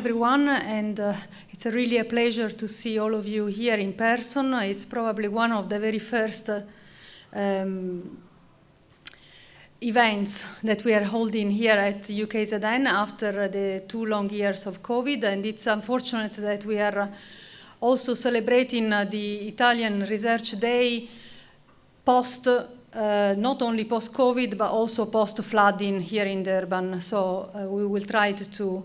everyone, and it's really a pleasure to see all of you here in person. It's probably one of the very first events that we are holding here at UKZN after the 2 long years of COVID, and it's unfortunate that we are also celebrating the Italian Research Day not only post-COVID, but also post-flooding here in Durban. So we will try to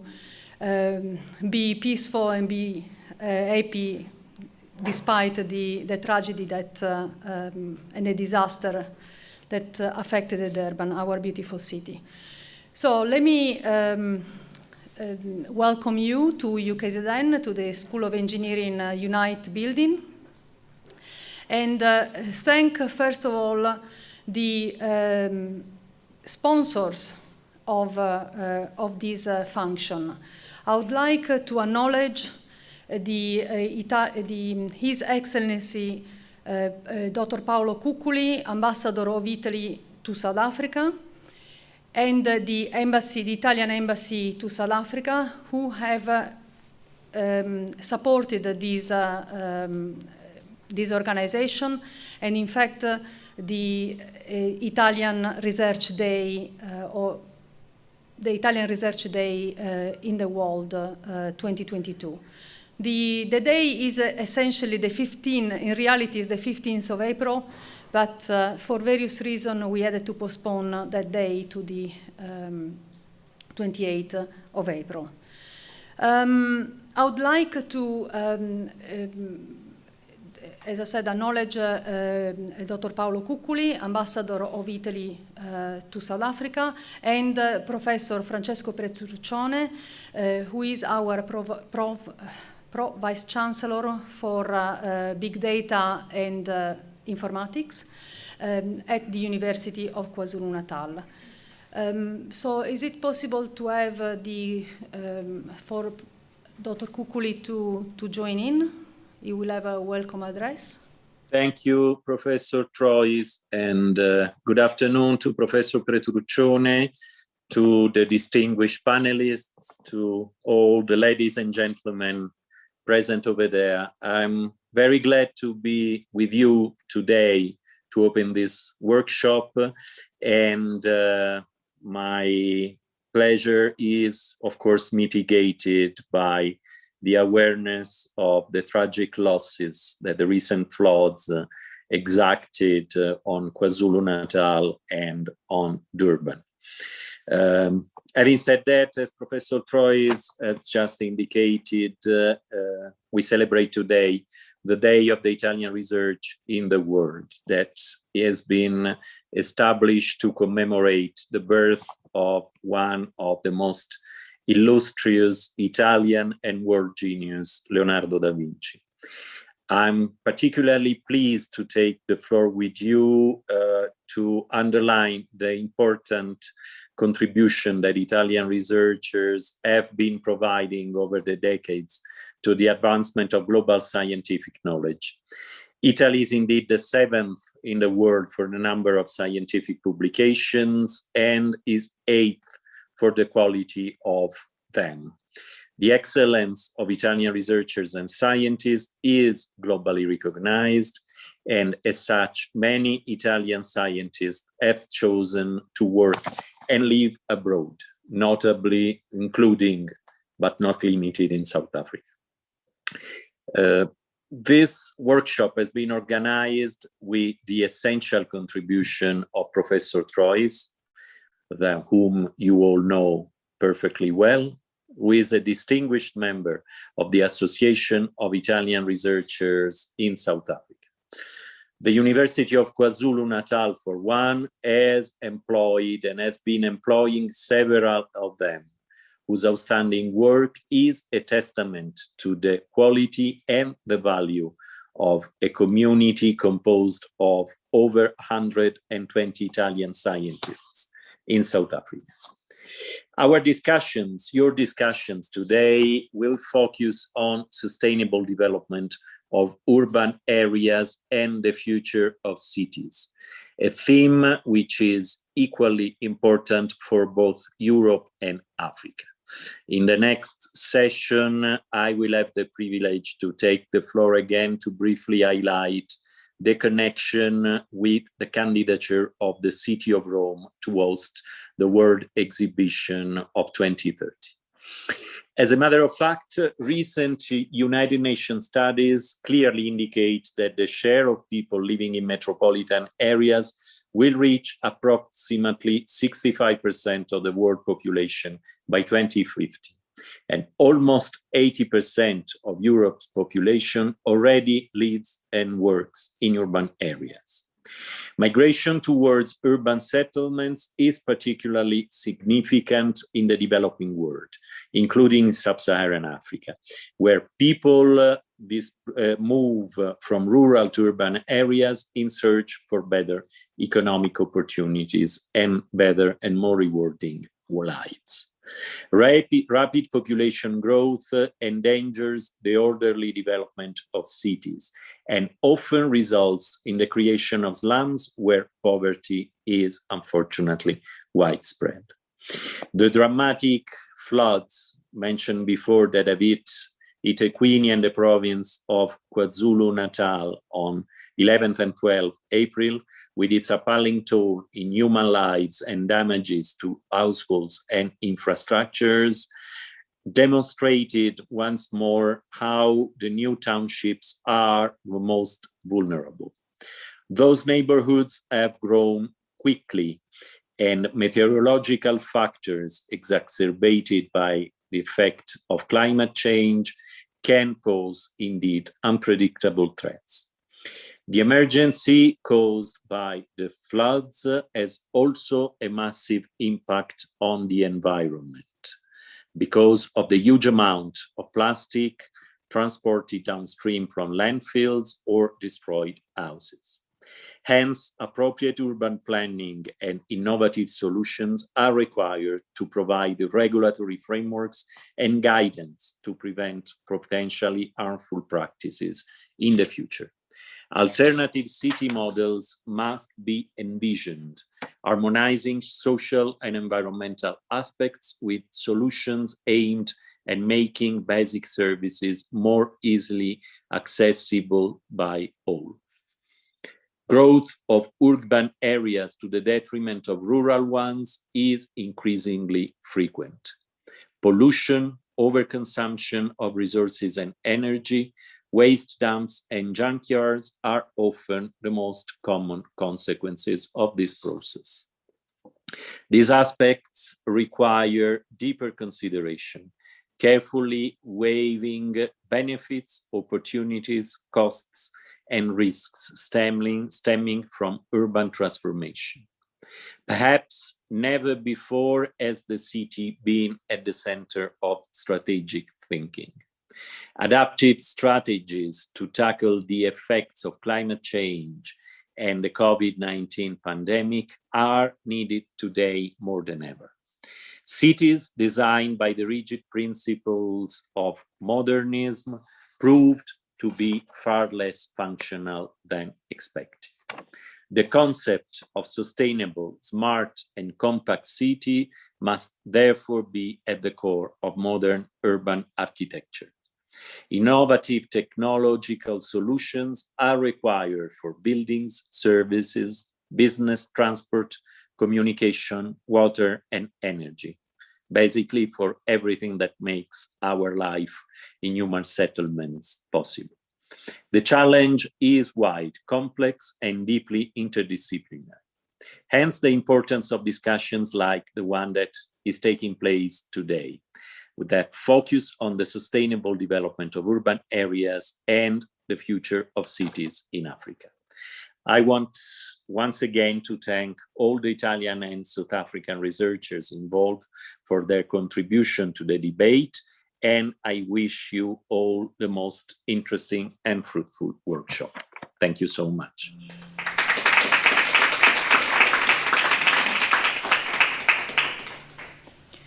be peaceful and be happy despite the tragedy that and the disaster that affected Durban, our beautiful city. So let me welcome you to UKZN, to the School of Engineering Unite building. And thank, first of all, the sponsors of this function. I would like to acknowledge His Excellency Dr. Paolo Cucculi, Ambassador of Italy to South Africa, and the Italian Embassy to South Africa, who have supported this organization, and in fact the Italian Research Day in the world 2022. The day is essentially the 15th, in reality is the 15th of April, but for various reasons we had to postpone that day to the 28th of April. I would like to as I said, acknowledge Dr. Paolo Cucculi, Ambassador of Italy to South Africa, and Professor Francesco Petruccione, who is our Vice Chancellor for Big Data and Informatics at the University of KwaZulu-Natal. So is it possible to have for Dr. Cucculi to join in? You will have a welcome address. Thank you, Professor Trois, and good afternoon to Professor Petruccione, to the distinguished panelists, to all the ladies and gentlemen present over there. I'm very glad to be with you today to open this workshop, and my pleasure is, of course, mitigated by the awareness of the tragic losses that the recent floods exacted on KwaZulu-Natal and on Durban. Having said that, as Professor Trois has just indicated, we celebrate today the Day of the Italian Research in the World, that has been established to commemorate the birth of one of the most illustrious Italian and world genius, Leonardo da Vinci. I'm particularly pleased to take the floor with you to underline the important contribution that Italian researchers have been providing over the decades to the advancement of global scientific knowledge. Italy is indeed the 7th in the world for the number of scientific publications and is 8th for the quality of them. The excellence of Italian researchers and scientists is globally recognized, and as such, many Italian scientists have chosen to work and live abroad, notably including, but not limited, in South Africa. This workshop has been organized with the essential contribution of Professor Trois, whom you all know perfectly well, who is a distinguished member of the Association of Italian Researchers in South Africa. The University of KwaZulu-Natal, for one, has employed and has been employing several of them, whose outstanding work is a testament to the quality and the value of a community composed of over 120 Italian scientists in South Africa. Our discussions, your discussions today, will focus on sustainable development of urban areas and the future of cities, a theme which is equally important for both Europe and Africa. In the next session, I will have the privilege to take the floor again to briefly highlight the connection with the candidature of the City of Rome to host the World Exhibition of 2030. As a matter of fact, recent United Nations studies clearly indicate that the share of people living in metropolitan areas will reach approximately 65% of the world population by 2050. And almost 80% of Europe's population already lives and works in urban areas. Migration towards urban settlements is particularly significant in the developing world, including sub-Saharan Africa, where people move from rural to urban areas in search for better economic opportunities and better and more rewarding lives. Rapid population growth endangers the orderly development of cities and often results in the creation of slums where poverty is unfortunately widespread. The dramatic floods mentioned before that have hit Etequini and the province of KwaZulu-Natal on 11th and 12th April, with its appalling toll in human lives and damages to households and infrastructures, demonstrated once more how the new townships are the most vulnerable. Those neighborhoods have grown quickly, and meteorological factors exacerbated by the effect of climate change can pose indeed unpredictable threats. The emergency caused by the floods has also a massive impact on the environment because of the huge amount of plastic transported downstream from landfills or destroyed houses. Hence, appropriate urban planning and innovative solutions are required to provide the regulatory frameworks and guidance to prevent potentially harmful practices in the future. Alternative city models must be envisioned, harmonizing social and environmental aspects with solutions aimed at making basic services more easily accessible by all. Growth of urban areas to the detriment of rural ones is increasingly frequent. Pollution, overconsumption of resources and energy, waste dumps and junkyards are often the most common consequences of this process. These aspects require deeper consideration, carefully weighing benefits, opportunities, costs, and risks stemming from urban transformation. Perhaps never before has the city been at the center of strategic thinking. Adaptive strategies to tackle the effects of climate change and the COVID-19 pandemic are needed today more than ever. Cities designed by the rigid principles of modernism proved to be far less functional than expected. The concept of sustainable, smart, and compact city must therefore be at the core of modern urban architecture. Innovative technological solutions are required for buildings, services, business, transport, communication, water, and energy. Basically for everything that makes our life in human settlements possible. The challenge is wide, complex, and deeply interdisciplinary. Hence the importance of discussions like the one that is taking place today, with that focus on the sustainable development of urban areas and the future of cities in Africa. I want once again to thank all the Italian and South African researchers involved for their contribution to the debate, and I wish you all the most interesting and fruitful workshop. Thank you so much.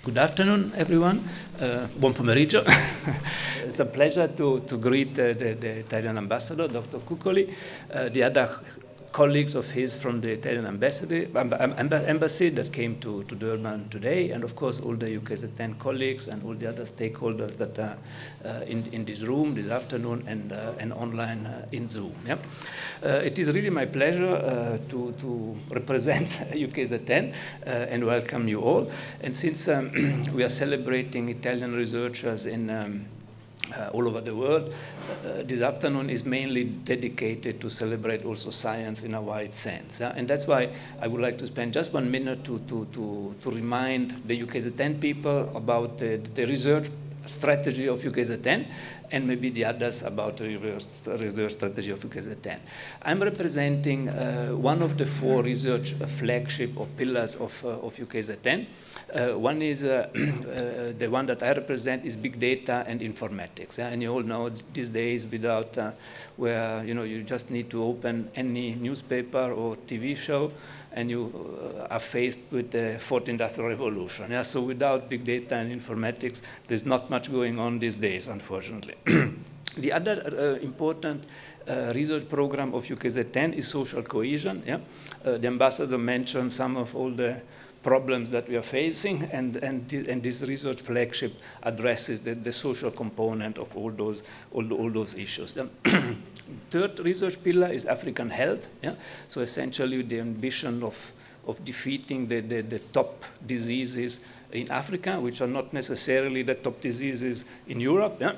Good afternoon, everyone. Buon pomeriggio. It's a pleasure to greet the Italian ambassador, Dr. Cuccoli, the other colleagues of his from the Italian embassy that came to Durban today, and of course all the UKZN colleagues and all the other stakeholders that are in this room this afternoon and online in Zoom. Yeah? It is really my pleasure to represent UKZN and welcome you all. And since we are celebrating Italian researchers in all over the world, this afternoon is mainly dedicated to celebrate also science in a wide sense. Yeah? And that's why I would like to spend just 1 minute to remind the UKZN people about the research strategy of UKZN, and maybe the others about the research strategy of UKZN. I'm representing one of the 4 research flagship or pillars of UKZN. One is the one that I represent is big data and informatics. Yeah? And you all know these days without where you just need to open any newspaper or TV show and you are faced with the 4th industrial revolution. Yeah? So without big data and informatics, there's not much going on these days, unfortunately. The other important research program of UKZN is social cohesion. Yeah? The ambassador mentioned some of all the problems that we are facing, and this research flagship addresses the social component of all those issues. The third research pillar is African health. Yeah? So essentially the ambition of defeating the top diseases in Africa, which are not necessarily the top diseases in Europe. Yeah?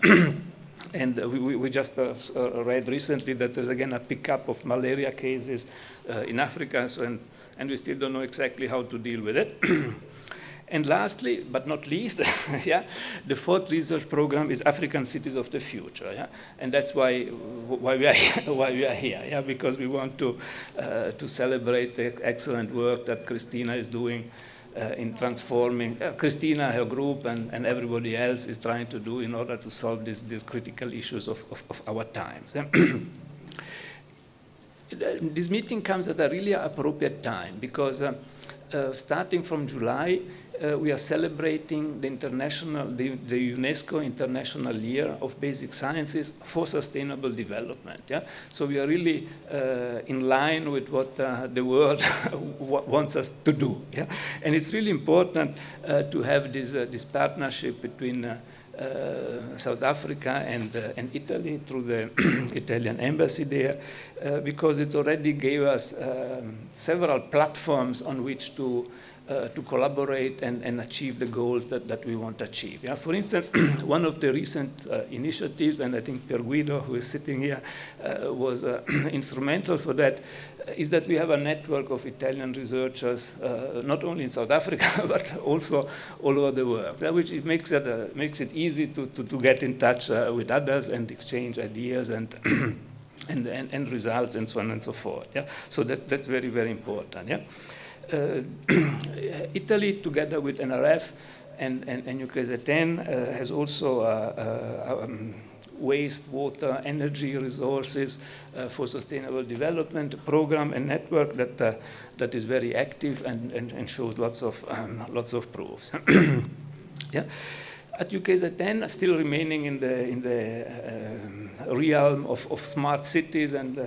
And we just read recently that there's again a pickup of malaria cases in Africa, and we still don't know exactly how to deal with it. And lastly, but not least, yeah, the 4th research program is African Cities of the Future. Yeah? And that's why we are here, yeah? Because we want to celebrate the excellent work that Christina is doing in transforming, Christina, her group, and everybody else is trying to do in order to solve these critical issues of our times. Yeah? This meeting comes at a really appropriate time because starting from July, we are celebrating the UNESCO International Year of Basic Sciences for Sustainable Development. Yeah? So we are really in line with what the world wants us to do. Yeah? And it's really important to have this partnership between South Africa and Italy through the Italian embassy there, because it already gave us several platforms on which to collaborate and achieve the goals that we want to achieve. Yeah? For instance, one of the recent initiatives, and I think Pier Guido, who is sitting here, was instrumental for that, is that we have a network of Italian researchers, not only in South Africa, but also all over the world, which makes it easy to get in touch with others and exchange ideas and results and so on and so forth. Yeah? So that's very, very important. Yeah? Italy, together with NRF and UKZN, has also waste, water, energy resources for sustainable development program and network that is very active and shows lots of proofs. Yeah. At UKZN, still remaining in the realm of smart cities and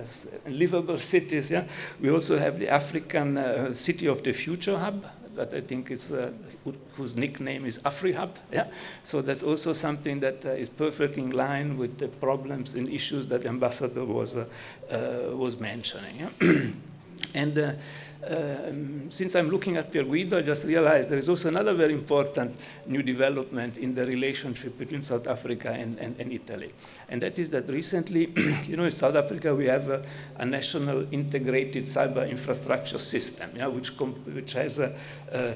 livable cities, yeah? We also have the African City of the Future Hub, that I think is whose nickname is AfriHub. Yeah? So that's also something that is perfectly in line with the problems and issues that the ambassador was mentioning. Yeah? And since I'm looking at Pier Guido, I just realized there is also another very important new development in the relationship between South Africa and Italy. And that is that recently, in South Africa, we have a national integrated cyber infrastructure system, yeah, which has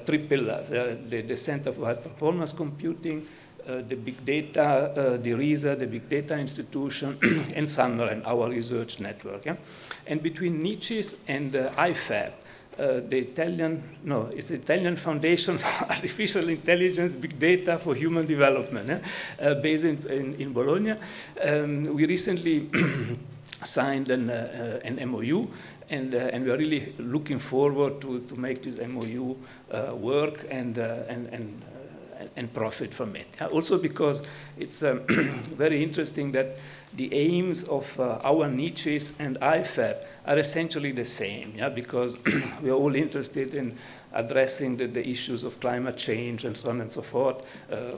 3 pillars, the Center for High Performance Computing, the big data, the RISA, the big data institution, and Sunderland, our research network. Yeah? And between NICIS and IFAB, the Italian Foundation for Artificial Intelligence, Big Data for Human Development, based in Bologna. We recently signed an MOU, and we are really looking forward to make this MOU work and and profit from it. Also because it's very interesting that the aims of our niches and IFAB are essentially the same, because we are all interested in addressing the issues of climate change and so on and so forth,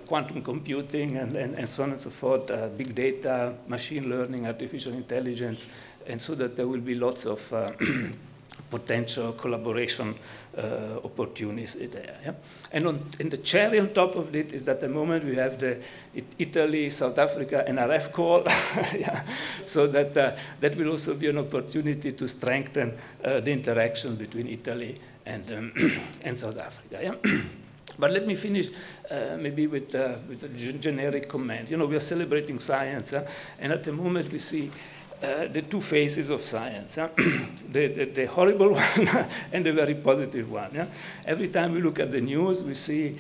quantum computing and so on and so forth, big data, machine learning, artificial intelligence, and so that there will be lots of potential collaboration opportunities there. Yeah? And the cherry on top of it is that at the moment we have the Italy, South Africa NRF call, yeah? So that will also be an opportunity to strengthen the interaction between Italy and South Africa. Yeah? But let me finish maybe with a generic comment. We are celebrating science, and at the moment we see the two phases of science, the horrible one and the very positive one. Yeah? Every time we look at the news, we see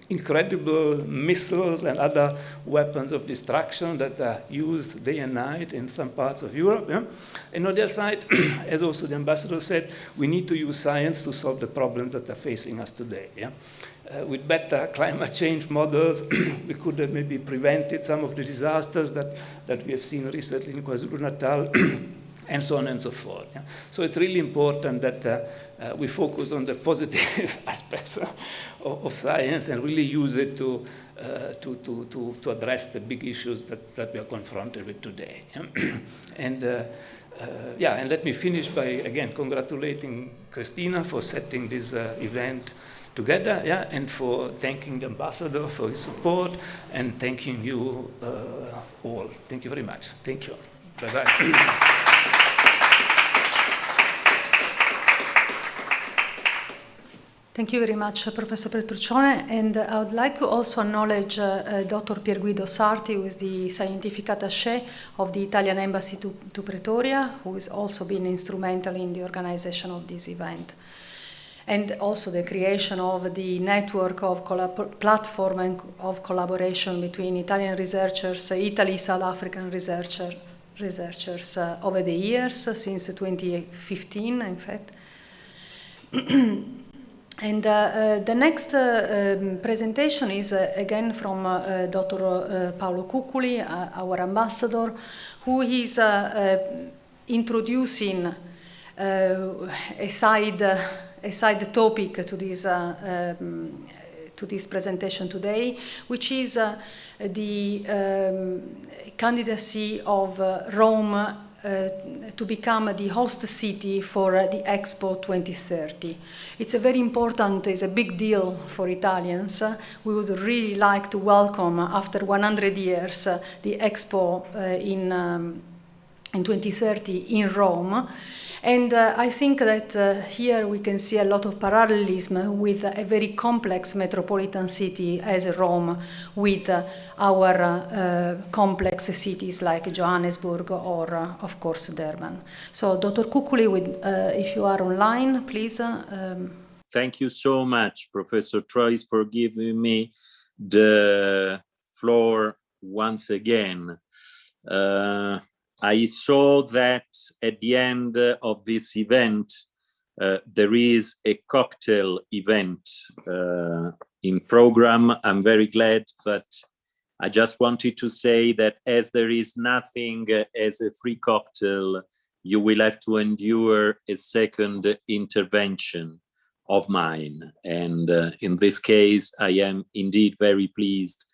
incredible missiles and other weapons of destruction that are used day and night in some parts of Europe. Yeah? And on the other side, as also the ambassador said, we need to use science to solve the problems that are facing us today. Yeah? With better climate change models, we could have maybe prevented some of the disasters that we have seen recently in KwaZulu-Natal, and so on and so forth. Yeah? So it's really important that we focus on the positive aspects of science and really use it to address the big issues that we are confronted with today. Yeah? And let me finish by, again, congratulating Christina for setting this event together, yeah, and for thanking the ambassador for his support, and thanking you all. Thank you very much. Thank you. Bye-bye. Thank you very much, Professor Petruccione, and I would like to also acknowledge Dr. Pierguido Sarti, who is the scientific attaché of the Italian Embassy to Pretoria, who has also been instrumental in the organization of this event. And also the creation of the network of platform and of collaboration between Italian researchers, Italy, South African researchers over the years, since 2015, in fact. And the next presentation is again from Dr. Paolo Cucculi, our ambassador, who is introducing a side topic to this presentation today, which is the candidacy of Rome to become the host city for the Expo 2030. It's a very important, it's a big deal for Italians. We would really like to welcome, after 100 years, the Expo in 2030 in Rome. And I think that here we can see a lot of parallelism with a very complex metropolitan city as Rome, with our complex cities like Johannesburg or, of course, Durban. So, Dr. Cucculi, if you are online, please. Thank you so much, Professor Trois, for giving me the floor once again. I saw that at the end of this event, there is a cocktail event in program. I'm very glad, but I just wanted to say that as there is nothing as a free cocktail, you will have to endure a second intervention of mine. And in this case, I am indeed very pleased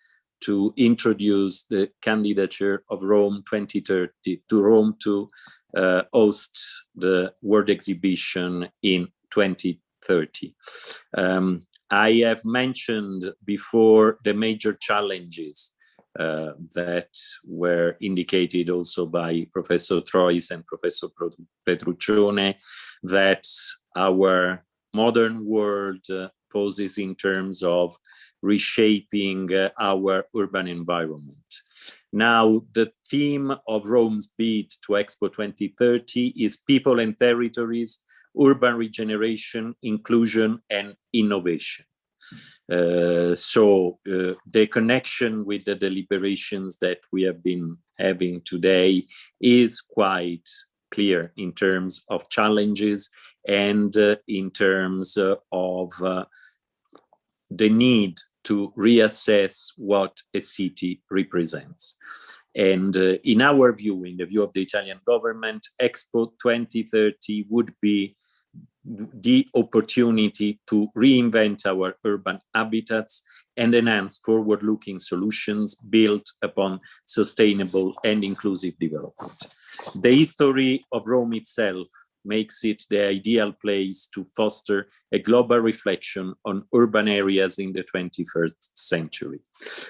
to introduce the candidature of Rome 2030 to Rome to host the World Exhibition in 2030. I have mentioned before the major challenges that were indicated also by Professor Trois and Professor Petruccione, that our modern world poses in terms of reshaping our urban environment. Now, the theme of Rome's bid to Expo 2030 is people and territories, urban regeneration, inclusion, and innovation. So the connection with the deliberations that we have been having today is quite clear in terms of challenges and in terms of the need to reassess what a city represents. And in our view, in the view of the Italian government, Expo 2030 would be the opportunity to reinvent our urban habitats and enhance forward-looking solutions built upon sustainable and inclusive development. The history of Rome itself makes it the ideal place to foster a global reflection on urban areas in the 21st century.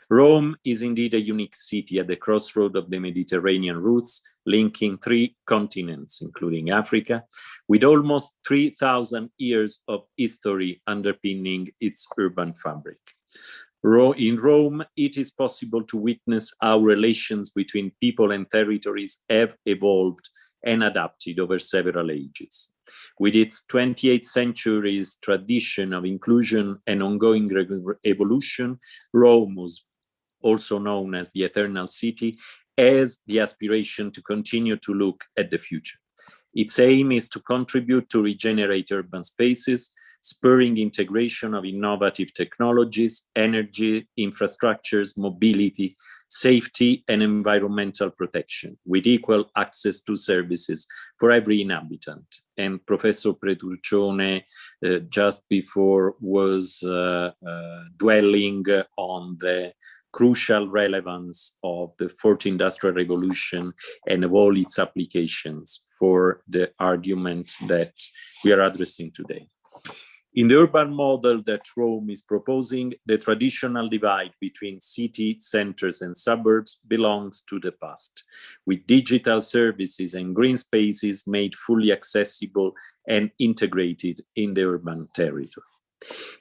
Rome is indeed a unique city at the crossroad of the Mediterranean routes, linking 3 continents, including Africa, with almost 3,000 years of history underpinning its urban fabric. In Rome, it is possible to witness how relations between people and territories have evolved and adapted over several ages. With its 28th century's tradition of inclusion and ongoing evolution, Rome, was also known as the Eternal City, has the aspiration to continue to look at the future. Its aim is to contribute to regenerate urban spaces, spurring integration of innovative technologies, energy, infrastructures, mobility, safety, and environmental protection, with equal access to services for every inhabitant. And Professor Petruccione, just before, was dwelling on the crucial relevance of the Fourth Industrial Revolution and of all its applications for the argument that we are addressing today. In the urban model that Rome is proposing, the traditional divide between city centers and suburbs belongs to the past, with digital services and green spaces made fully accessible and integrated in the urban territory.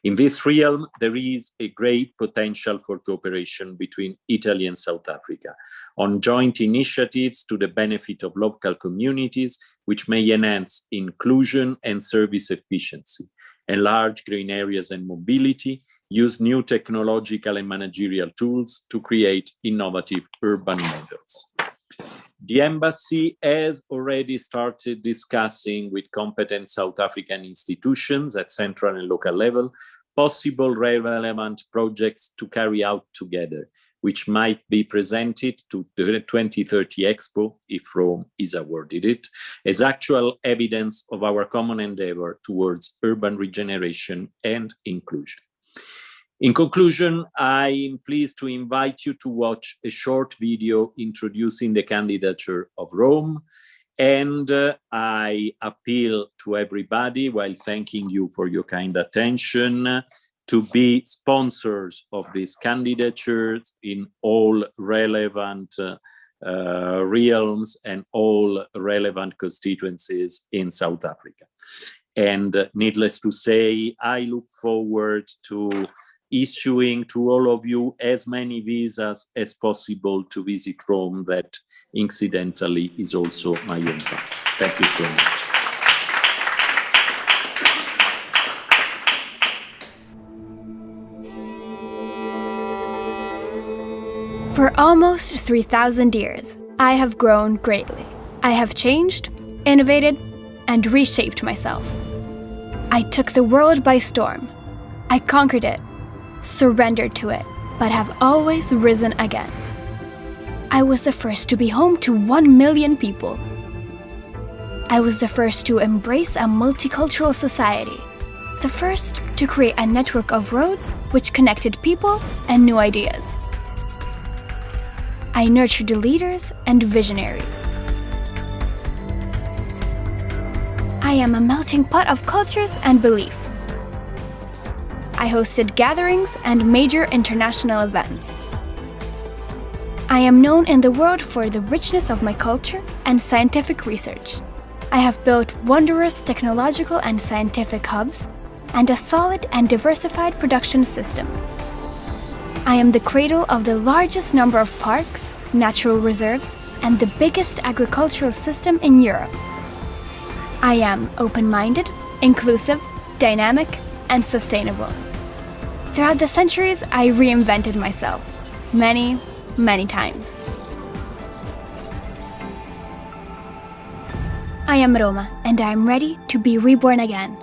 In this realm, there is a great potential for cooperation between Italy and South Africa on joint initiatives to the benefit of local communities, which may enhance inclusion and service efficiency, enlarge green areas and mobility, use new technological and managerial tools to create innovative urban models. The embassy has already started discussing with competent South African institutions at central and local level possible relevant projects to carry out together, which might be presented to the 2030 Expo, if Rome is awarded it, as actual evidence of our common endeavor towards urban regeneration and inclusion. In conclusion, I am pleased to invite you to watch a short video introducing the candidature of Rome, and I appeal to everybody, while thanking you for your kind attention, to be sponsors of these candidatures in all relevant realms and all relevant constituencies in South Africa. And needless to say, I look forward to issuing to all of you as many visas as possible to visit Rome. That incidentally is also my own plan. Thank you so much. For almost 3,000 years, I have grown greatly. I have changed, innovated, and reshaped myself. I took the world by storm. I conquered it, surrendered to it, but have always risen again. I was the first to be home to 1 million people. I was the first to embrace a multicultural society, the first to create a network of roads which connected people and new ideas. I nurtured leaders and visionaries. I am a melting pot of cultures and beliefs. I hosted gatherings and major international events. I am known in the world for the richness of my culture and scientific research. I have built wondrous technological and scientific hubs and a solid and diversified production system. I am the cradle of the largest number of parks, natural reserves, and the biggest agricultural system in Europe. I am open-minded, inclusive, dynamic, and sustainable. Throughout the centuries, I reinvented myself many, many times. I am Roma, and I am ready to be reborn again.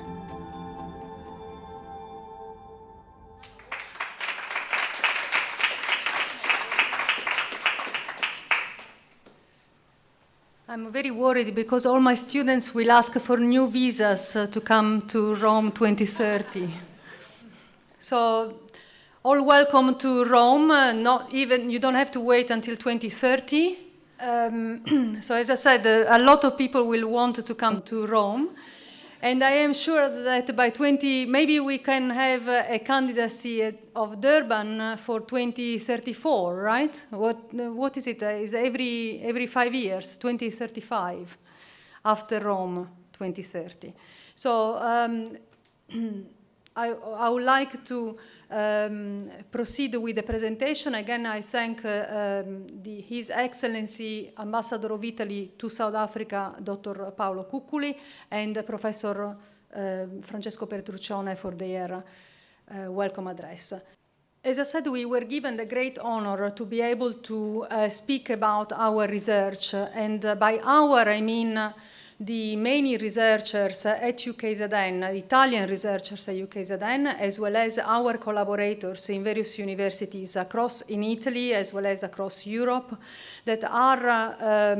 very worried because all my students will ask for new visas to come to Rome 2030. So, all welcome to Rome. Not even, you don't have to wait until 2030. So, as I said, a lot of people will want to come to Rome. And I am sure that by maybe we can have a candidacy of Durban for 2034, right? What is it? Is every 5 years, 2035, after Rome 2030. So I would like to proceed with the presentation. Again, I thank His Excellency Ambassador of Italy to South Africa, Dr. Paolo Cucculi, and Professor Francesco Petruccione for their welcome address. As I said, we were given the great honor to be able to speak about our research, and by our I mean the many researchers at UKZN, Italian researchers at UKZN, as well as our collaborators in various universities across in Italy as well as across Europe that are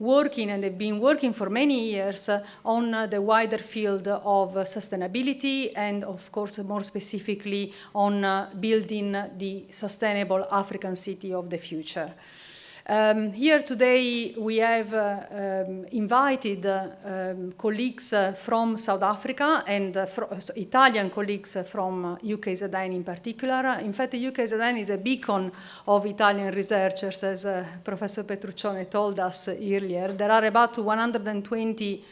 working and have been working for many years on the wider field of sustainability and, of course, more specifically on building the sustainable African city of the future. Here today we have invited colleagues from South Africa and Italian colleagues from UKZN in particular. In fact, UKZN is a beacon of Italian researchers, as Professor Petruccione told us earlier. There are about 120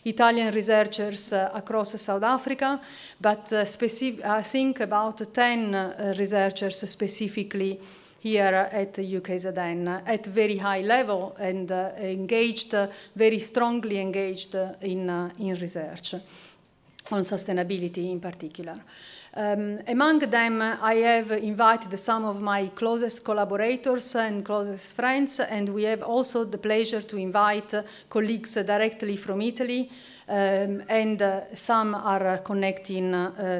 Italian researchers across South Africa, but I think about 10 researchers specifically here at UKZN at very high level and engaged, very strongly engaged in research on sustainability in particular. Among them, I have invited some of my closest collaborators and closest friends, and we have also the pleasure to invite colleagues directly from Italy, and some are connecting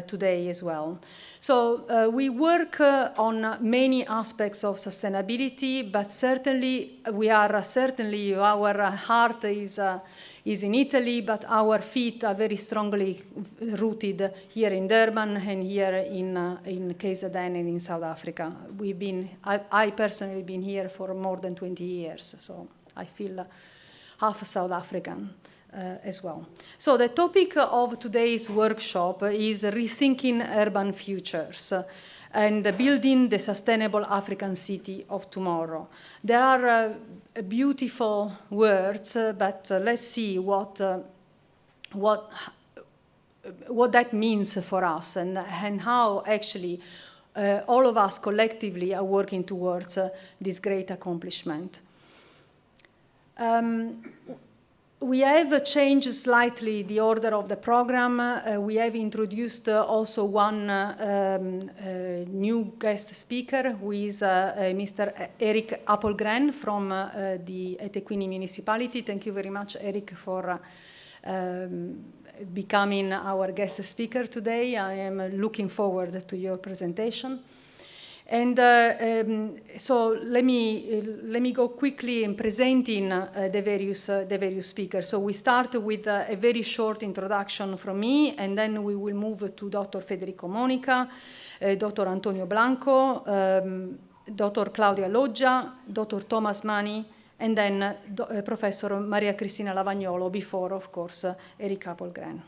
today as well. So we work on many aspects of sustainability, but certainly our heart is in Italy, but our feet are very strongly rooted here in Durban and here in KZN and in South Africa. I personally been here for more than 20 years, so I feel half South African. As well. So the topic of today's workshop is Rethinking Urban Futures and building the sustainable African city of tomorrow. There are beautiful words, but let's see what that means for us and how actually all of us collectively are working towards this great accomplishment. We have changed slightly the order of the program. We have introduced also one new guest speaker, who is Mr. Eric Appelgren from the eThekwini municipality. Thank you very much, Eric, for becoming our guest speaker today. I am looking forward to your presentation. And so let me go quickly in presenting the various speakers. So we start with a very short introduction from me, and then we will move to Dr. Federico Monica, Dr. Antonio Blanco, Dr. Claudia Loggia, Dr. Thomas Mani, and then Professor Maria Cristina Lavagnolo, before, of course, Eric Appelgren.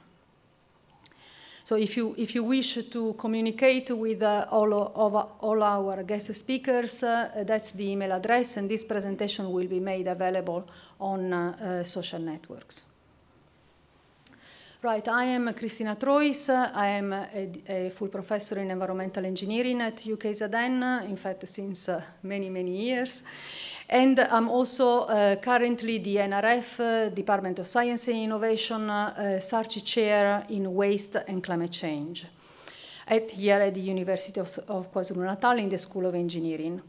So if you wish to communicate with all our guest speakers, that's the email address, and this presentation will be made available on social networks. Right, I am Cristina Trois. I am a full professor in environmental engineering at UKZN, in fact, since many, many years. And I'm also currently the NRF, Department of Science and Innovation, Sarchi Chair in Waste and Climate Change here at the University of KwaZulu-Natal in the School of Engineering.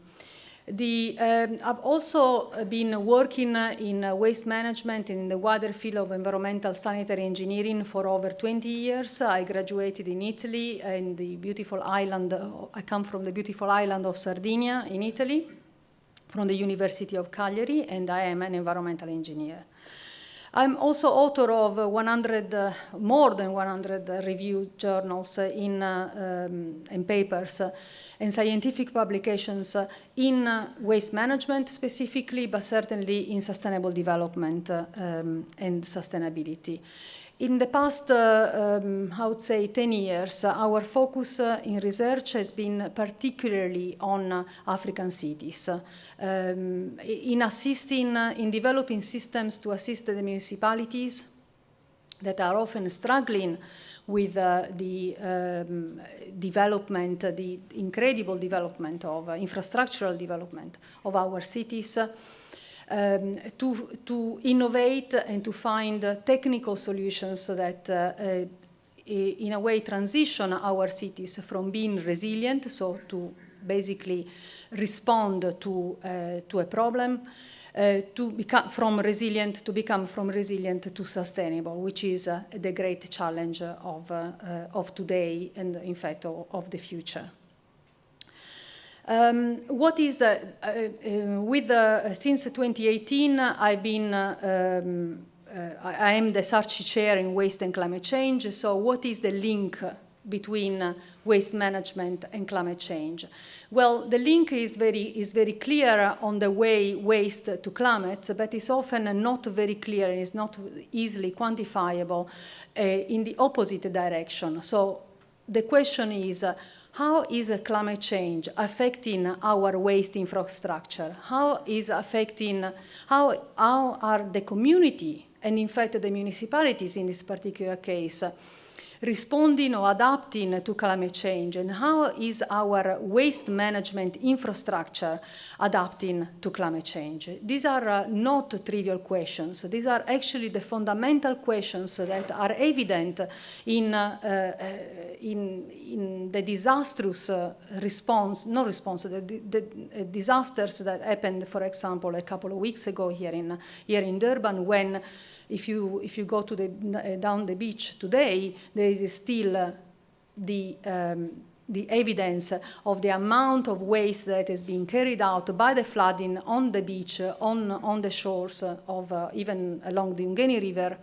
I've also been working in waste management in the wider field of environmental sanitary engineering for over 20 years. I graduated in Italy in the beautiful island, I come from the beautiful island of Sardinia in Italy, from the University of Cagliari, and I am an environmental engineer. I'm also author of more than 100 reviewed journals and papers and scientific publications in waste management specifically, but certainly in sustainable development and sustainability. In the past, I would say 10 years, our focus in research has been particularly on African cities, in assisting, in developing systems to assist the municipalities that are often struggling with the development, the incredible development of infrastructural development of our cities, to innovate and to find technical solutions that in a way transition our cities from being resilient, so to basically respond to a problem, to become from resilient to sustainable, which is the great challenge of today and in fact of the future. What is since 2018 I've been I am the Sarchi chair in waste and climate change. So what is the link between waste management and climate change? Well, the link is very clear on the way waste to climate, but it's often not very clear and is not easily quantifiable in the opposite direction. So the question is, how is climate change affecting our waste infrastructure? How are the community, and in fact the municipalities in this particular case, responding or adapting to climate change, and how is our waste management infrastructure adapting to climate change? These are not trivial questions. These are actually the fundamental questions that are evident in the disastrous the disasters that happened, for example, a couple of weeks ago here in Durban, when if you go to down the beach today, there is still the evidence of the amount of waste that is being carried out by the flooding on the beach, on the shores of even along the Ngeni River.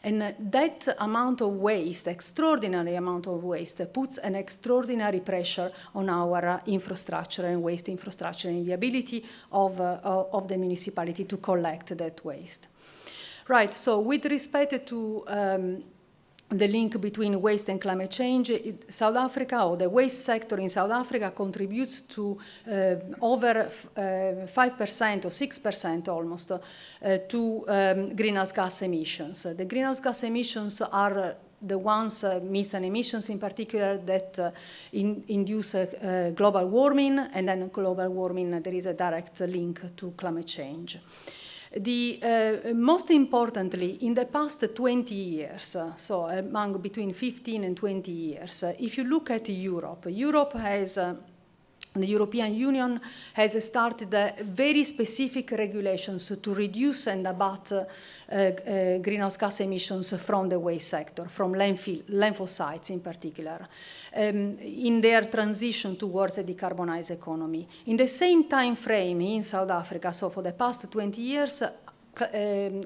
And that amount of waste, extraordinary amount of waste, puts an extraordinary pressure on our infrastructure and waste infrastructure and the ability of the municipality to collect that waste. Right, so with respect to the link between waste and climate change, South Africa, or the waste sector in South Africa, contributes to over 5% or 6% almost to greenhouse gas emissions. The greenhouse gas emissions are the ones, methane emissions in particular, that induce global warming, and then global warming, there is a direct link to climate change. Most importantly, in the past 20 years, so among between 15 and 20 years, if you look at Europe has, the European Union has started very specific regulations to reduce and abate greenhouse gas emissions from the waste sector, from landfill sites in particular, in their transition towards a decarbonized economy. In the same time frame in South Africa, so for the past 20 years,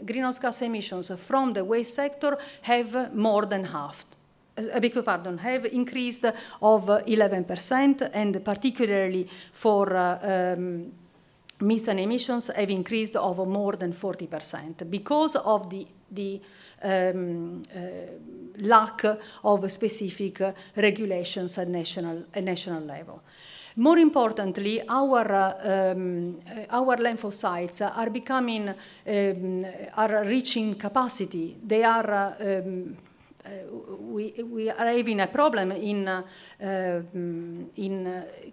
greenhouse gas emissions from the waste sector have more than halved. Have increased of 11%, and particularly for methane emissions have increased of more than 40% because of the lack of specific regulations at national level. More importantly, our landfill sites are are reaching capacity. They are we are having a problem in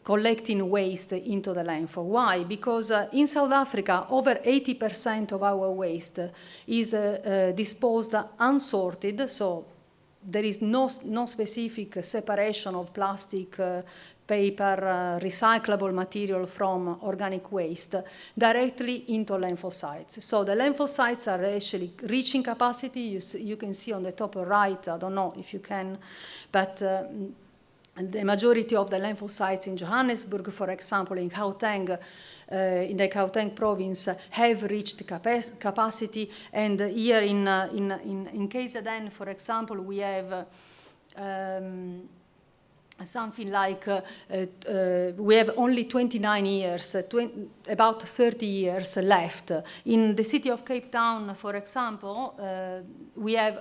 collecting waste into the landfill. Why? Because in South Africa, over 80% of our waste is disposed unsorted, so there is no specific separation of plastic, paper, recyclable material from organic waste directly into landfill sites. So the landfill sites are actually reaching capacity. You can see on the top right, I don't know if you can, but And the majority of the landfill sites in Johannesburg, for example, in Gauteng, in the Gauteng province, have reached capacity. And here in KZN, for example, we have something like, we have only 29 years, about 30 years left. In the city of Cape Town, for example, we have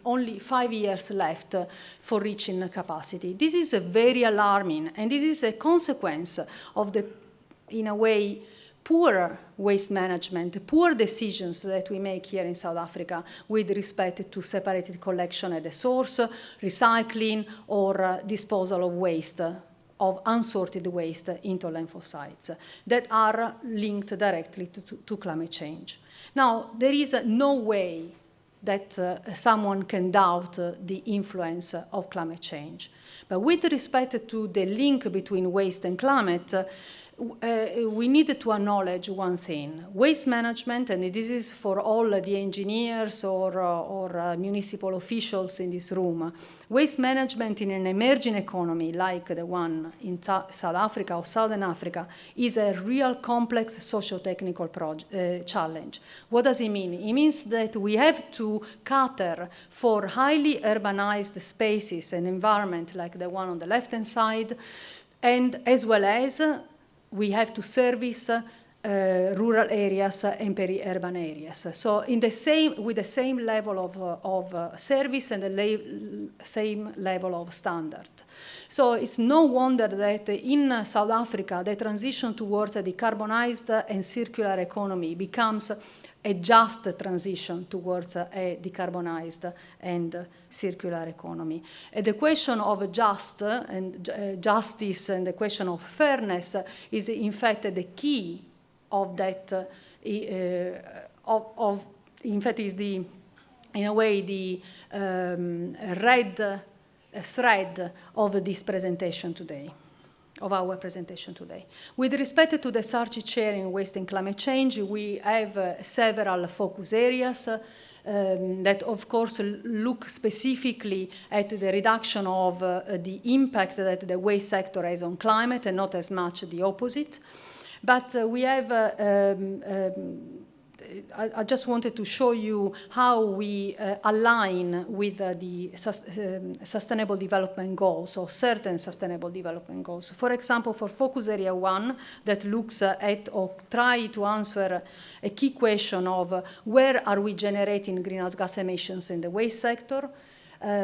only 5 years left for reaching capacity. This is very alarming, and this is a consequence of the, in a way, poor waste management, poor decisions that we make here in South Africa with respect to separated collection at the source, recycling, or disposal of waste, of unsorted waste into landfill sites that are linked directly to climate change. Now, there is no way that someone can doubt the influence of climate change. But with respect to the link between waste and climate, we need to acknowledge one thing. Waste management, and this is for all the engineers or municipal officials in this room, waste management in an emerging economy like the one in South Africa or Southern Africa is a real complex socio-technical challenge. What does it mean? It means that we have to cater for highly urbanized spaces and environment like the one on the left-hand side, and as well as we have to service rural areas and peri-urban areas. So with the same level of service and the same level of standard. So it's no wonder that in South Africa, the transition towards a decarbonized and circular economy becomes a just transition towards a decarbonized and circular economy. And the question of justice and the question of fairness is in fact the key of that, in fact is the, in a way, the red thread of this presentation today. Of our presentation today. With respect to the SARCI chair in waste and climate change, we have several focus areas that of course look specifically at the reduction of the impact that the waste sector has on climate and not as much the opposite. But we have I just wanted to show you how we align with the Sustainable Development Goals, or certain Sustainable Development Goals. For example, for Focus Area 1, that looks at or try to answer a key question of where are we generating greenhouse gas emissions in the waste sector,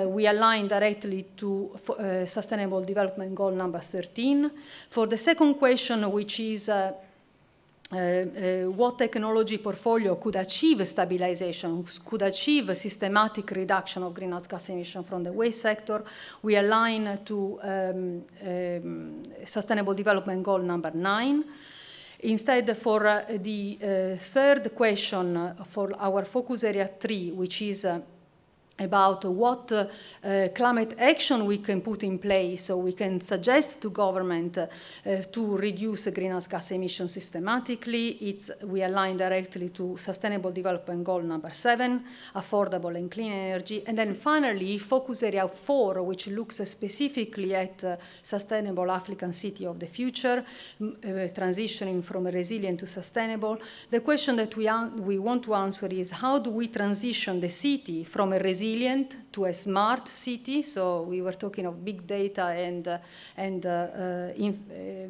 we align directly to Sustainable Development Goal number 13. For the second question, which is what technology portfolio could achieve stabilization, could achieve systematic reduction of greenhouse gas emission from the waste sector, we align to Sustainable Development Goal number 9. Instead, for the third question for our focus area 3, which is about what climate action we can put in place, so we can suggest to government to reduce greenhouse gas emissions systematically. We align directly to Sustainable Development Goal number 7, affordable and clean energy. And then finally, focus area 4, which looks specifically at sustainable African city of the future, transitioning from resilient to sustainable. The question that we want to answer is, how do we transition the city from a resilient to a smart city? So we were talking of big data and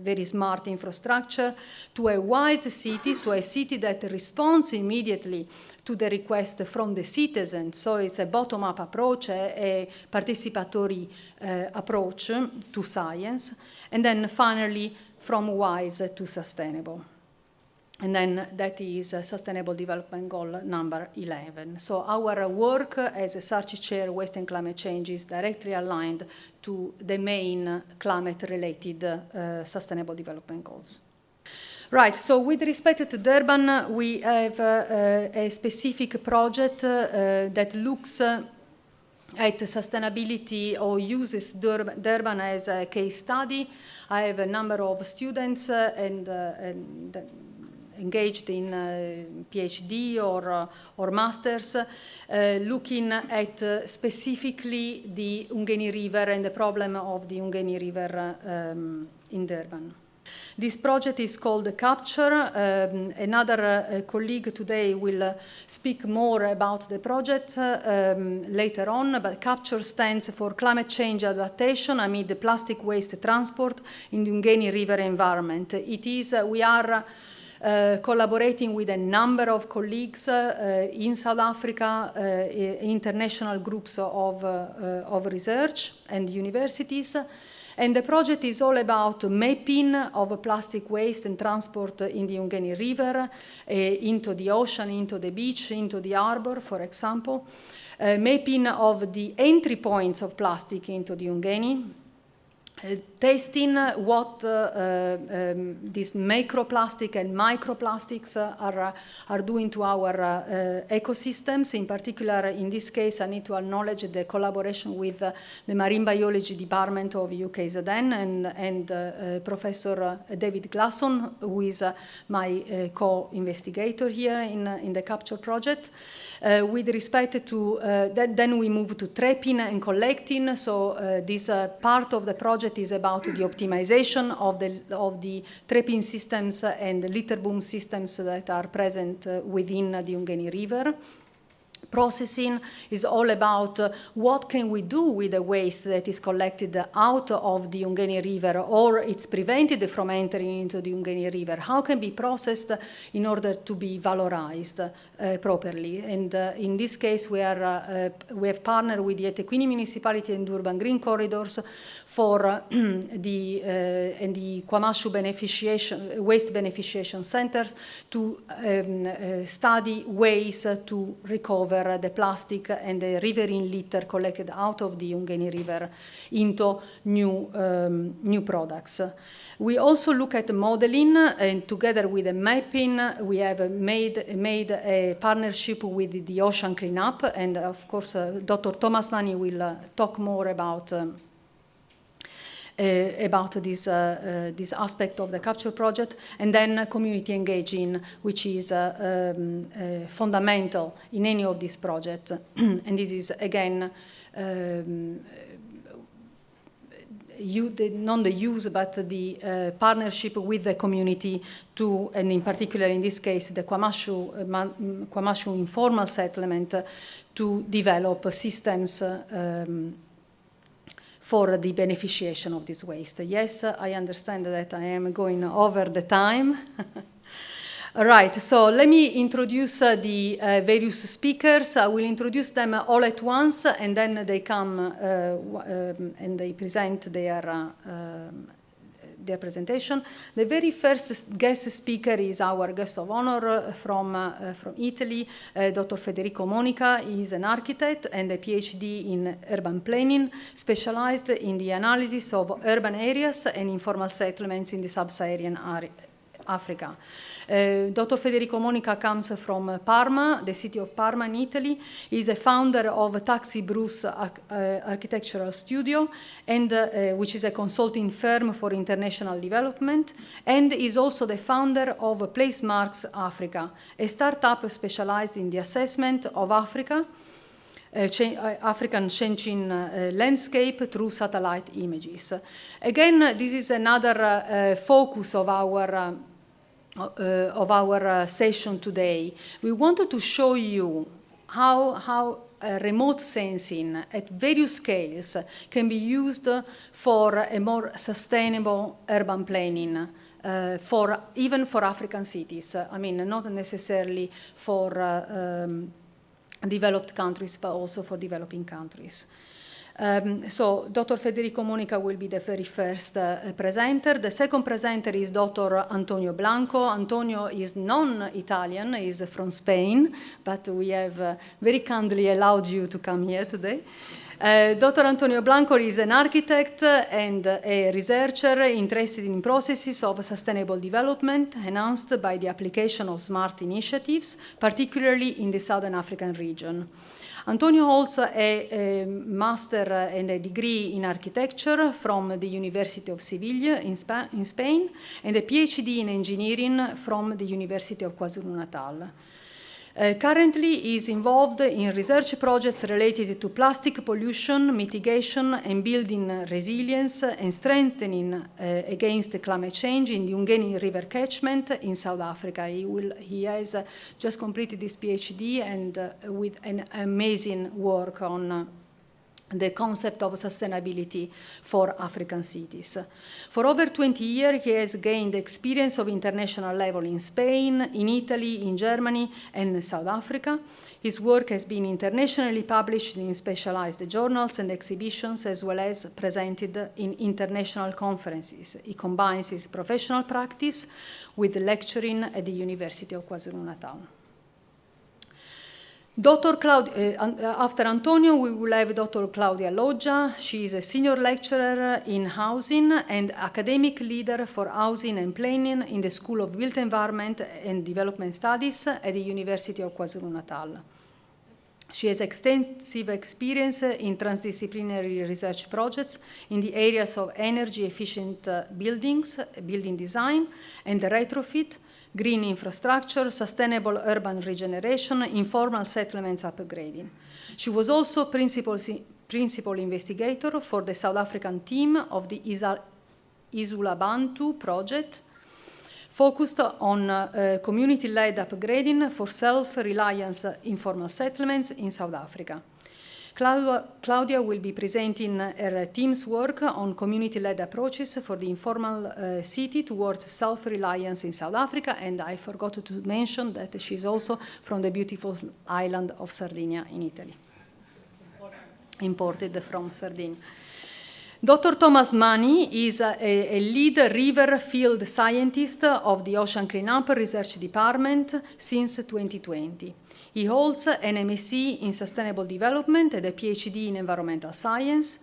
very smart infrastructure, to a wise city, so a city that responds immediately to the request from the citizens. So it's a bottom-up approach, a participatory approach to science. And then finally, from wise to sustainable. And then that is Sustainable Development Goal number 11. So our work as a SARCI chair, waste and climate change, is directly aligned to the main climate-related Sustainable Development Goals. Right, so with respect to Durban, we have a specific project that looks at sustainability or uses Durban as a case study. I have a number of students and engaged in PhD or masters, looking at specifically the Ungeni River and the problem of the Ungeni River in Durban. This project is called Capture. Another colleague today will speak more about the project later on, but Capture stands for Climate Change Adaptation amid the Plastic Waste Transport in the Ungeni River environment. We are collaborating with a number of colleagues in South Africa, international groups of research and universities. And the project is all about mapping of plastic waste and transport in the Ungeni River, into the ocean, into the beach, into the harbor, for example. Mapping of the entry points of plastic into the Ungeni. Testing what these macroplastic and microplastics are doing to our ecosystems. In particular, in this case, I need to acknowledge the collaboration with the Marine Biology Department of UKZN and Professor David Glasson, who is my co-investigator here in the Capture project. With respect to, then we move to trapping and collecting. So this part of the project is about the optimization of the trapping systems and the litter boom systems that are present within the Ungeni River. Processing is all about what can we do with the waste that is collected out of the Ungeni River or it's prevented from entering into the Ungeni River. How can be processed in order to be valorized properly? And in this case, we have partnered with the eThekwini municipality and Durban Green Corridors for the KwaMashu waste beneficiation centers to study ways to recover the plastic and the riverine litter collected out of the Ungeni River into new products. We also look at modeling, and together with the mapping, we have made a partnership with the Ocean Cleanup, and of course, Dr. Thomas Mani will talk more about this aspect of the Capture project, and then community engaging, which is fundamental in any of these projects. And this is, again, not the use, but the partnership with the community to, and in particular in this case, the KwaMashu informal settlement, to develop systems for the beneficiation of this waste. Yes, I understand that I am going over the time. All right, so let me introduce the various speakers. I will introduce them all at once, and then they come and they present their presentation. The very first guest speaker is our guest of honor from Italy, Dr. Federico Monica. He is an architect and a PhD in urban planning, specialized in the analysis of urban areas and informal settlements in the sub-Saharan Africa. Dr. Federico Monica comes from Parma, the city of Parma in Italy. He is a founder of Taxi Bruce Architectural Studio, and which is a consulting firm for international development, and is also the founder of Placemarks Africa, a startup specialized in the assessment of African changing landscape through satellite images. Again, this is another focus of our session today. We wanted to show you how remote sensing at various scales can be used for a more sustainable urban planning, even for African cities. I mean, not necessarily for developed countries, but also for developing countries. So Dr. Federico Monica will be the very first presenter. The second presenter is Dr. Antonio Blanco. Antonio is non-Italian, he is from Spain, but we have very kindly allowed you to come here today. Dr. Antonio Blanco is an architect and a researcher interested in processes of sustainable development enhanced by the application of smart initiatives, particularly in the Southern African region. Antonio holds a master and a degree in architecture from the University of Seville in Spain, and a PhD in engineering from the University of KwaZulu-Natal. Currently, he is involved in research projects related to plastic pollution, mitigation, and building resilience and strengthening against climate change in the Ngeni River catchment in South Africa. He has just completed his PhD and with an amazing work on the concept of sustainability for African cities. For over 20 years, he has gained experience of international level in Spain, in Italy, in Germany, and South Africa. His work has been internationally published in specialized journals and exhibitions, as well as presented in international conferences. He combines his professional practice with lecturing at the University of KwaZulu-Natal. After Antonio, we will have Dr. Claudia Loggia. She is a senior lecturer in housing and academic leader for housing and planning in the School of Built Environment and Development Studies at the University of KwaZulu-Natal. She has extensive experience in transdisciplinary research projects in the areas of energy-efficient buildings, building design, and retrofit, green infrastructure, sustainable urban regeneration, informal settlements upgrading. She was also principal investigator for the South African team of the Isulabantu project, focused on community-led upgrading for self-reliance informal settlements in South Africa. Claudia will be presenting her team's work on community-led approaches for the informal city towards self-reliance in South Africa, and I forgot to mention that she's also from the beautiful island of Sardinia in Italy. Imported from Sardinia. Dr. Thomas Mani is a lead river field scientist of the Ocean Cleanup Research Department since 2020. He holds an MSc in Sustainable Development and a PhD in Environmental Science.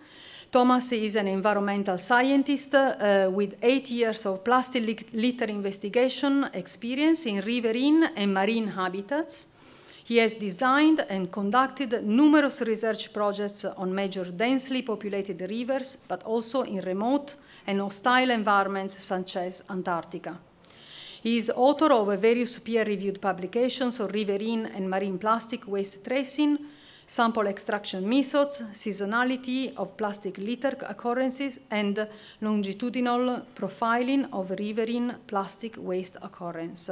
Thomas is an environmental scientist with 8 years of plastic litter investigation experience in riverine and marine habitats. He has designed and conducted numerous research projects on major densely populated rivers, but also in remote and hostile environments such as Antarctica. He is author of various peer-reviewed publications on riverine and marine plastic waste tracing, sample extraction methods, seasonality of plastic litter occurrences, and longitudinal profiling of riverine plastic waste occurrence.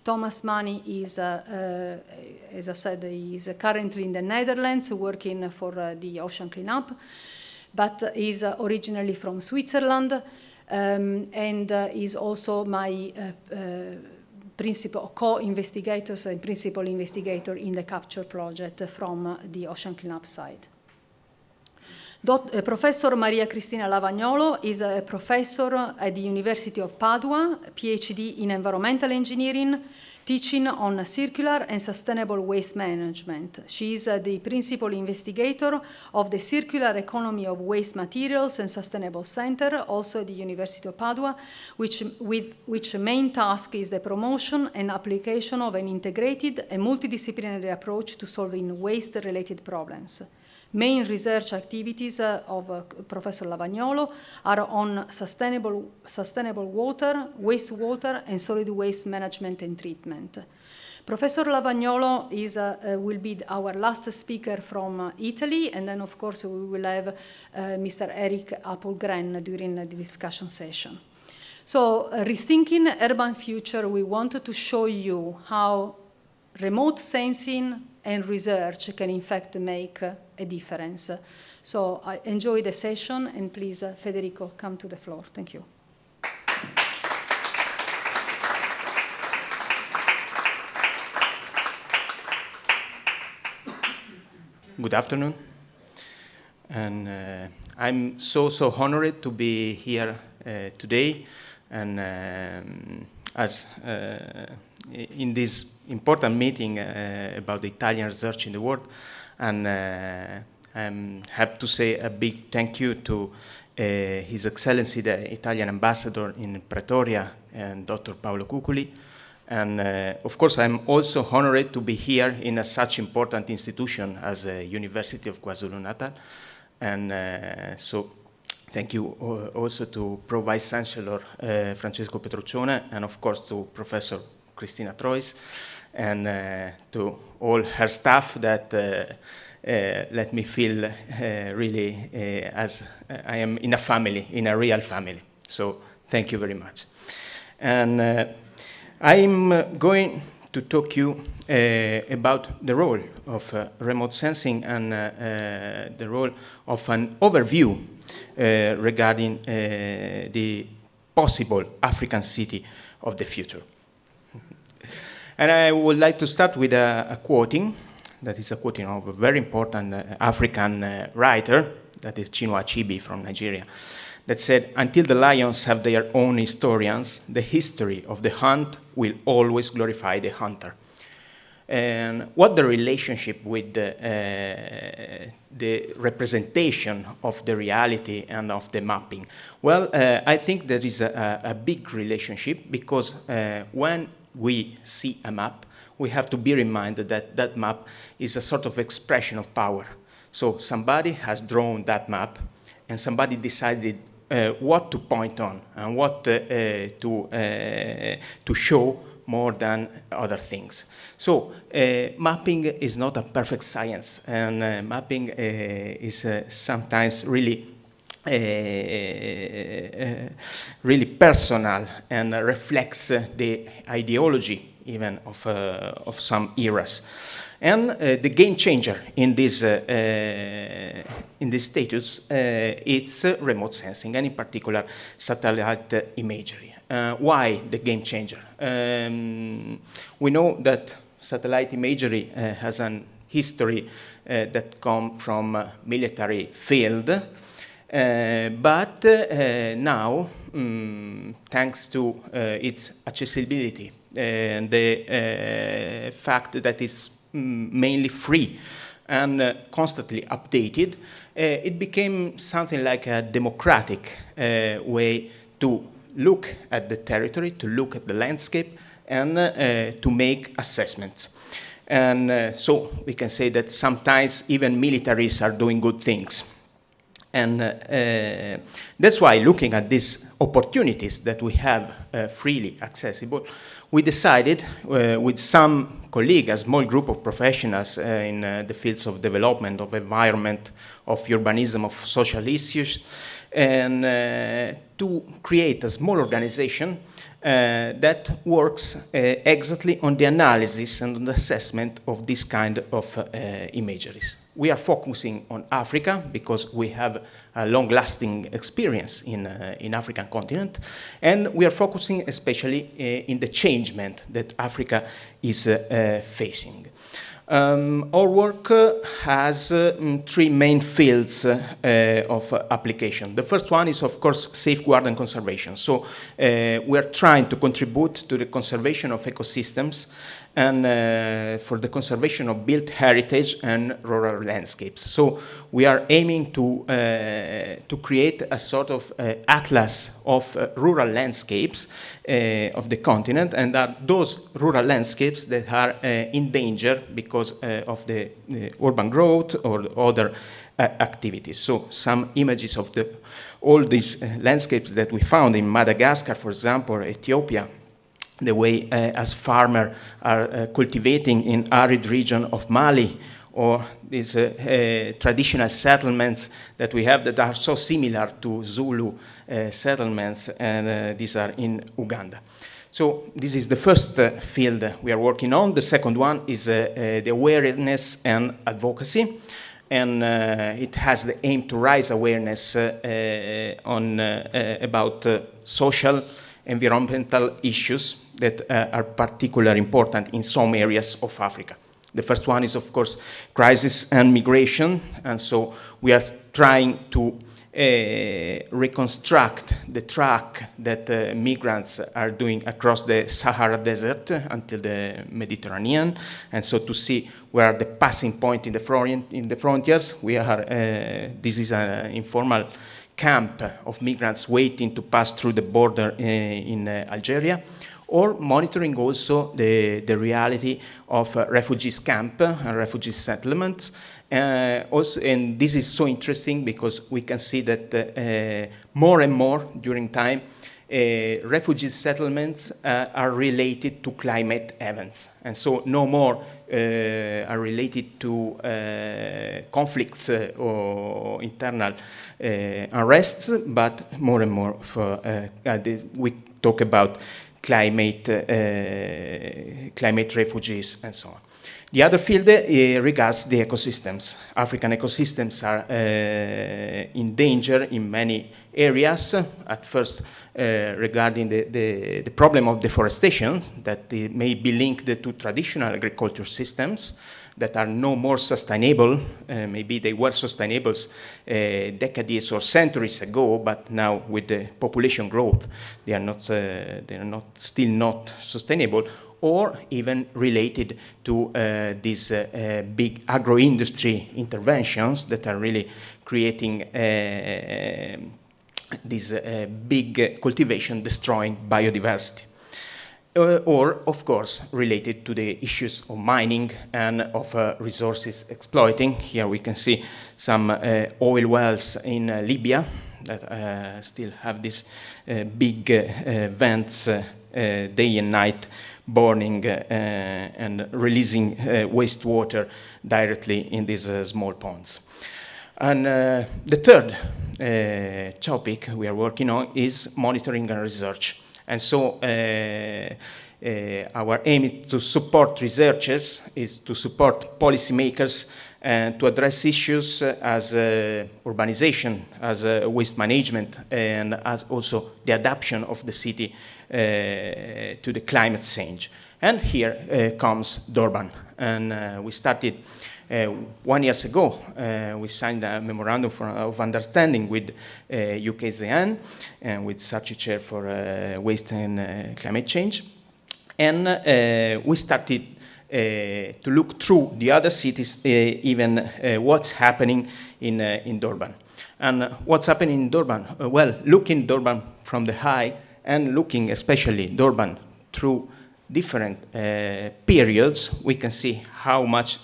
Thomas Mani is, as I said, he is currently in the Netherlands working for the Ocean Cleanup, but is originally from Switzerland. And is also my principal co-investigators and principal investigator in the capture project from the Ocean Cleanup site. Professor Maria Cristina Lavagnolo is a professor at the University of Padua, PhD in environmental engineering, teaching on circular and sustainable waste management. She is the principal investigator of the Circular Economy of Waste Materials and Sustainable Center, also at the University of Padua, which main task is the promotion and application of an integrated and multidisciplinary approach to solving waste-related problems. Main research activities of Professor Lavagnolo are on sustainable water, wastewater, and solid waste management and treatment. Professor Lavagnolo will be our last speaker from Italy, and then, of course, we will have Mr. Eric Appelgren during the discussion session. So, Rethinking Urban Future, we wanted to show you how remote sensing and research can, in fact, make a difference. So I enjoy the session, and please, Federico, come to the floor. Thank you. Good afternoon. And I'm so honored to be here today, and as in this important meeting about the Italian research in the world. And I have to say a big thank you to His Excellency, the Italian Ambassador in Pretoria, and Dr. Paolo Cucculi, And of course, I'm also honored to be here in such important institution as the University of KwaZulu-Natal. And so thank you also to Pro Vice Chancellor Francesco Petruccione, and of course to Professor Cristina Trois, and to all her staff that let me feel really as I am in a family, in a real family. So thank you very much. And I'm going to talk to you about the role of remote sensing and the role of an overview regarding the possible African city of the future. And I would like to start with a quoting, that is a quoting of a very important African writer, that is Chinua Achebe from Nigeria, that said, "Until the lions have their own historians, the history of the hunt will always glorify the hunter." And what the relationship with the representation of the reality and of the mapping? Well, I think there is a big relationship, because when we see a map, we have to be reminded that that map is a sort of expression of power. So somebody has drawn that map, and somebody decided what to point on and what to show more than other things. So mapping is not a perfect science, and mapping is sometimes really really personal and reflects the ideology even of some eras. And the game changer in this status, it's remote sensing, and in particular satellite imagery. Why the game changer? We know that satellite imagery has an history that comes from military field, but now, thanks to its accessibility and the fact that it's mainly free and constantly updated, it became something like a democratic way to look at the territory, to look at the landscape, and to make assessments. And so we can say that sometimes even militaries are doing good things. And that's why, looking at these opportunities that we have freely accessible, we decided with some colleagues, a small group of professionals in the fields of development, of environment, of urbanism, of social issues, and to create a small organization that works exactly on the analysis and on the assessment of this kind of imageries. We are focusing on Africa because we have a long-lasting experience in African continent, and we are focusing especially in the changement that Africa is facing. Our work has three main fields of application. The first one is, of course, safeguard and conservation. So we are trying to contribute to the conservation of ecosystems and for the conservation of built heritage and rural landscapes. So we are aiming to create a sort of atlas of rural landscapes of the continent, and that those rural landscapes that are in danger because of the urban growth or other activities. So some images of all these landscapes that we found in Madagascar, for example, or Ethiopia, the way as farmers are cultivating in arid region of Mali, or these traditional settlements that we have that are so similar to Zulu settlements, and these are in Uganda. So this is the first field we are working on. The second one is the awareness and advocacy, and it has the aim to raise awareness about social, environmental issues that are particularly important in some areas of Africa. The first one is, of course, crisis and migration, and so we are trying to reconstruct the track that migrants are doing across the Sahara Desert until the Mediterranean, and so to see where are the passing points in the frontiers. This is an informal camp of migrants waiting to pass through the border in Algeria. or monitoring also the reality of refugees camp and refugee settlements. Also, and this is so interesting because we can see that more and more during time, refugee settlements are related to climate events, and so no more are related to conflicts or internal unrests, but more and more we talk about climate refugees and so on. The other field regards the ecosystems. African ecosystems are in danger in many areas. At first, regarding the problem of deforestation that may be linked to traditional agriculture systems that are no more sustainable. Maybe they were sustainable decades or centuries ago, but now with the population growth, they are still not sustainable. Or even related to these big agro-industry interventions that are really creating this big cultivation destroying biodiversity. Or, of course, related to the issues of mining and of resources exploiting. Here we can see some oil wells in Libya that still have these big vents day and night, burning and releasing wastewater directly in these small ponds. And the third topic we are working on is monitoring and research. And so our aim is to support researchers, is to support policymakers, and to address issues as urbanization, as waste management, and as also the adaptation of the city to the climate change. And here comes Durban. And we started 1 year ago. We signed a memorandum of understanding with UKZN and with Sachi Chair for Waste and Climate Change. And we started to look through the other cities, even what's happening in Durban. And what's happening in Durban? Well, looking Durban from the high and looking especially Durban through different periods, we can see how much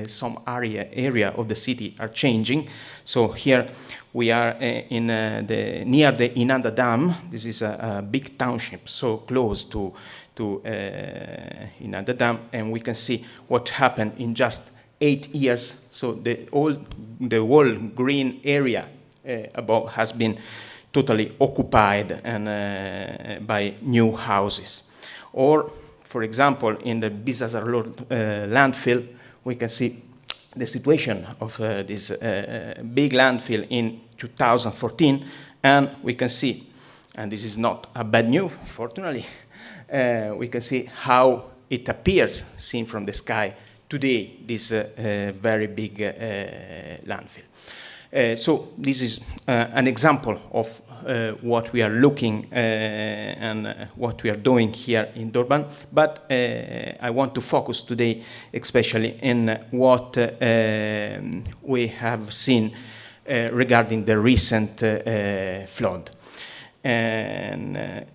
some area of the city are changing. So here we are near the Inanda Dam. This is a big township, so close to Inanda Dam, and we can see what happened in just 8 years. So the whole green area above has been totally occupied and by new houses. Or, for example, in the Bilateral landfill, we can see the situation of this big landfill in 2014, and we can see, and this is not a bad news, fortunately, we can see how it appears seen from the sky today, this very big landfill. So this is an example of what we are looking and what we are doing here in Durban, but I want to focus today especially in what we have seen regarding the recent flood. And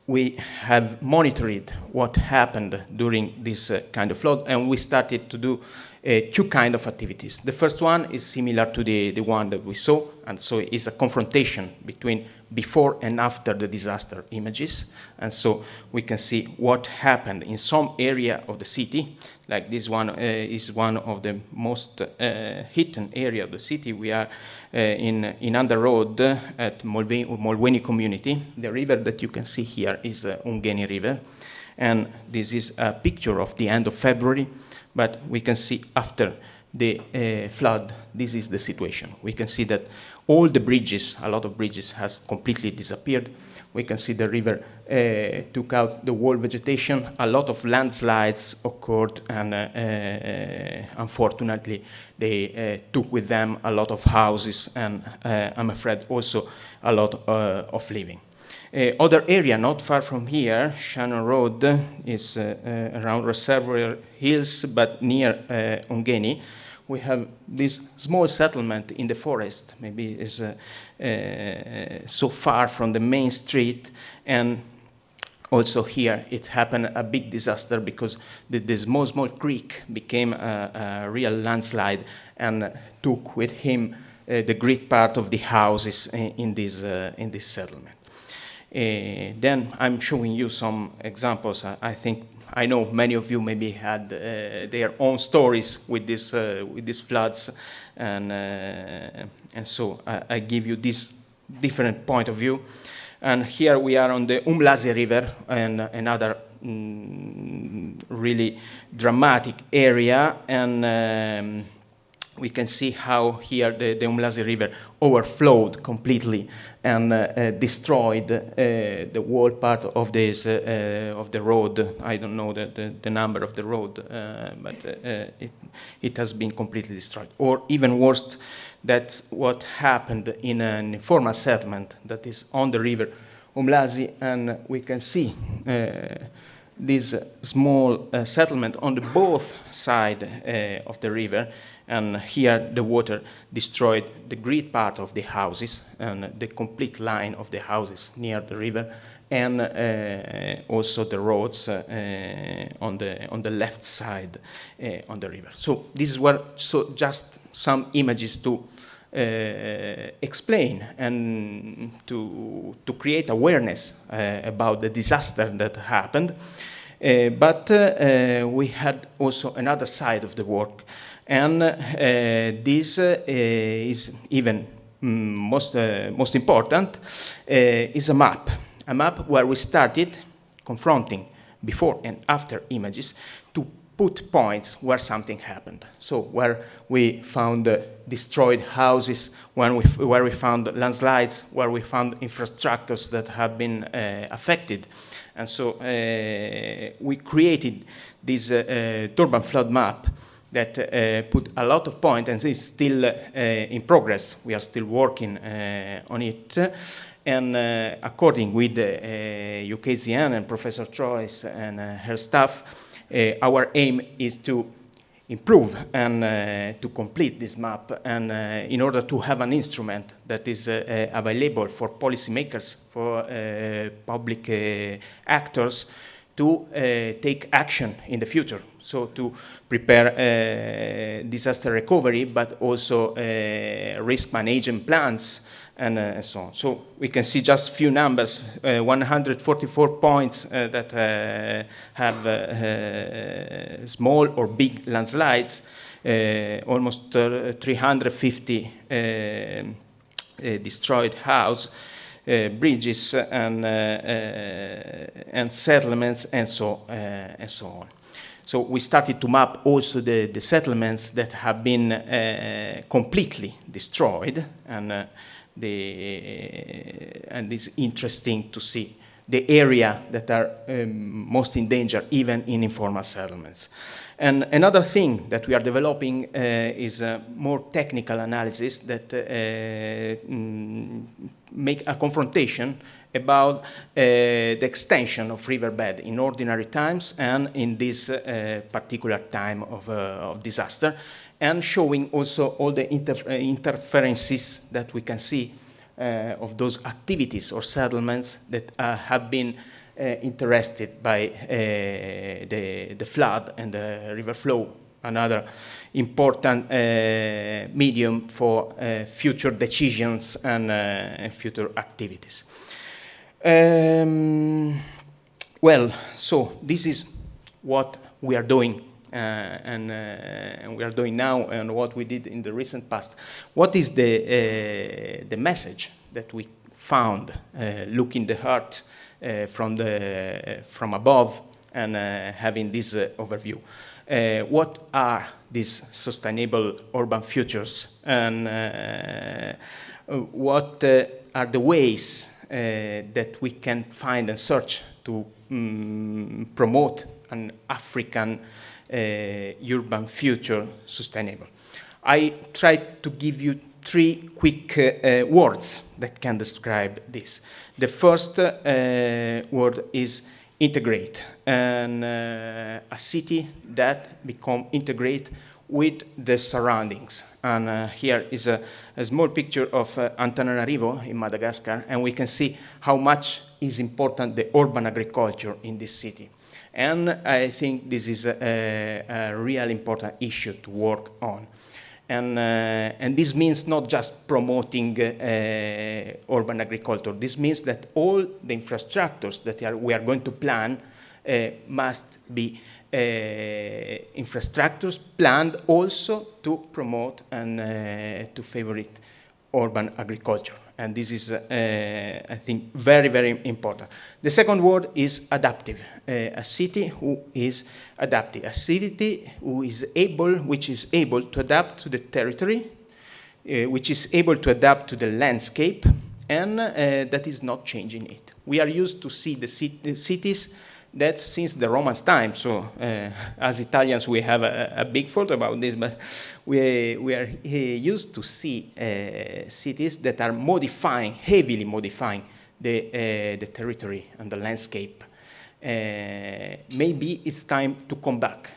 we have monitored what happened during this kind of flood, and we started to do two kinds of activities. The first one is similar to the one that we saw, and so it's a confrontation between before and after the disaster images. And so we can see what happened in some area of the city, like this one is one of the most hidden area of the city. We are in Under Road at Molweni community. The river that you can see here is Ungeni River. And this is a picture of the end of February. But we can see after the flood, this is the situation. We can see that all the bridges, a lot of bridges has completely disappeared. We can see the river took out the whole vegetation. A lot of landslides occurred, and unfortunately, they took with them a lot of houses, and I'm afraid also a lot of living. Other area not far from here, Shannon Road, is around Reservoir Hills, but near Ungeni. We have this small settlement in the forest, maybe is so far from the main street, and Also here, it happened a big disaster because the small creek became a real landslide and took with him the great part of the houses in this settlement. Then I'm showing you some examples. I know many of you maybe had their own stories with these floods, and so I give you this different point of view. And here we are on the Umlazi River, and another really dramatic area, and we can see how here the Umlazi River overflowed completely and destroyed the whole part of this of the road. I don't know the number of the road, but it has been completely destroyed. Or even worse, that's what happened in an informal settlement that is on the river Umlazi, and we can see this small settlement on the both sides of the river, and here the water destroyed the great part of the houses and the complete line of the houses near the river, and also the roads on the left side on the river. So these were just some images to explain and to create awareness about the disaster that happened. But we had also another side of the work, and this is even most important, is a map where we started confronting before and after images to put points where something happened. So where we found destroyed houses, where we found landslides, where we found infrastructures that have been affected. And so we created this urban flood map that put a lot of points, and is still in progress. We are still working on it. And according with UKZN and Professor Troyes and her staff, our aim is to improve and to complete this map, and in order to have an instrument that is available for policymakers, for public actors, to take action in the future. So to prepare disaster recovery, but also risk management plans, and so on. So we can see just a few numbers, 144 points that have small or big landslides, almost 350 destroyed houses, bridges and settlements, and so on. So we started to map also the settlements that have been completely destroyed, and it's interesting to see the area that are most in danger, even in informal settlements. And another thing that we are developing is a more technical analysis that make a confrontation about the extension of riverbed in ordinary times and in this particular time of disaster, and showing also all the interferences that we can see of those activities or settlements that have been interested by the flood and the river flow, another important medium for future decisions and future activities. Well, so this is what we are doing, and we are doing now, and what we did in the recent past. What is the message that we found looking the heart from above and having this overview? What are these sustainable urban futures, and what are the ways that we can find and search to promote an African urban future sustainable? I tried to give you 3 quick words that can describe this. The first word is integrate, and a city that become integrate with the surroundings. And here is a small picture of Antananarivo in Madagascar, and we can see how much is important the urban agriculture in this city. And I think this is a real important issue to work on. And this means not just promoting urban agriculture. This means that all the infrastructures that we are going to plan must be infrastructures planned also to promote and to favor urban agriculture. And this is, I think, very, very important. The second word is adaptive. A city who is adaptive. A city which is able to adapt to the territory, which is able to adapt to the landscape, and that is not changing it. We are used to see the cities that since the Romans' time, so as Italians we have a big fault about this, but we are used to see cities that are heavily modifying the territory and the landscape. Maybe it's time to come back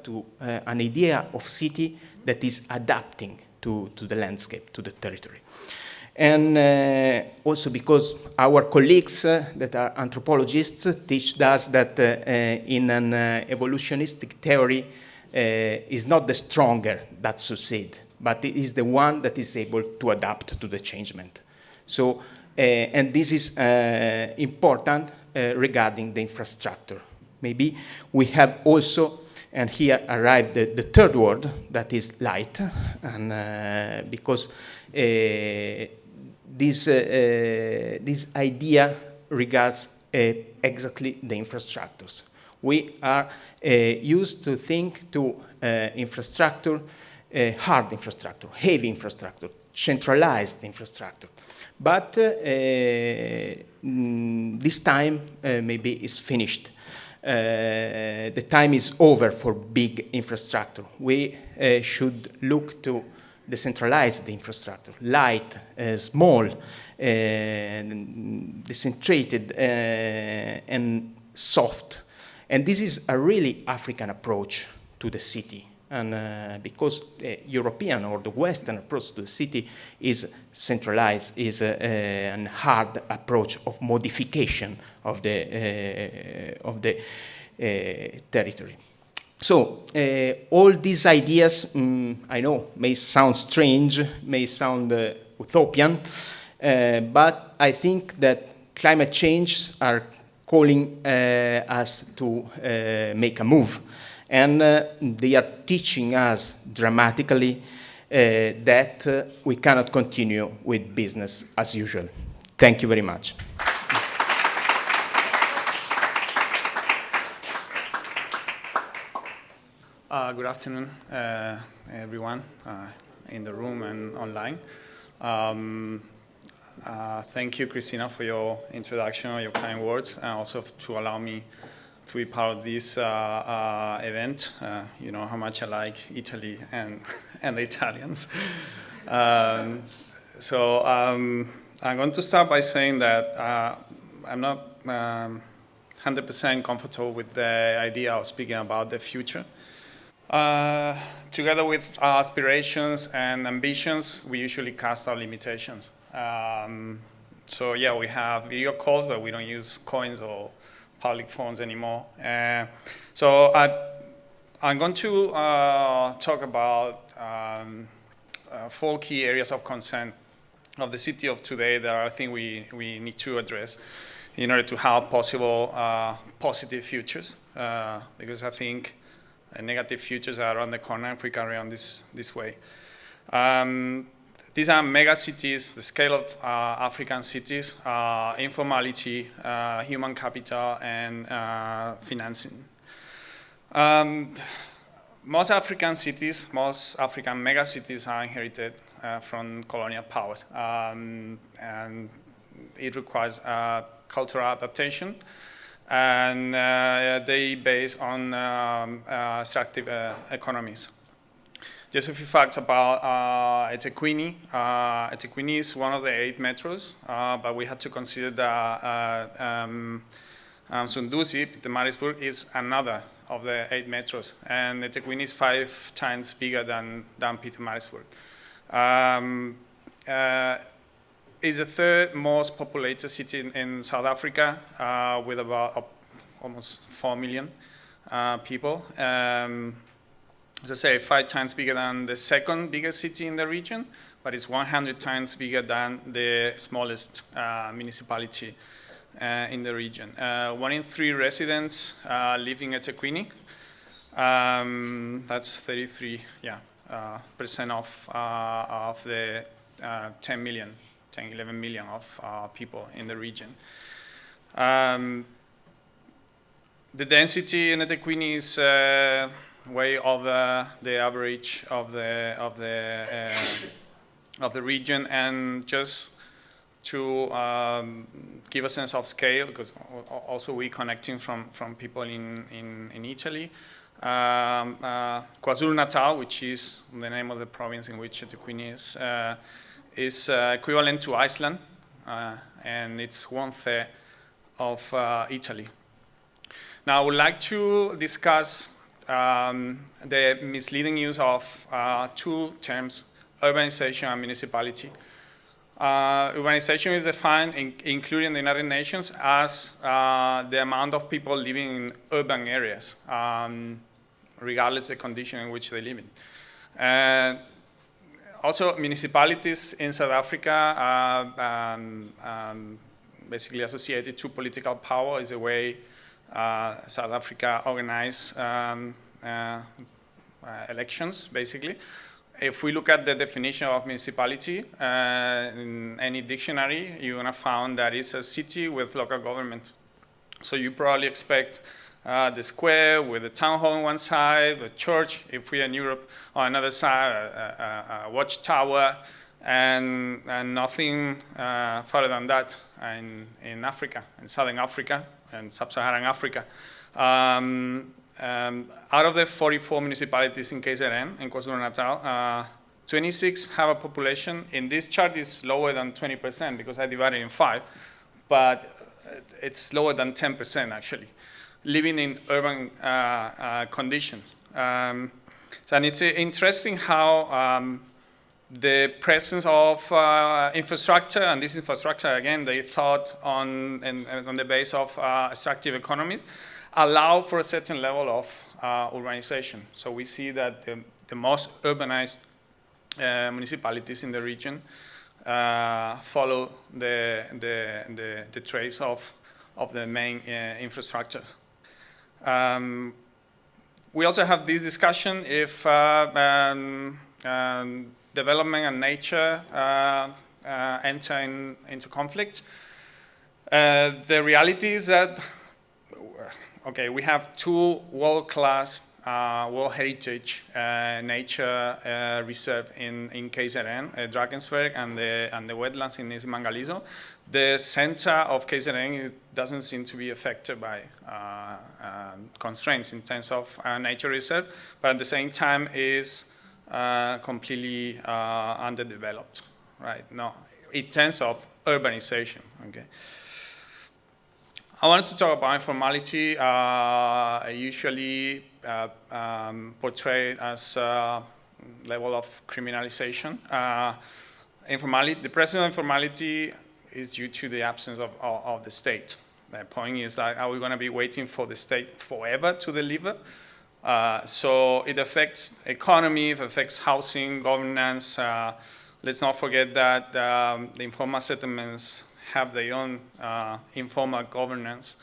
to an idea of city that is adapting to the landscape, to the territory. And also because our colleagues that are anthropologists teach us that in an evolutionistic theory is not the stronger that succeed, but it is the one that is able to adapt to the changement. So, and this is important regarding the infrastructure. Maybe we have also, and here arrived the third word, that is light, and because this idea regards exactly the infrastructures. We are used to think to infrastructure, hard infrastructure, heavy infrastructure, centralized infrastructure. But this time maybe is finished. The time is over for big infrastructure. We should look to decentralize the infrastructure, light, small, decentrated, and soft. And this is a really African approach to the city. And because the European or the Western approach to the city is centralized, is a hard approach of modification of the territory. So all these ideas, I know, may sound strange, may sound utopian, but I think that climate change are calling us to make a move. And they are teaching us dramatically that we cannot continue with business as usual. Thank you very much. Good afternoon, everyone in the room and online. Thank you, Christina, for your introduction and your kind words, and also to allow me to be part of this event. You know how much I like Italy and the Italians. So I'm going to start by saying that I'm not 100% comfortable with the idea of speaking about the future. Together with our aspirations and ambitions, we usually cast our limitations. So yeah, we have video calls, but we don't use coins or public phones anymore. So I'm going to talk about 4 key areas of concern of the city of today that I think we need to address in order to have possible positive futures, because I think negative futures are around the corner if we carry on this way. These are mega cities, the scale of African cities, informality, human capital, and financing. Most African cities, most African mega cities are inherited from colonial powers, and it requires cultural adaptation, and they based on extractive economies. Just a few facts about eThekwini. eThekwini is one of the 8 metros, but we had to consider that Sunduzi, Pietermaritzburg, is another the 8 metros, and eThekwini is 5 times bigger than Pietermaritzburg. It's the 3rd most populated city in South Africa, with about almost 4 million people. As I say, 5 times bigger than the 2nd biggest city in the region, but it's 100 times bigger than the smallest municipality in the region. 1 in 3 residents live in eThekwini. That's 33% of the 11 million of people in the region. The density in eThekwini is way over the average of the region, and just to give a sense of scale, because also we're connecting from people in Italy. KwaZulu-Natal, which is the name of the province in which eThekwini is equivalent to Iceland, and it's 1/3 of Italy. Now, I would like to discuss the misleading use of 2 terms, urbanization and municipality. Urbanization is defined, including the United Nations, as the amount of people living in urban areas, regardless of the condition in which they live in. Also, municipalities in South Africa are basically associated to political power, is the way South Africa organizes elections, basically. If we look at the definition of municipality in any dictionary, you're going to find that it's a city with local government. So you probably expect the square with the town hall on one side, the church, if we're in Europe, on another side, a watchtower, and nothing further than that in Africa, in Southern Africa and Sub-Saharan Africa. Out of the 44 municipalities in KZN, in KwaZulu-Natal, 26 have a population. In this chart, it's lower than 20% because I divided it in 5, but it's lower than 10% actually, living in urban conditions. And it's interesting how the presence of infrastructure, and this infrastructure, again, they thought on the base of extractive economy, allow for a certain level of urbanization. So we see that the most urbanized municipalities in the region follow the trace of the main infrastructure. We also have this discussion if development and nature enter into conflict. The reality is that we have 2 world-class, World Heritage nature reserve in KZN, Drakensberg and the wetlands in Isimangaliso. The center of KZN doesn't seem to be affected by constraints in terms of nature reserve, but at the same time is completely underdeveloped, right? No, in terms of urbanization, okay? I wanted to talk about informality, usually portrayed as a level of criminalization. The presence of informality is due to the absence of the state. The point is that are we going to be waiting for the state forever to deliver? So it affects economy, it affects housing, governance. Let's not forget that the informal settlements have their own informal governance.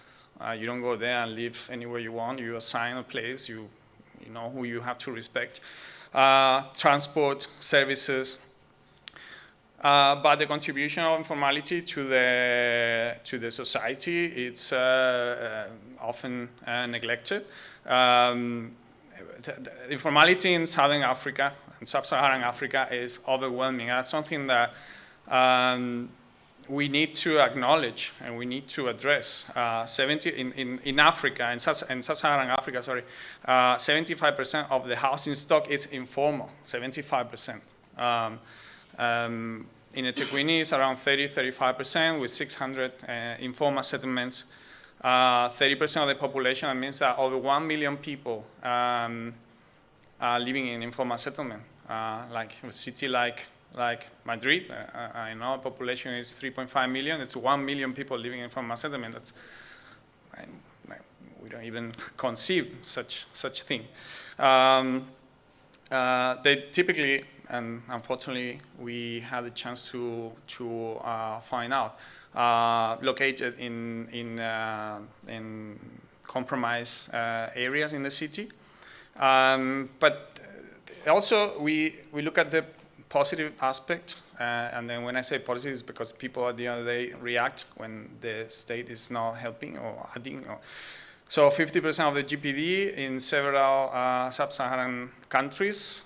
You don't go there and live anywhere you want. You assign a place. You know who you have to respect. Transport, services. But the contribution of informality to the society, it's often neglected. Informality in Southern Africa and Sub-Saharan Africa is overwhelming. That's something that we need to acknowledge and we need to address. In Africa, in Sub-Saharan Africa, 75% of the housing stock is informal, 75%. In eThekwini, it's around 35% with 600 informal settlements. 30% of the population, that means that over 1 million people are living in informal settlement. Like a city like Madrid, I know population is 3.5 million. It's 1 million people living in informal settlement. That's, we don't even conceive such thing. They typically, and unfortunately, we had the chance to find out, located in compromised areas in the city. But also, we look at the positive aspect, and then when I say positive, it's because people at the end of the day react when the state is not helping or adding. So 50% of the GPD in several sub-Saharan countries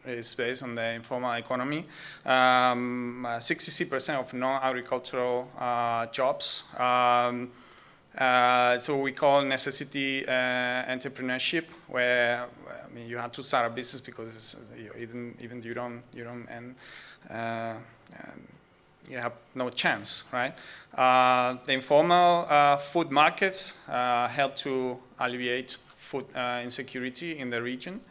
is based on the informal economy. 66% of non-agricultural jobs. So we call necessity entrepreneurship, where I mean you have to start a business because even you don't and you have no chance, right? The informal food markets help to alleviate food insecurity in the region.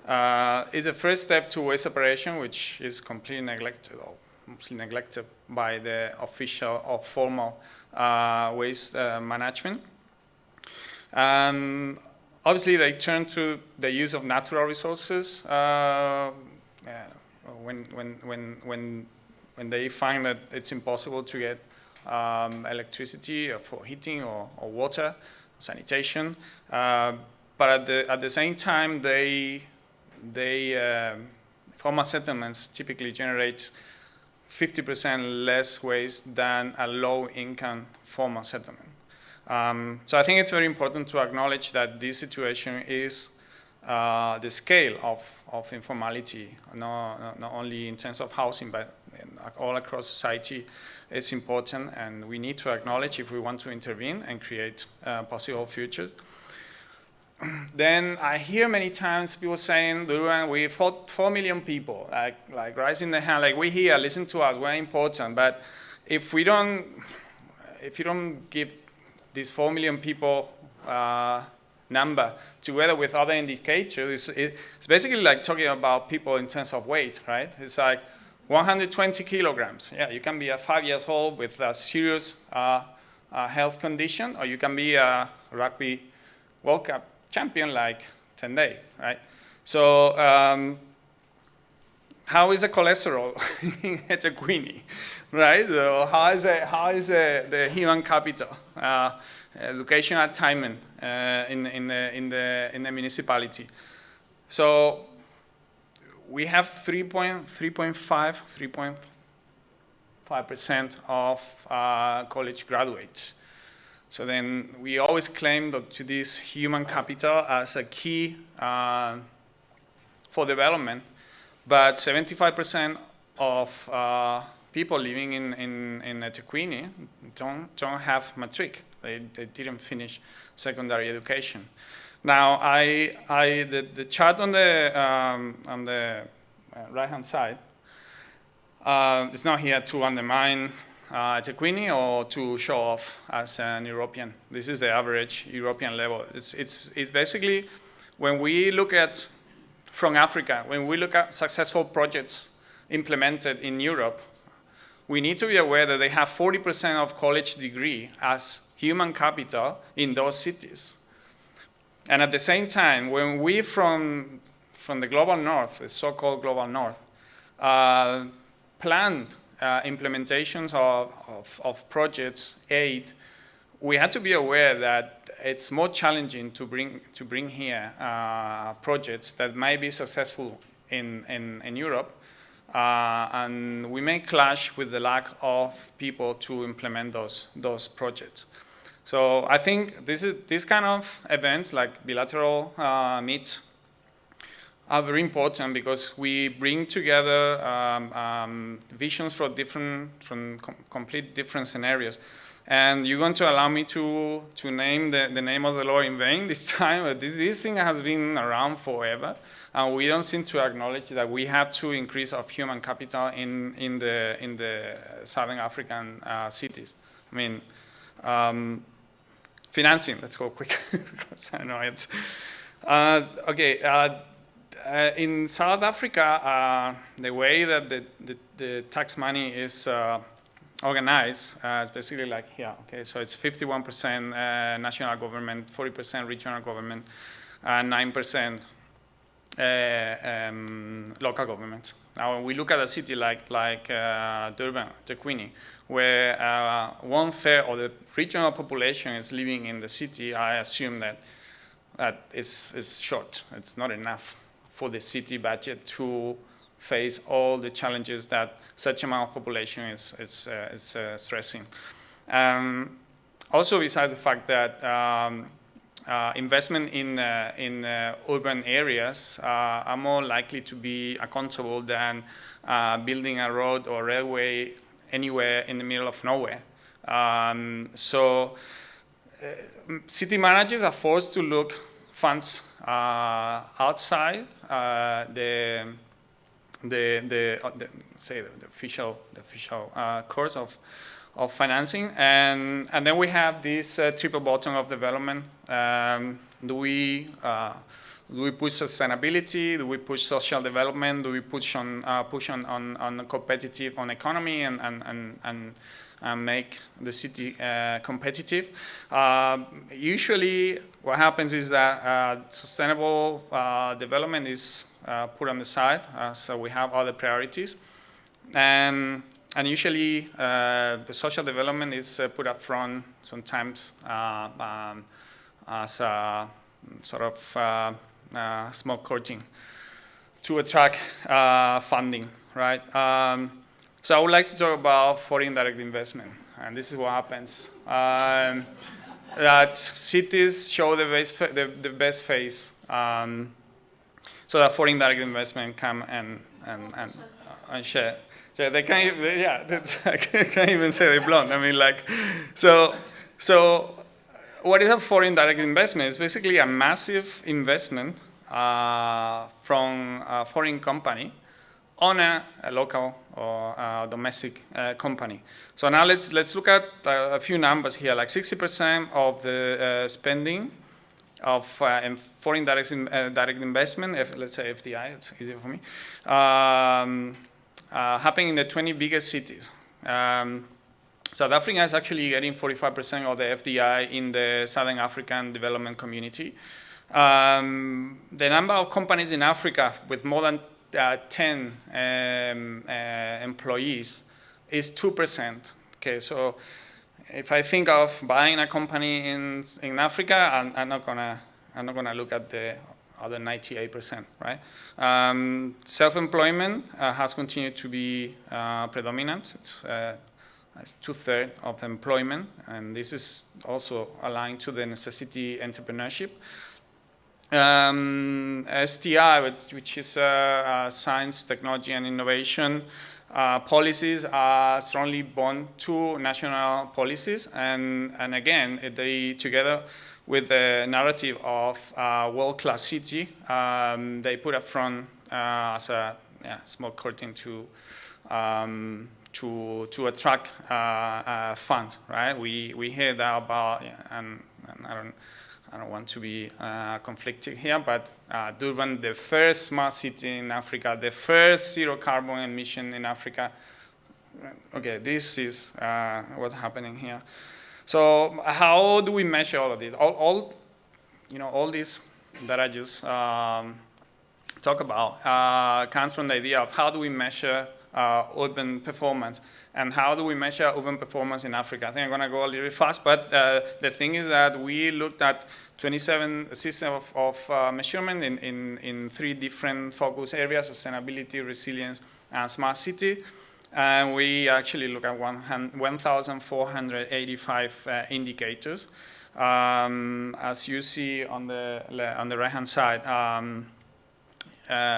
It's a first step to waste separation, which is completely neglected or mostly neglected by the official or formal waste management. And obviously, they turn to the use of natural resources when they find that it's impossible to get electricity for heating or water, sanitation. But at the same time, formal settlements typically generate 50% less waste than a low-income formal settlement. So I think it's very important to acknowledge that this situation is the scale of informality, not only in terms of housing, but all across society. It's important, and we need to acknowledge if we want to intervene and create possible futures. Then I hear many times people saying, "Duran, we fought 4 million people, like raising their hand, like we here, listen to us, we're important." But if you don't give these 4 million people number together with other indicators, it's basically like talking about people in terms of weight, right? It's like 120 kilograms. Yeah, you can be 5 years old with a serious health condition, or you can be a rugby World Cup champion like Tendai, right? So how is the cholesterol in Etequini, right? So how is the human capital, education attainment in the municipality? So we have 3.5% of college graduates. So then we always claim that to this human capital as a key for development, but 75% of people living in Etequini don't have matric. They didn't finish secondary education. Now, the chart on the right-hand side is not here to undermine Etequini or to show off as an European. This is the average European level. It's basically when we look at from Africa, when we look at successful projects implemented in Europe, we need to be aware that they have 40% of college degree as human capital in those cities. And at the same time, when we from the global north, the so-called global north, planned implementations of projects, aid, we had to be aware that it's more challenging to bring here projects that might be successful in Europe, and we may clash with the lack of people to implement those projects. So I think this kind of events like bilateral meets are very important because we bring together visions from complete different scenarios. And you're going to allow me to name the name of the law in vain this time. But this thing has been around forever, and we don't seem to acknowledge that we have to increase of human capital in the Southern African cities. I mean, 50% financing. Let's go quick because I know it's in South Africa. The way that the tax money is organized is basically like here. Okay, so it's 51% national government, 40% regional government, and 9% local government. Now, when we look at a city like Durban, Tequini, where 1/3 of the regional population is living in the city, I assume that it's short. It's not enough for the city budget to face all the challenges that such amount of population is stressing. Also, besides the fact that investment in urban areas are more likely to be accountable than building a road or railway anywhere in the middle of nowhere. City managers are forced to look funds outside the official course of financing, and then we have this triple bottom of development. Do we push sustainability? Do we push social development? Do we push on competitive on economy and make the city competitive? Usually, what happens is that sustainable development is put on the side, so we have other priorities, and usually the social development is put up front sometimes as a sort of small courting to attract funding, right? So I would like to talk about foreign direct investment, and this is what happens. That cities show the best face, so that foreign direct investment come and share. So they can't even, I can't even say they're blonde. I mean, like, so what is a foreign direct investment? It's basically a massive investment from a foreign company on a local or domestic company. So now let's look at a few numbers here. Like 60% of the spending of foreign direct investment, let's say FDI, it's easier for me, happening in the 20 biggest cities. South Africa is actually getting 45% of the FDI in the Southern African Development Community. The number of companies in Africa with more than 10 employees is 2%. Okay, so if I think of buying a company in Africa, I'm not gonna look at the other 98%, right? Self-employment has continued to be predominant. It's 2/3 of the employment, and this is also aligned to the necessity entrepreneurship. STI, which is science, technology, and innovation, policies are strongly bound to national policies, and again, they together with the narrative of world-class city, they put up front as a small curtain to attract funds, right? We hear that about, and I don't want to be conflicted here, but Durban, the first smart city in Africa, the first zero carbon emission in Africa. Okay, this is what's happening here. So how do we measure all of this? All this that I just talk about comes from the idea of how do we measure urban performance, and how do we measure urban performance in Africa? I think I'm going to go a little bit fast, but the thing is that we looked at 27 systems of measurement in 3 different focus areas: sustainability, resilience, and smart city. And we actually look at 1,485 indicators. As you see on the right-hand side,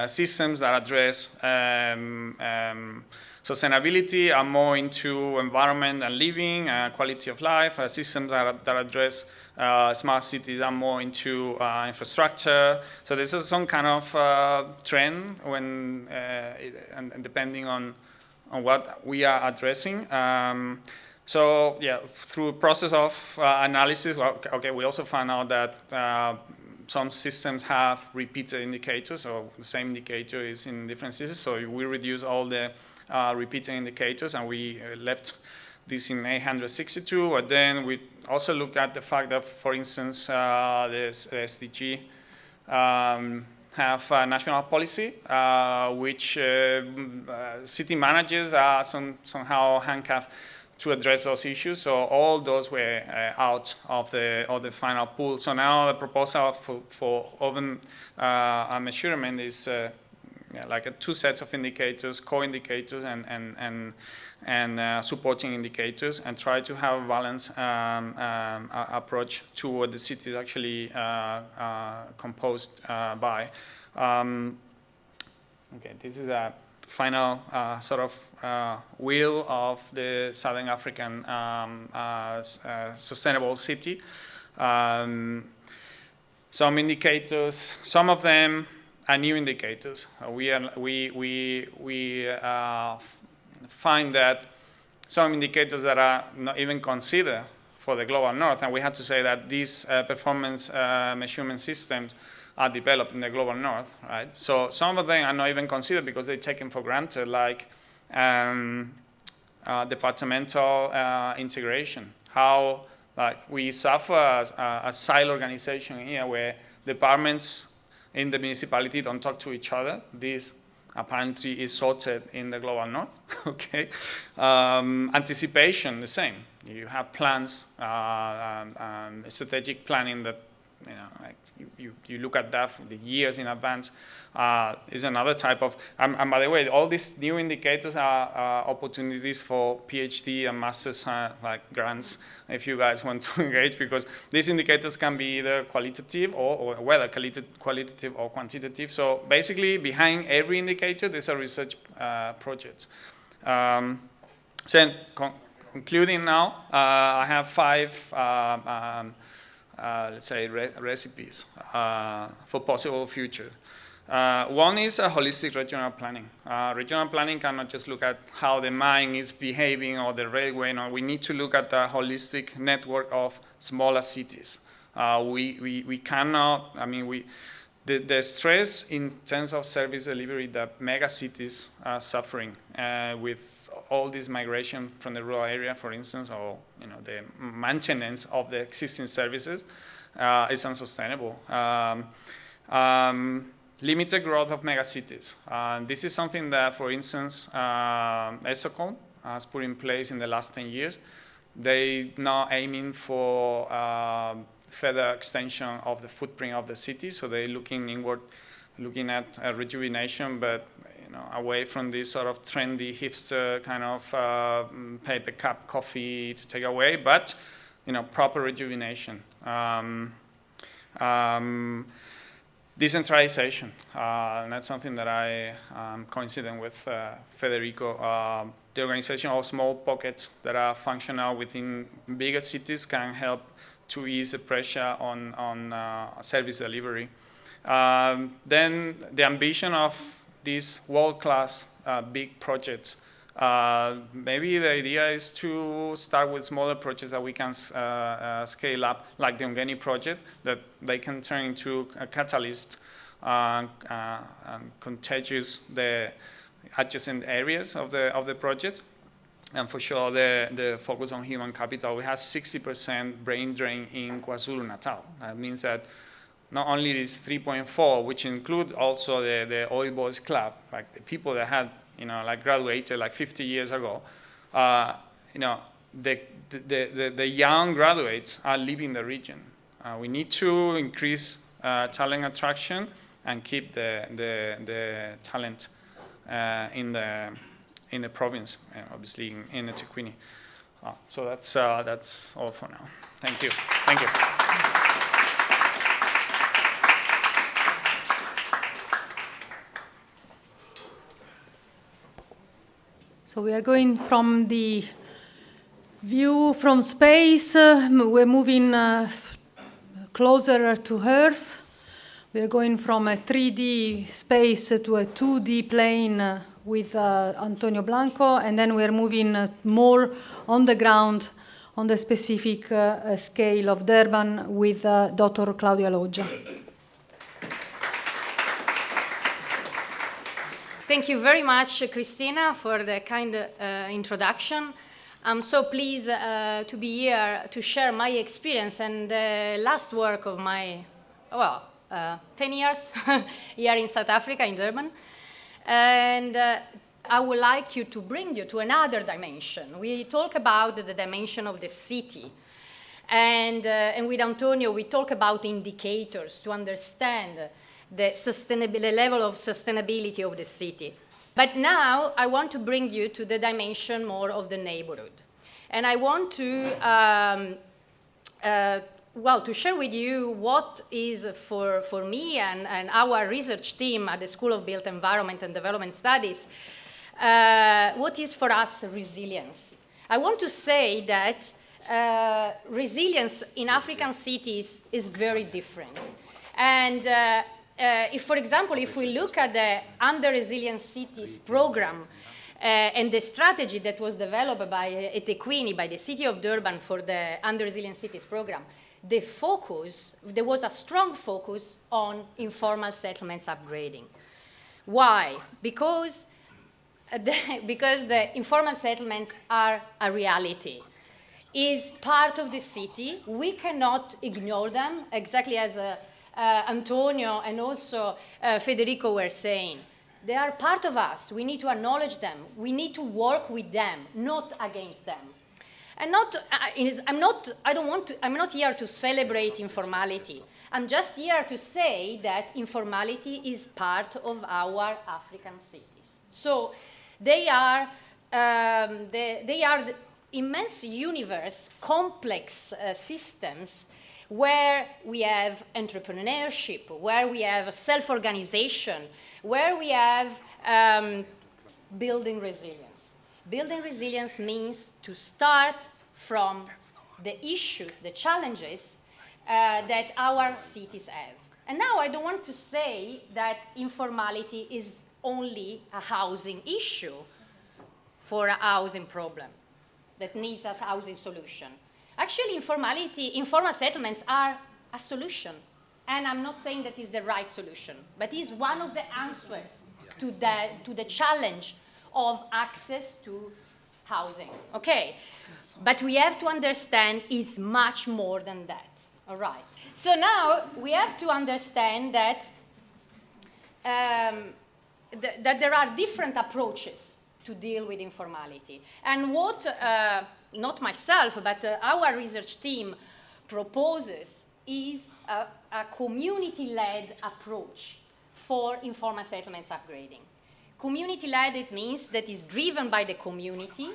systems that address sustainability are more into environment and living, quality of life. Systems that address smart cities are more into infrastructure. So this is some kind of trend when, and depending on what we are addressing. So yeah, through a process of analysis, well, okay, we also found out that some systems have repeated indicators, so the same indicator is in different systems. So we reduce all the repeating indicators, and we left this in 862. But then we also look at the fact that, for instance, the SDG have a national policy, which city managers are somehow handcuffed to address those issues. So all those were out of the final pool. So now the proposal for urban measurement is like two sets of indicators, core indicators and supporting indicators, and try to have a balanced approach to what the city is actually composed by. Okay, this is a final sort of wheel of the Southern African sustainable city. Some indicators, some of them are new indicators. We find that some indicators that are not even considered for the global north, and we have to say that these performance measurement systems are developed in the global north, right? So some of them are not even considered because they're taken for granted, like departmental integration. How we suffer a silo organization here where departments in the municipality don't talk to each other. This apparently is sorted in the global north, okay? Anticipation, the same. You have plans, strategic planning that, you know, like you look at that for the years in advance. Is another type of, and by the way, all these new indicators are opportunities for PhD and master's like grants, if you guys want to engage, because these indicators can be either qualitative or whether qualitative or quantitative. So basically, behind every indicator, there's a research project. So concluding now, I have 5 let's say, recipes for possible future. One is a holistic regional planning. Regional planning cannot just look at how the mine is behaving or the railway. No, we need to look at the holistic network of smaller cities. We cannot, I mean, the stress in terms of service delivery that mega cities are suffering with all this migration from the rural area, for instance, or the maintenance of the existing services is unsustainable. Limited growth of megacities. This is something that, for instance, ESOCOM has put in place in the last 10 years. They now aiming for further extension of the footprint of the city, so they're looking inward, looking at rejuvenation, but away from this sort of trendy hipster kind of paper cup coffee to take away, but proper rejuvenation. Decentralization, and that's something that I am coincident with Federico. The organization of small pockets that are functional within bigger cities can help to ease the pressure on service delivery. Then the ambition of these world-class big projects. Maybe the idea is to start with smaller projects that we can scale up, like the Ungeni project, that they can turn into a catalyst and contagious the adjacent areas of the project. And for sure, the focus on human capital. We have 60% brain drain in KwaZulu-Natal. That means that not only this 3.4, which include also the Oil Boys Club, like the people that had, like graduated like 50 years ago, the young graduates are leaving the region. We need to increase talent attraction and keep the talent in the province, obviously in the eThekwini. So that's all for now. Thank you. Thank you. So we are going from the view from space, we're moving closer to Earth. We are going from a 3D space to a 2D plane with Antonio Blanco, and then we're moving more on the ground on the specific scale of Durban with Dr. Claudia Loggia. Thank you very much, Cristina, for the kind introduction. I'm so pleased to be here to share my experience and the last work of my, 10 years here in South Africa, in Durban. And I would like to bring you to another dimension. We talk about the dimension of the city. And with Antonio, we talk about indicators to understand the level of sustainability of the city. But now I want to bring you to the dimension more of the neighborhood. And I want to share with you what is for me and our research team at the School of Built Environment and Development Studies, what is for us resilience. I want to say that resilience in African cities is very different. And if, for example, if we look at the Under Resilient Cities program and the strategy that was developed by eThekwini, by the city of Durban for the Under Resilient Cities program, there was a strong focus on informal settlements upgrading. Why? Because the informal settlements are a reality. Is part of the city. We cannot ignore them, exactly as Antonio and also Federico were saying. They are part of us. We need to acknowledge them. We need to work with them, not against them. And I'm not here to celebrate informality. I'm just here to say that informality is part of our African cities. So they are the immense universe, complex systems where we have entrepreneurship, where we have self-organization, where we have building resilience. Building resilience means to start from the issues, the challenges that our cities have. And now I don't want to say that informality is only a housing issue for a housing problem that needs a housing solution. Actually, informal settlements are a solution. And I'm not saying that is the right solution, but is one of the answers to the challenge of access to housing. Okay, but we have to understand it's much more than that. All right. So now we have to understand that that there are different approaches to deal with informality. And what, not myself, but our research team proposes is a community-led approach for informal settlements upgrading. Community-led, it means that is driven by the community,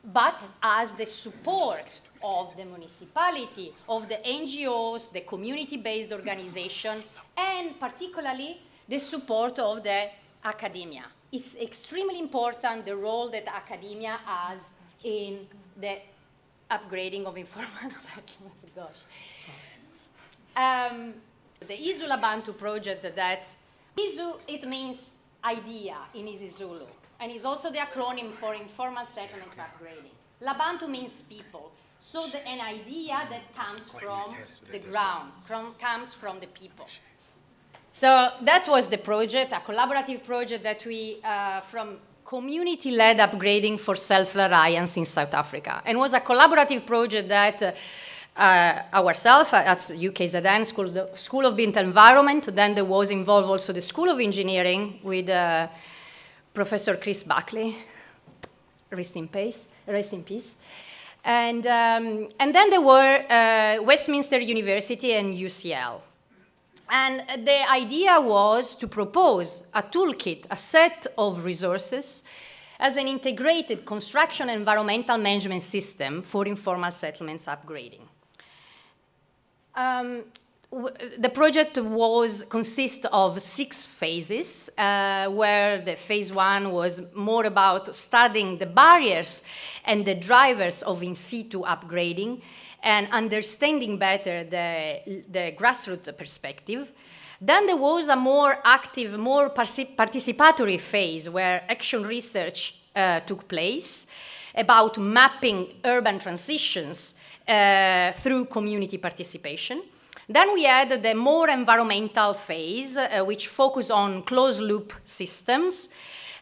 but as the support of the municipality, of the NGOs, the community-based organization, and particularly the support of the academia. It's extremely important the role that academia has in the upgrading of informal settlements. The Isu Labantu project, that Isu, it means idea in isiZulu, and it's also the acronym for informal settlements upgrading. Labantu means people, so an idea that comes from the ground, comes from the people. So that was the project, a collaborative project that we, from community-led upgrading for self-reliance in South Africa. And was a collaborative project that ourselves at UKZN, School of Built Environment, then there was involved also the School of Engineering with Professor Chris Buckley, rest in peace. And then there were Westminster University and UCL. And the idea was to propose a toolkit, a set of resources as an integrated construction and environmental management system for informal settlements upgrading. The project consists of 6 phases, where the phase 1 was more about studying the barriers and the drivers of in situ upgrading and understanding better the grassroots perspective. Then there was a more active, more participatory phase where action research took place about mapping urban transitions through community participation. Then we had the more environmental phase, which focused on closed-loop systems,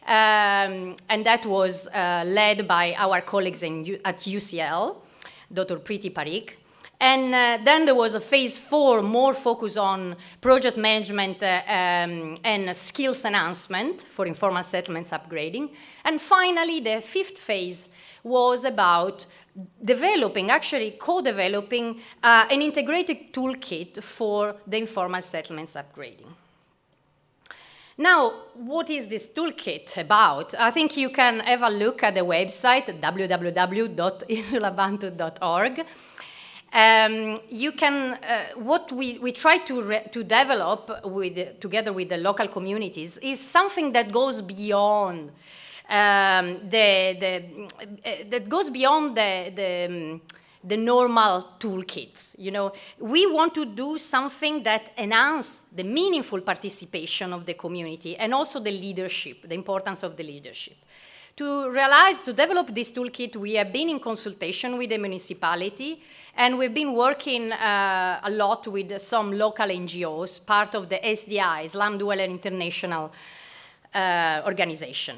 and that was led by our colleagues at UCL, Dr. Preeti Parikh. And then there was a phase 4, more focused on project management and skills enhancement for informal settlements upgrading. And finally, the 5th phase was about developing, actually co-developing an integrated toolkit for the informal settlements upgrading. Now, what is this toolkit about? I think you can have a look at the website, www.isulabantu.org. You can, what we try to develop together with the local communities is something that goes beyond the normal toolkits. You know, we want to do something that enhance the meaningful participation of the community and also the leadership, the importance of the leadership. To develop this toolkit, we have been in consultation with the municipality, and we've been working a lot with some local NGOs, part of the SDI, Slum Dweller International organization.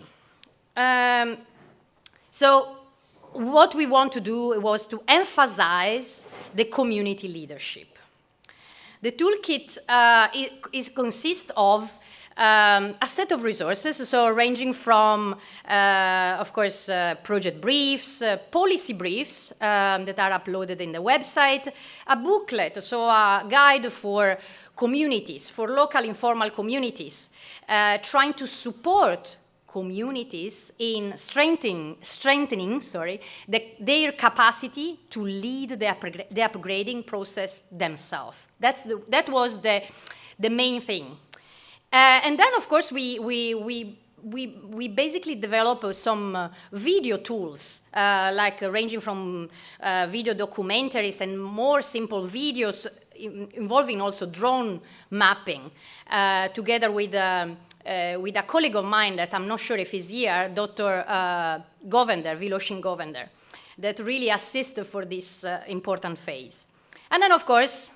So what we want to do was to emphasize the community leadership. The toolkit consists of a set of resources, so ranging from, of course, project briefs, policy briefs that are uploaded in the website, a booklet, so a guide for communities, for local informal communities, trying to support communities in strengthening their capacity to lead the upgrading process themselves. That was the main thing. And then, of course, we basically develop some video tools, like ranging from video documentaries and more simple videos involving also drone mapping, together with a colleague of mine that I'm not sure if he's here, Dr. Govender, Viloshin Govender, that really assisted for this important phase. And then, of course,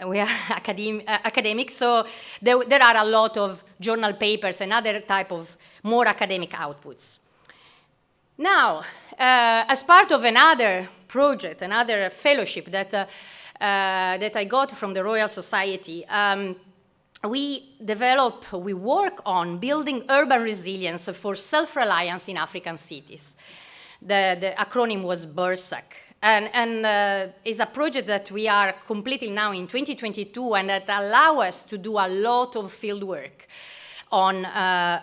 we are academics, so there are a lot of journal papers and other type of more academic outputs. Now, as part of another project, another fellowship that I got from the Royal Society, we work on building urban resilience for self-reliance in African cities. The acronym was BURSAC. And is a project that we are completing now in 2022, and that allow us to do a lot of field work on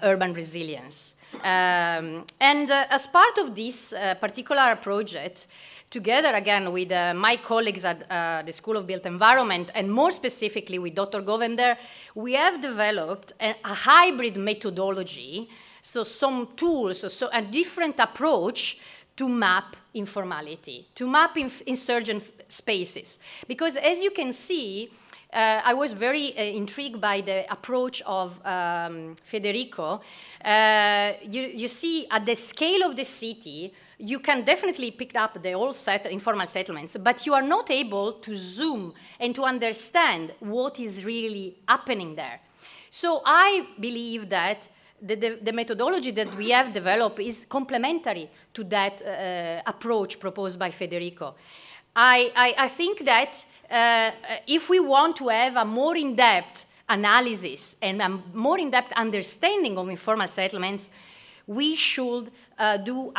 urban resilience. And as part of this particular project, together again with my colleagues at the School of Built Environment, and more specifically with Dr. Govender, we have developed a hybrid methodology, so some tools, so a different approach to map informality, to map insurgent spaces. Because as you can see, I was very intrigued by the approach of Federico. You see, at the scale of the city, you can definitely pick up the whole set informal settlements, but you are not able to zoom and to understand what is really happening there. So I believe that the methodology that we have developed is complementary to that approach proposed by Federico. I think that if we want to have a more in-depth analysis and a more in-depth understanding of informal settlements, we should apply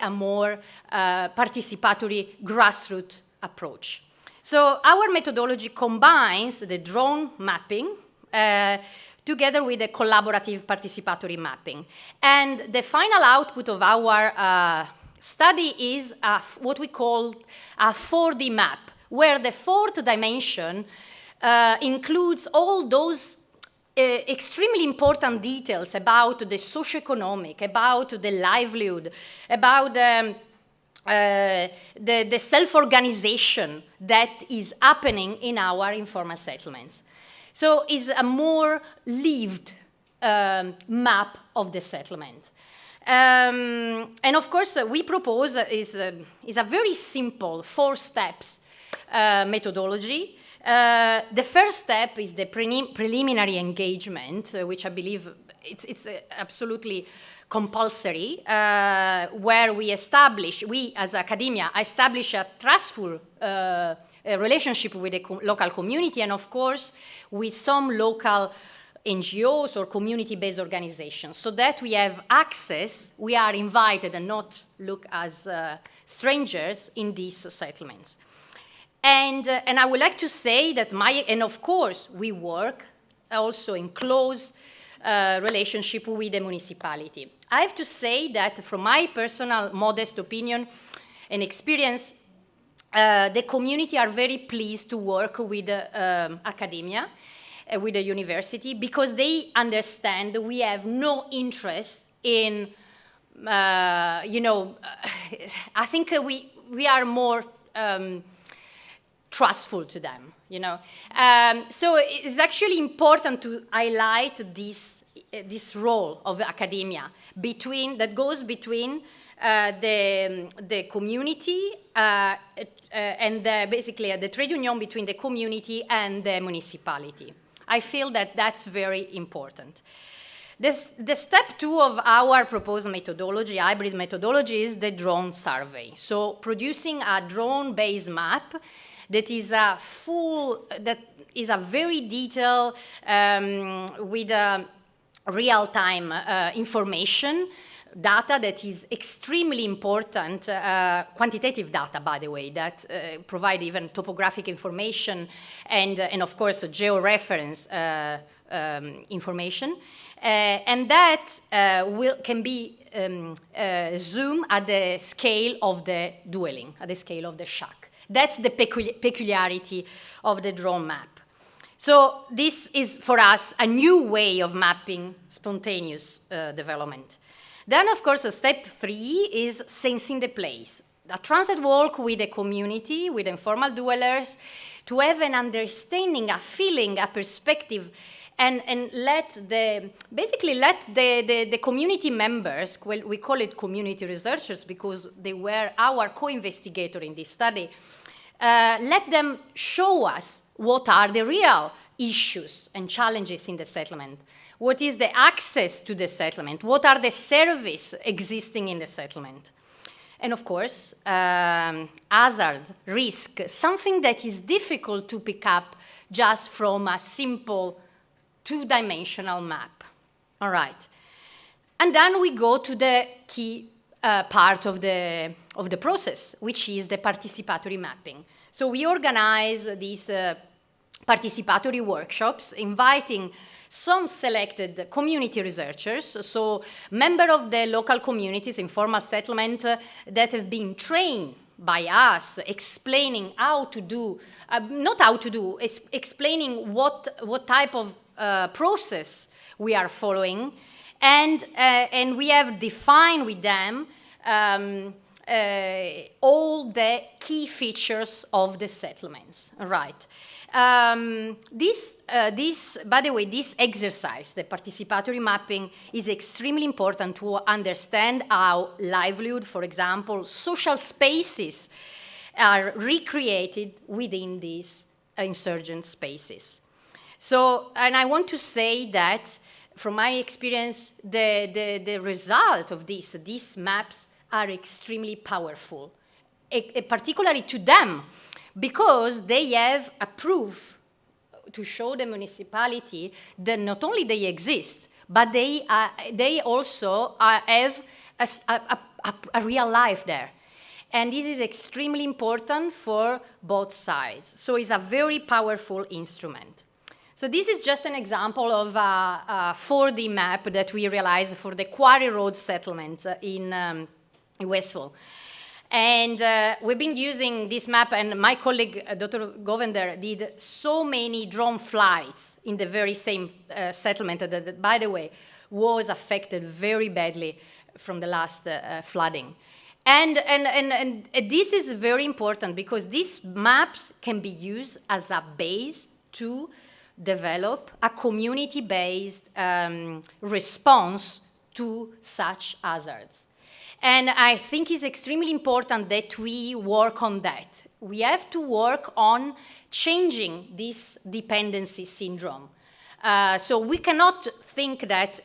a more participatory grassroots approach. So our methodology combines the drone mapping together with the collaborative participatory mapping. And the final output of our study is what we call a 4D map, where the fourth dimension includes all those extremely important details about the socioeconomic, about the livelihood, about the self-organization that is happening in our informal settlements. So it's a more lived map of the settlement. And of course, we propose is a very simple 4 steps methodology. The first step is the preliminary engagement, which I believe it's absolutely compulsory, where we as academia, establish a trustful relationship with the local community, and of course, with some local NGOs or community-based organizations, so that we have access, we are invited and not look as strangers in these settlements. And I would like to say that and of course, we work also in close relationship with the municipality. I have to say that from my personal modest opinion and experience, the community are very pleased to work with academia, with the university, because they understand we have no interest in, I think we are more trustful to them, So it's actually important to highlight this role of academia that goes between the community and basically the trade union between the community and the municipality. I feel that that's very important. The step 2 of our proposed methodology, hybrid methodology, is the drone survey. So producing a drone-based map that is a very detailed with real-time information, data that is extremely important, quantitative data, by the way, that provide even topographic information and of course, georeference information. And that can be zoomed at the scale of the dwelling, at the scale of the shack. That's the peculiarity of the drone map. So this is, for us, a new way of mapping spontaneous development. Then, of course, step 3 is sensing the place. A transit walk with the community, with informal dwellers, to have an understanding, a feeling, a perspective, and let the community members, well, we call it community researchers because they were our co-investigator in this study, let them show us what are the real issues and challenges in the settlement. What is the access to the settlement? What are the services existing in the settlement? And of course, hazard, risk, something that is difficult to pick up just from a simple 2-dimensional map. All right. And then we go to the key part of the process, which is the participatory mapping. So we organize these participatory workshops, inviting some selected community researchers, so members of the local communities, informal settlement, that have been trained by us, explaining how to do, explaining what type of process we are following, and we have defined with them all the key features of the settlements, right? This, by the way, this exercise, the participatory mapping, is extremely important to understand how livelihood, for example, social spaces are recreated within these insurgent spaces. So, and I want to say that, from my experience, the result of these maps are extremely powerful, particularly to them, because they have a proof to show the municipality that not only they exist, but they also have a real life there. And this is extremely important for both sides. So it's a very powerful instrument. So this is just an example of a 4D map that we realized for the Quarry Road settlement in Westville. And we've been using this map, and my colleague, Dr. Govender, did so many drone flights in the very same settlement that, by the way, was affected very badly from the last flooding. And this is very important because these maps can be used as a base to develop a community-based response to such hazards. And I think it's extremely important that we work on that. We have to work on changing this dependency syndrome. So we cannot think that,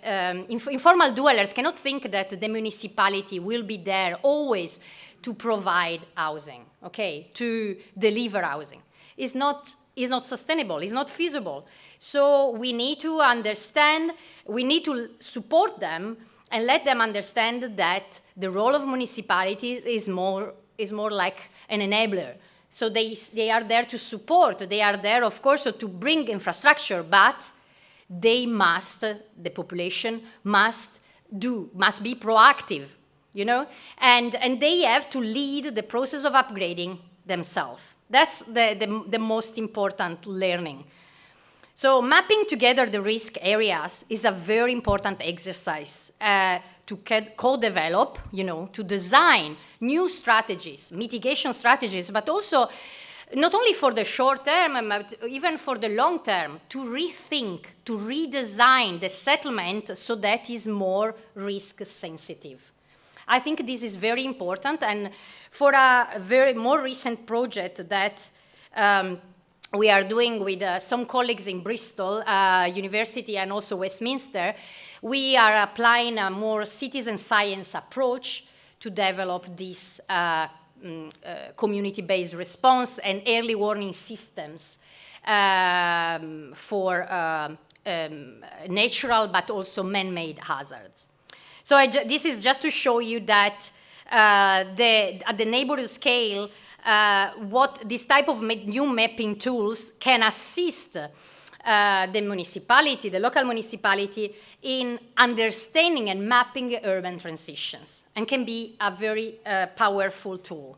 informal dwellers cannot think that the municipality will be there always to provide housing, okay, to deliver housing. It's not sustainable, it's not feasible. So we need to understand, we need to support them and let them understand that the role of municipalities is more like an enabler. So they are there to support, they are there, of course, to bring infrastructure, but they must, the population must be proactive, you know, and they have to lead the process of upgrading themselves. That's the most important learning. So mapping together the risk areas is a very important exercise to co-develop, you know, to design new strategies, mitigation strategies, but also not only for the short term, but even for the long term, to rethink, to redesign the settlement so that is more risk sensitive. I think this is very important, and for a very more recent project that we are doing with some colleagues in Bristol University and also Westminster, we are applying a more citizen science approach to develop this community-based response and early warning systems for natural but also man-made hazards. So this is just to show you that at the neighborhood scale, what this type of new mapping tools can assist the municipality, the local municipality, in understanding and mapping urban transitions, and can be a very powerful tool.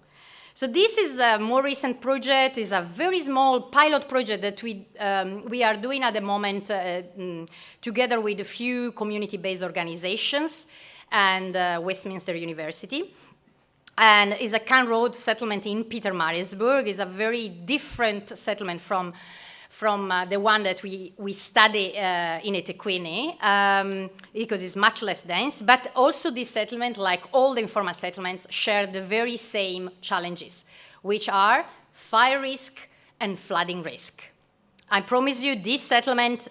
So this is a more recent project, is a very small pilot project that we are doing at the moment together with a few community-based organizations and Westminster University. And is a Can Road settlement in Pietermaritzburg. Is a very different settlement from the one that we study in eThekwini, because it's much less dense, but also this settlement, like all the informal settlements, share the very same challenges, which are fire risk and flooding risk. I promise you this settlement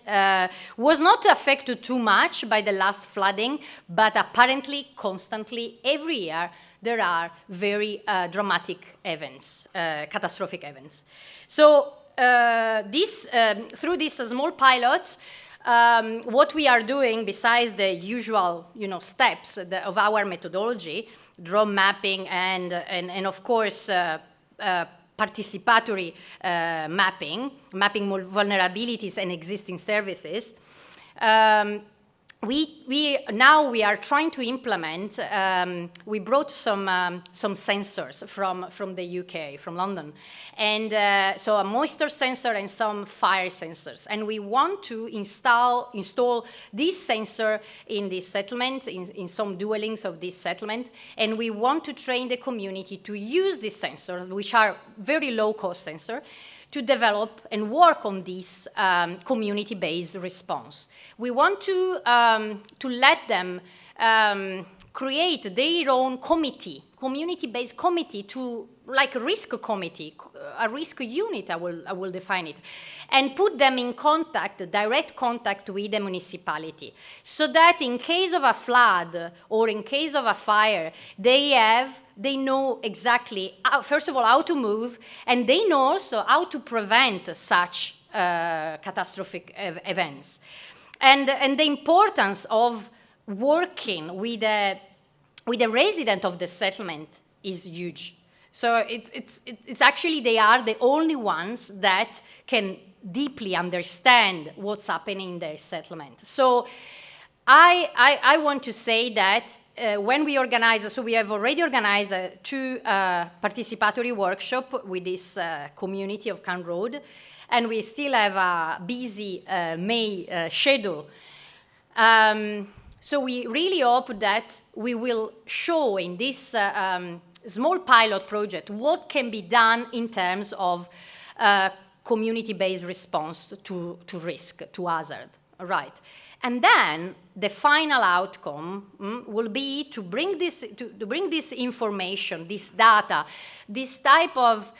was not affected too much by the last flooding, but apparently constantly every year there are very dramatic events, catastrophic events. So through this small pilot, what we are doing, besides the usual steps of our methodology, drone mapping and of course participatory mapping vulnerabilities and existing services, we are trying to implement. We brought some sensors from the UK, from London, and so a moisture sensor and some fire sensors. And we want to install this sensor in this settlement, in some dwellings of this settlement, and we want to train the community to use these sensors, which are very low-cost sensors, to develop and work on this community-based response. We want to let them create their own committee, community-based committee, like a risk committee, a risk unit, I will define it, and put them in direct contact with the municipality, so that in case of a flood or in case of a fire, they know exactly, first of all, how to move, and they know also how to prevent such catastrophic events. And the importance of working with a resident of the settlement is huge. So it's actually, they are the only ones that can deeply understand what's happening in their settlement. So I want to say that when we organize, so we have already organized 2 participatory workshops with this community of Can Road, and we still have a busy May schedule. So we really hope that we will show in this small pilot project what can be done in terms of community-based response to risk, to hazard, right? And then the final outcome will be to bring this information, this data, this type of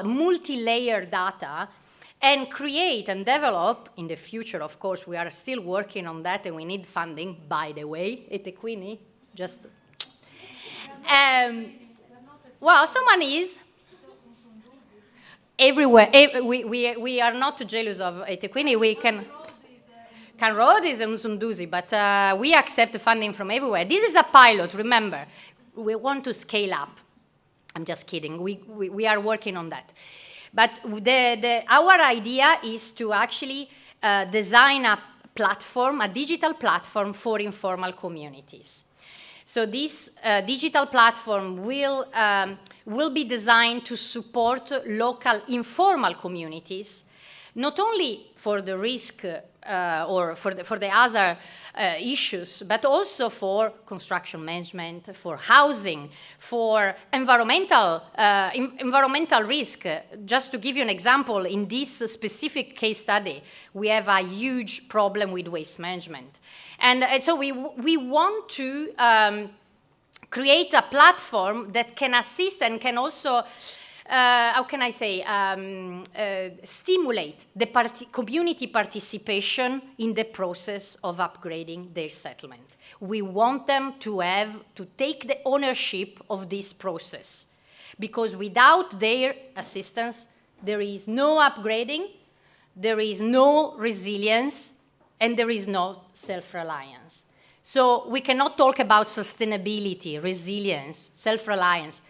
multi-layer data, and create and develop in the future. Of course, we are still working on that, and we need funding. By the way, eTequini, just. Someone is. Everywhere. We are not jealous of eTequini. We can. Road is Msunduzi, but we accept funding from everywhere. This is a pilot, remember. We want to scale up. I'm just kidding. We are working on that. But our idea is to actually design a platform, a digital platform for informal communities. So this digital platform will be designed to support local informal communities, not only for the risk or for the other issues, but also for construction management, for housing, for environmental risk. Just to give you an example, in this specific case study, we have a huge problem with waste management. And so we want to create a platform that can assist and can also stimulate the community participation in the process of upgrading their settlement. We want them to take the ownership of this process, because without their assistance, there is no upgrading, there is no resilience, and there is no self-reliance. So we cannot talk about sustainability, resilience, self-reliance,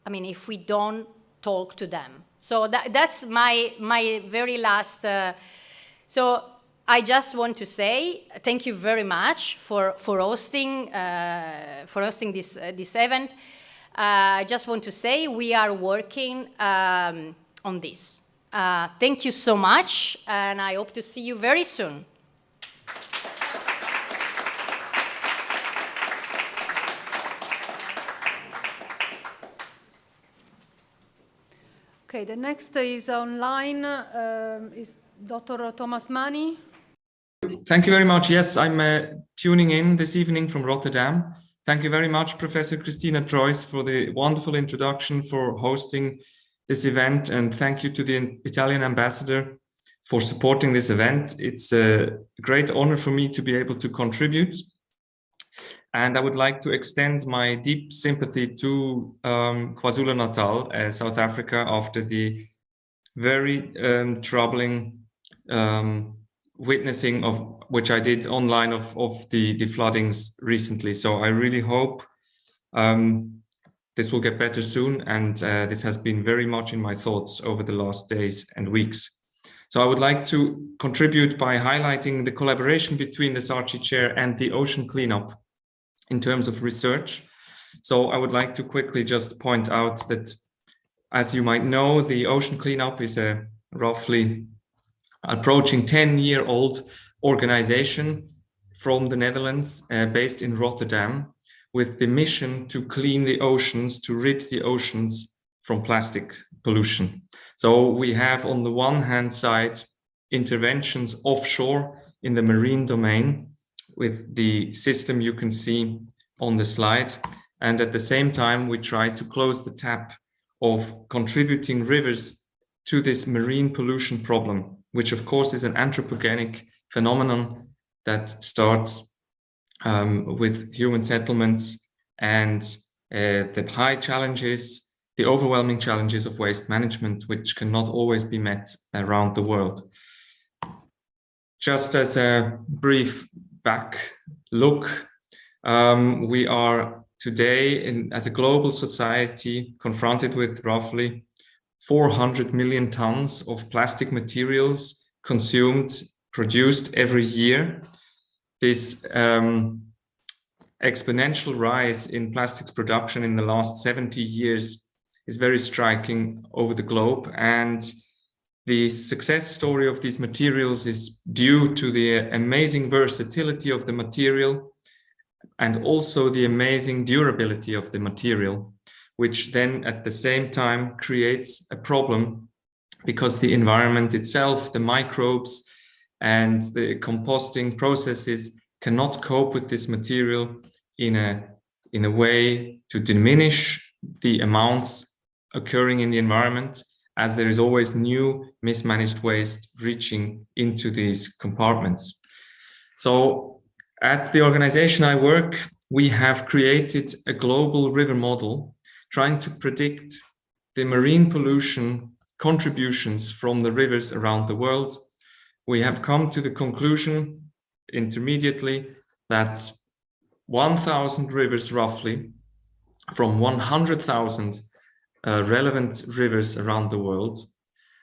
if we don't talk to them. So that's my very last. So I just want to say thank you very much for hosting this event. I just want to say we are working on this. Thank you so much, and I hope to see you very soon. Okay, the next is online, is Dr. Thomas Mani. Thank you very much. Yes, I'm tuning in this evening from Rotterdam. Thank you very much, Professor Cristina Trois, for the wonderful introduction, for hosting this event, and thank you to the Italian ambassador for supporting this event. It's a great honor for me to be able to contribute. And I would like to extend my deep sympathy to KwaZulu-Natal, South Africa, after the very troubling witnessing of which I did online of the floodings recently. So I really hope this will get better soon. And this has been very much in my thoughts over the last days and weeks. So I would like to contribute by highlighting the collaboration between the SARCI chair and the ocean cleanup in terms of research. So I would like to quickly just point out that, as you might know, the ocean cleanup is a roughly approaching 10-year-old organization from the Netherlands, based in Rotterdam, with the mission to clean the oceans, to rid the oceans from plastic pollution. So we have, on the one hand side, interventions offshore in the marine domain, with the system you can see on the slide. And at the same time, we try to close the tap of contributing rivers to this marine pollution problem, which of course is an anthropogenic phenomenon that starts with human settlements and the high challenges, the overwhelming challenges of waste management, which cannot always be met around the world. Just as a brief back look, we are today, as a global society, confronted with roughly 400 million tons of plastic materials consumed, produced every year. This exponential rise in plastics production in the last 70 years is very striking over the globe, and the success story of these materials is due to the amazing versatility of the material and also the amazing durability of the material, which then at the same time creates a problem because the environment itself, the microbes and the composting processes cannot cope with this material in a way to diminish the amounts occurring in the environment, as there is always new mismanaged waste reaching into these compartments. So at the organization I work, we have created a global river model trying to predict the marine pollution contributions from the rivers around the world. We have come to the conclusion intermediately that 1,000 rivers roughly from 100,000 relevant rivers around the world,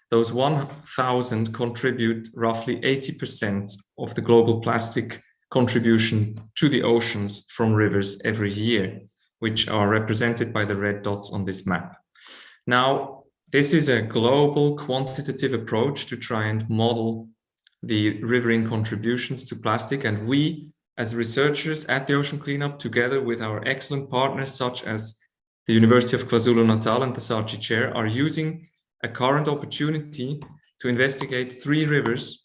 those 1,000 contribute roughly 80% of the global plastic contribution to the oceans from rivers every year, which are represented by the red dots on this map. Now, this is a global quantitative approach to try and model the riverine contributions to plastic, and we as researchers at the Ocean Cleanup, together with our excellent partners such as the University of KwaZulu-Natal and the Saatchi Chair, are using a current opportunity to investigate 3 rivers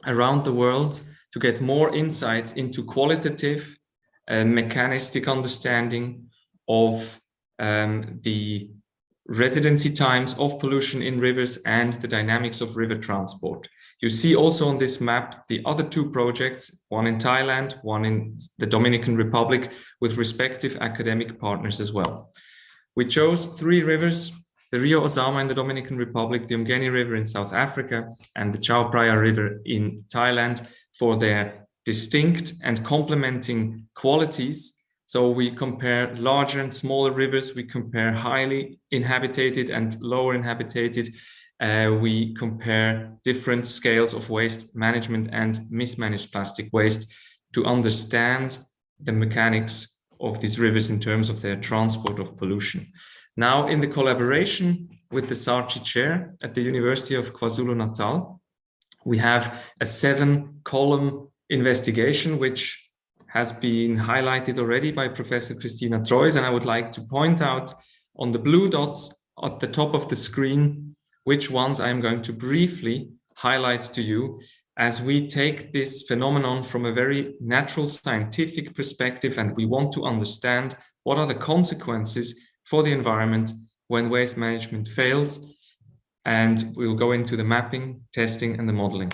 around the world to get more insight into qualitative mechanistic understanding of the residency times of pollution in rivers and the dynamics of river transport. You see also on this map the other 2 projects, one in Thailand, one in the Dominican Republic, with respective academic partners as well. We chose 3 rivers, the Rio Ozama in the Dominican Republic, the Umgeni River in South Africa, and the Chao Phraya River in Thailand for their distinct and complementing qualities. So we compare larger and smaller rivers, we compare highly inhabited and lower inhabited, we compare different scales of waste management and mismanaged plastic waste to understand the mechanics of these rivers in terms of their transport of pollution. Now, in the collaboration with the Saatchi Chair at the University of KwaZulu-Natal, we have a 7-column investigation, which has been highlighted already by Professor Christina Troyes, and I would like to point out on the blue dots at the top of the screen which ones I am going to briefly highlight to you as we take this phenomenon from a very natural scientific perspective, and we want to understand what are the consequences for the environment when waste management fails, and we'll go into the mapping, testing, and the modeling.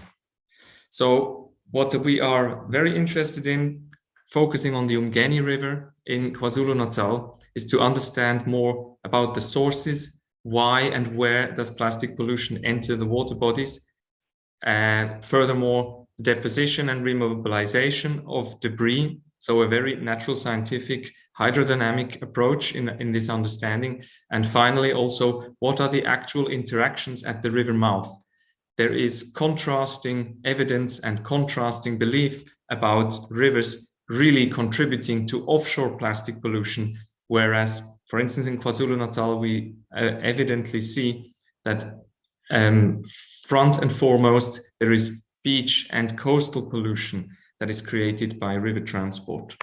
So what we are very interested in, focusing on the Umgeni River in KwaZulu-Natal, is to understand more about the sources, why and where does plastic pollution enter the water bodies, and furthermore, deposition and remobilization of debris. So a very natural scientific hydrodynamic approach in this understanding. And finally, also, what are the actual interactions at the river mouth? There is contrasting evidence and contrasting belief about rivers really contributing to offshore plastic pollution, whereas, for instance, in KwaZulu-Natal, we evidently see that front and foremost, there is beach and coastal pollution that is created by river transport.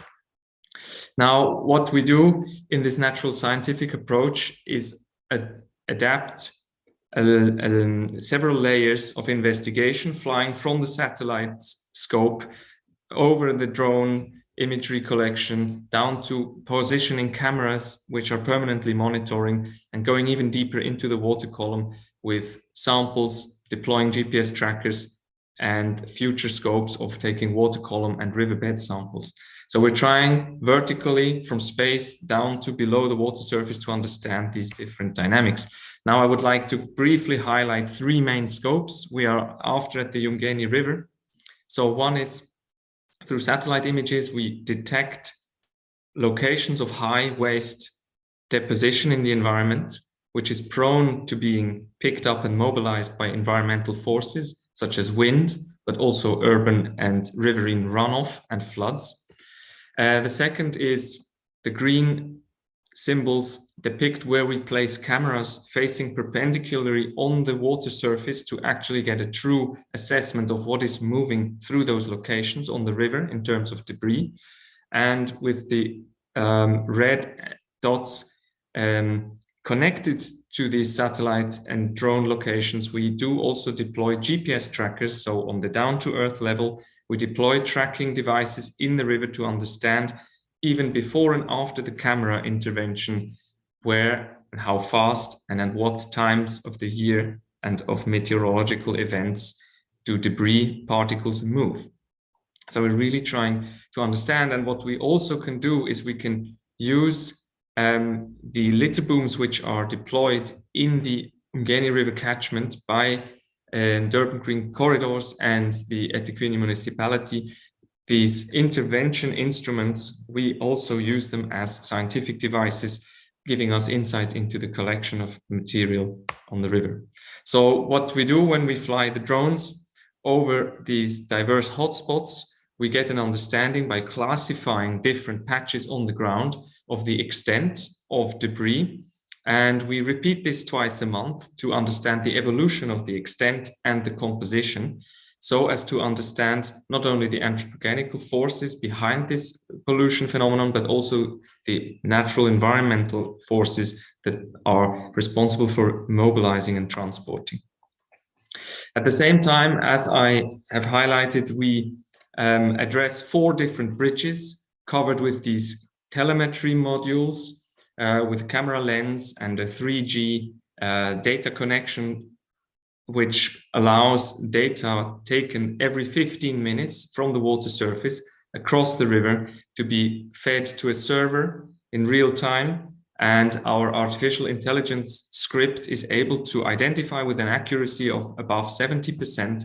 Now, what we do in this natural scientific approach is adapt several layers of investigation, flying from the satellite scope over the drone imagery collection down to positioning cameras, which are permanently monitoring, and going even deeper into the water column with samples, deploying GPS trackers, and future scopes of taking water column and riverbed samples. So we're trying vertically from space down to below the water surface to understand these different dynamics. Now I would like to briefly highlight 3 main scopes we are after at the Umgeni River. So one is through satellite images, we detect locations of high waste deposition in the environment, which is prone to being picked up and mobilized by environmental forces such as wind, but also urban and riverine runoff and floods. The second is the green symbols depict where we place cameras facing perpendicularly on the water surface to actually get a true assessment of what is moving through those locations on the river in terms of debris. And with the red dots connected to these satellite and drone locations, we do also deploy GPS trackers. So on the down-to-earth level, we deploy tracking devices in the river to understand, even before and after the camera intervention, where and how fast and at what times of the year and of meteorological events do debris particles move. So we're really trying to understand, and what we also can do is we can use the litter booms which are deployed in the Umgeni River catchment by Durban Green Corridors and the eThekwini municipality. These intervention instruments, we also use them as scientific devices, giving us insight into the collection of material on the river. So what we do when we fly the drones over these diverse hotspots, we get an understanding by classifying different patches on the ground of the extent of debris. And we repeat this twice a month to understand the evolution of the extent and the composition, so as to understand not only the anthropogenic forces behind this pollution phenomenon, but also the natural environmental forces that are responsible for mobilizing and transporting. At the same time, as I have highlighted, we address 4 different bridges covered with these telemetry modules with camera lens and a 3G data connection, which allows data taken every 15 minutes from the water surface across the river to be fed to a server in real time. And our artificial intelligence script is able to identify with an accuracy of above 70%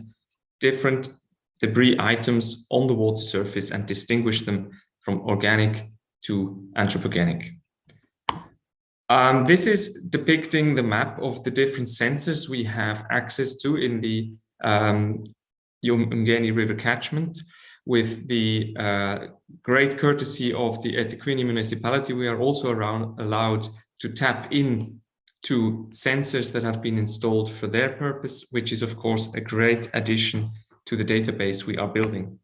different debris items on the water surface and distinguish them from organic to anthropogenic. This is depicting the map of the different sensors we have access to in the Umgeni River catchment. With the great courtesy of the eThekwini municipality, we are also allowed to tap in to sensors that have been installed for their purpose, which is of course a great addition to the database we are building.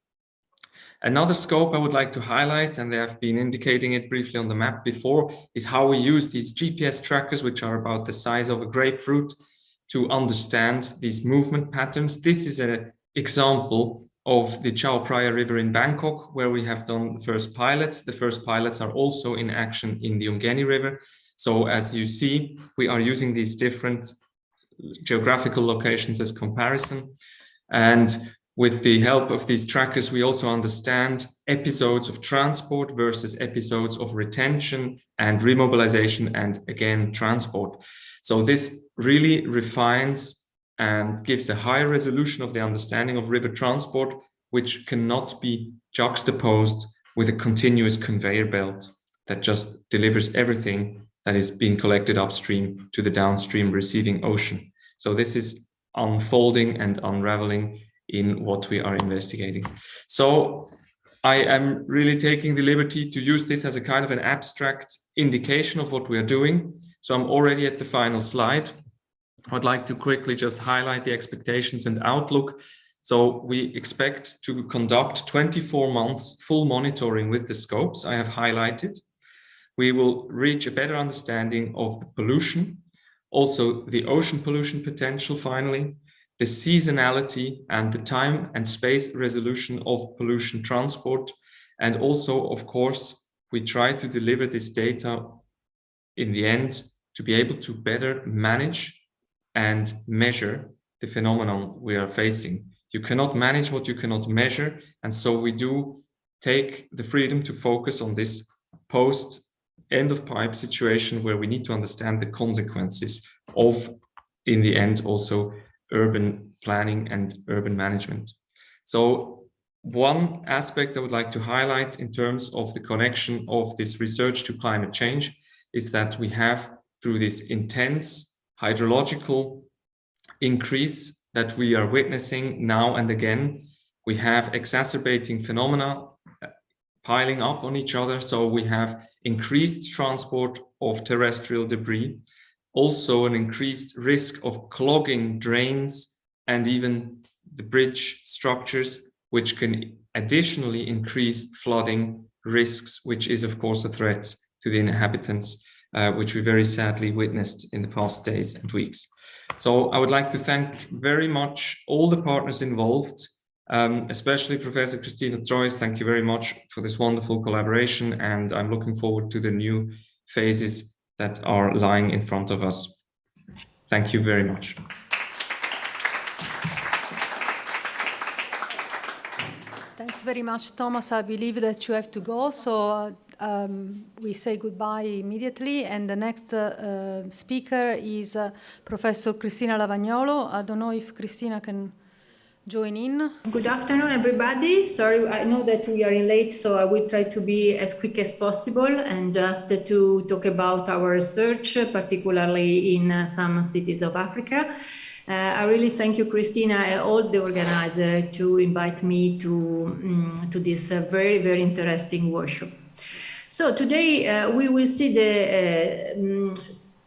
Another scope I would like to highlight, and they have been indicating it briefly on the map before, is how we use these GPS trackers, which are about the size of a grapefruit, to understand these movement patterns. This is an example of the Chao Phraya River in Bangkok, where we have done the first pilots. The first pilots are also in action in the Umgeni River. So as you see, we are using these different geographical locations as comparison. And with the help of these trackers, we also understand episodes of transport versus episodes of retention and remobilization, and again, transport. So this really refines and gives a higher resolution of the understanding of river transport, which cannot be juxtaposed with a continuous conveyor belt that just delivers everything that is being collected upstream to the downstream receiving ocean. So this is unfolding and unraveling in what we are investigating. So I am really taking the liberty to use this as a kind of an abstract indication of what we are doing. So I'm already at the final slide. I'd like to quickly just highlight the expectations and outlook. So we expect to conduct 24 months full monitoring with the scopes I have highlighted. We will reach a better understanding of the pollution, also the ocean pollution potential finally, the seasonality and the time and space resolution of pollution transport. And also, of course, we try to deliver this data in the end to be able to better manage and measure the phenomenon we are facing. You cannot manage what you cannot measure. And so we do take the freedom to focus on this post end of pipe situation where we need to understand the consequences of, in the end, also urban planning and urban management. So one aspect I would like to highlight in terms of the connection of this research to climate change is that we have, through this intense hydrological increase that we are witnessing now and again, we have exacerbating phenomena piling up on each other. So we have increased transport of terrestrial debris, also an increased risk of clogging drains and even the bridge structures, which can additionally increase flooding risks, which is of course a threat to the inhabitants, which we very sadly witnessed in the past days and weeks. So I would like to thank very much all the partners involved, especially Professor Christina Troyes. Thank you very much for this wonderful collaboration, and I'm looking forward to the new phases that are lying in front of us. Thank you very much. Thanks very much, Thomas. I believe that you have to go, so we say goodbye immediately. And the next speaker is Professor Cristina Lavagnolo. I don't know if Cristina can join in. Good afternoon, everybody. Sorry, I know that we are late, so I will try to be as quick as possible and just to talk about our research, particularly in some cities of Africa. I really thank you, Christina, and all the organizers to invite me to this very, very interesting workshop. So today we will see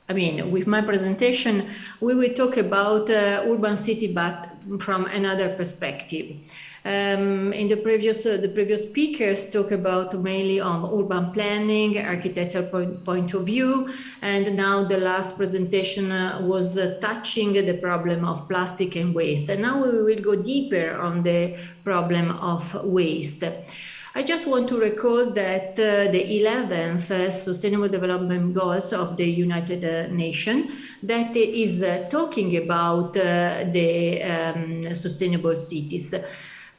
with my presentation, we will talk about urban city, but from another perspective. In the previous speakers talk about mainly on urban planning, architectural point of view, and now the last presentation was touching the problem of plastic and waste. And now we will go deeper on the problem of waste. I just want to recall that the 11th Sustainable Development Goals of the United Nations that is talking about the sustainable cities.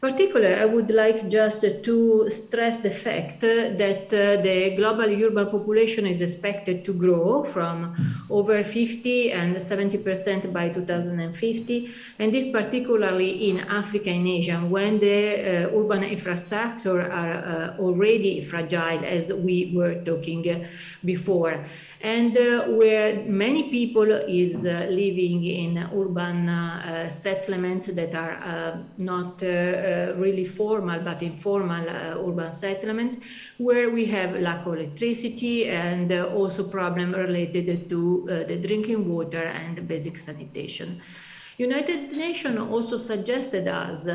Particularly, I would like just to stress the fact that the global urban population is expected to grow from over 50 and 70% by 2050, and this particularly in Africa and Asia, when the urban infrastructure are already fragile, as we were talking before, and where many people is living in urban settlements that are not really formal but informal urban settlement, where we have lack of electricity and also problem related to the drinking water and basic sanitation. United Nations also suggested us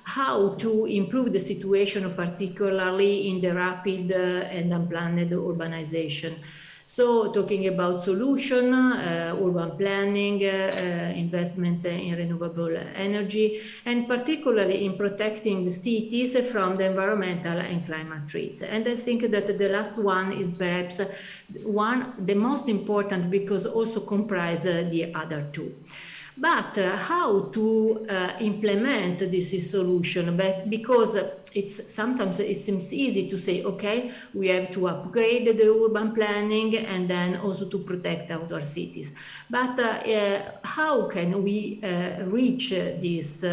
how to improve the situation, particularly in the rapid and unplanned urbanization. So talking about solution, urban planning, investment in renewable energy, and particularly in protecting the cities from the environmental and climate threats. And I think that the last one is perhaps the most important, because also comprise the other two. But how to implement this solution? But because sometimes it seems easy to say, okay, we have to upgrade the urban planning and then also to protect outdoor cities. But how can we reach this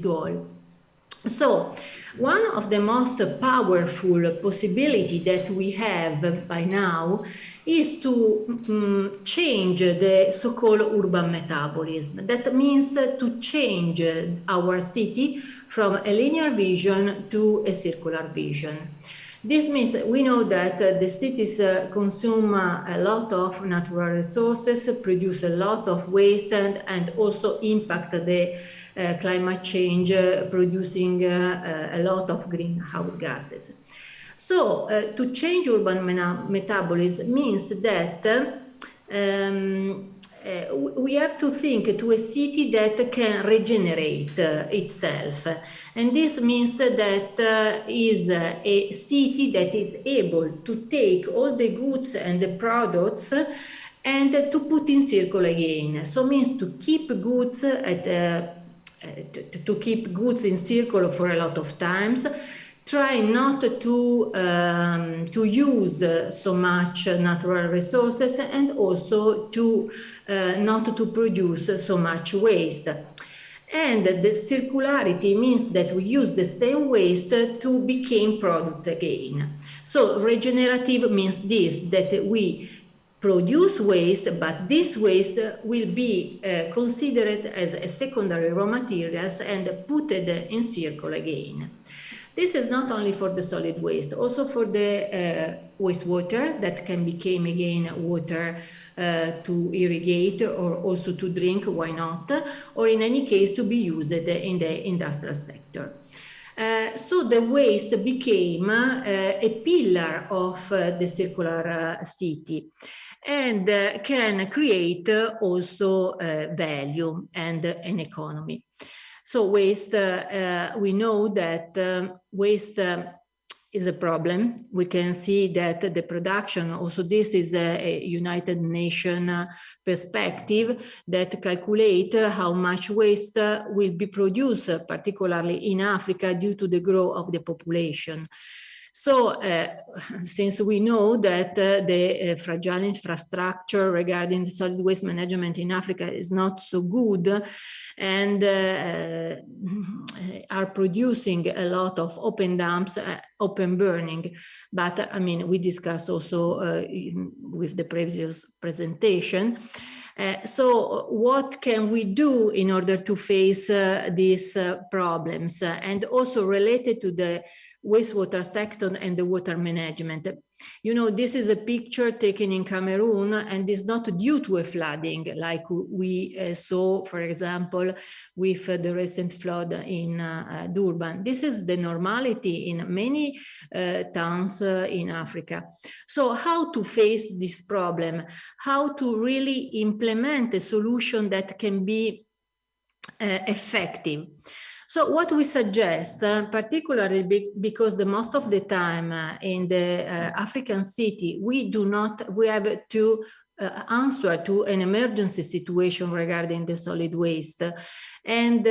goal? So one of the most powerful possibility that we have by now is to change the so-called urban metabolism. That means to change our city from a linear vision to a circular vision. This means we know that the cities consume a lot of natural resources, produce a lot of waste, and also impact the climate change, producing a lot of greenhouse gases. So to change urban metabolism means that we have to think to a city that can regenerate itself. And this means that is a city that is able to take all the goods and the products and to put in circle again. So means to keep goods to keep goods in circle for a lot of times, try not to use so much natural resources, and also to not to produce so much waste. And the circularity means that we use the same waste to become product again. So regenerative means this, that we produce waste, but this waste will be considered as a secondary raw materials and put it in circle again. This is not only for the solid waste, also for the wastewater that can become again water to irrigate or also to drink, why not, or in any case to be used in the industrial sector. So the waste became a pillar of the circular city and can create also value and an economy. So waste, we know that waste is a problem. We can see that the production, also this is a United Nations perspective that calculate how much waste will be produced, particularly in Africa, due to the growth of the population. So since we know that the fragile infrastructure regarding the solid waste management in Africa is not so good and are producing a lot of open dumps, open burning. But I mean, we discussed also with the previous presentation. So what can we do in order to face these problems? And also related to the wastewater sector and the water management. You know, this is a picture taken in Cameroon and is not due to a flooding like we saw, for example, with the recent flood in Durban. This is the normality in many towns in Africa. So how to face this problem? How to really implement a solution that can be effective? So what we suggest, particularly because the most of the time in the African city, we have to answer to an emergency situation regarding the solid waste. And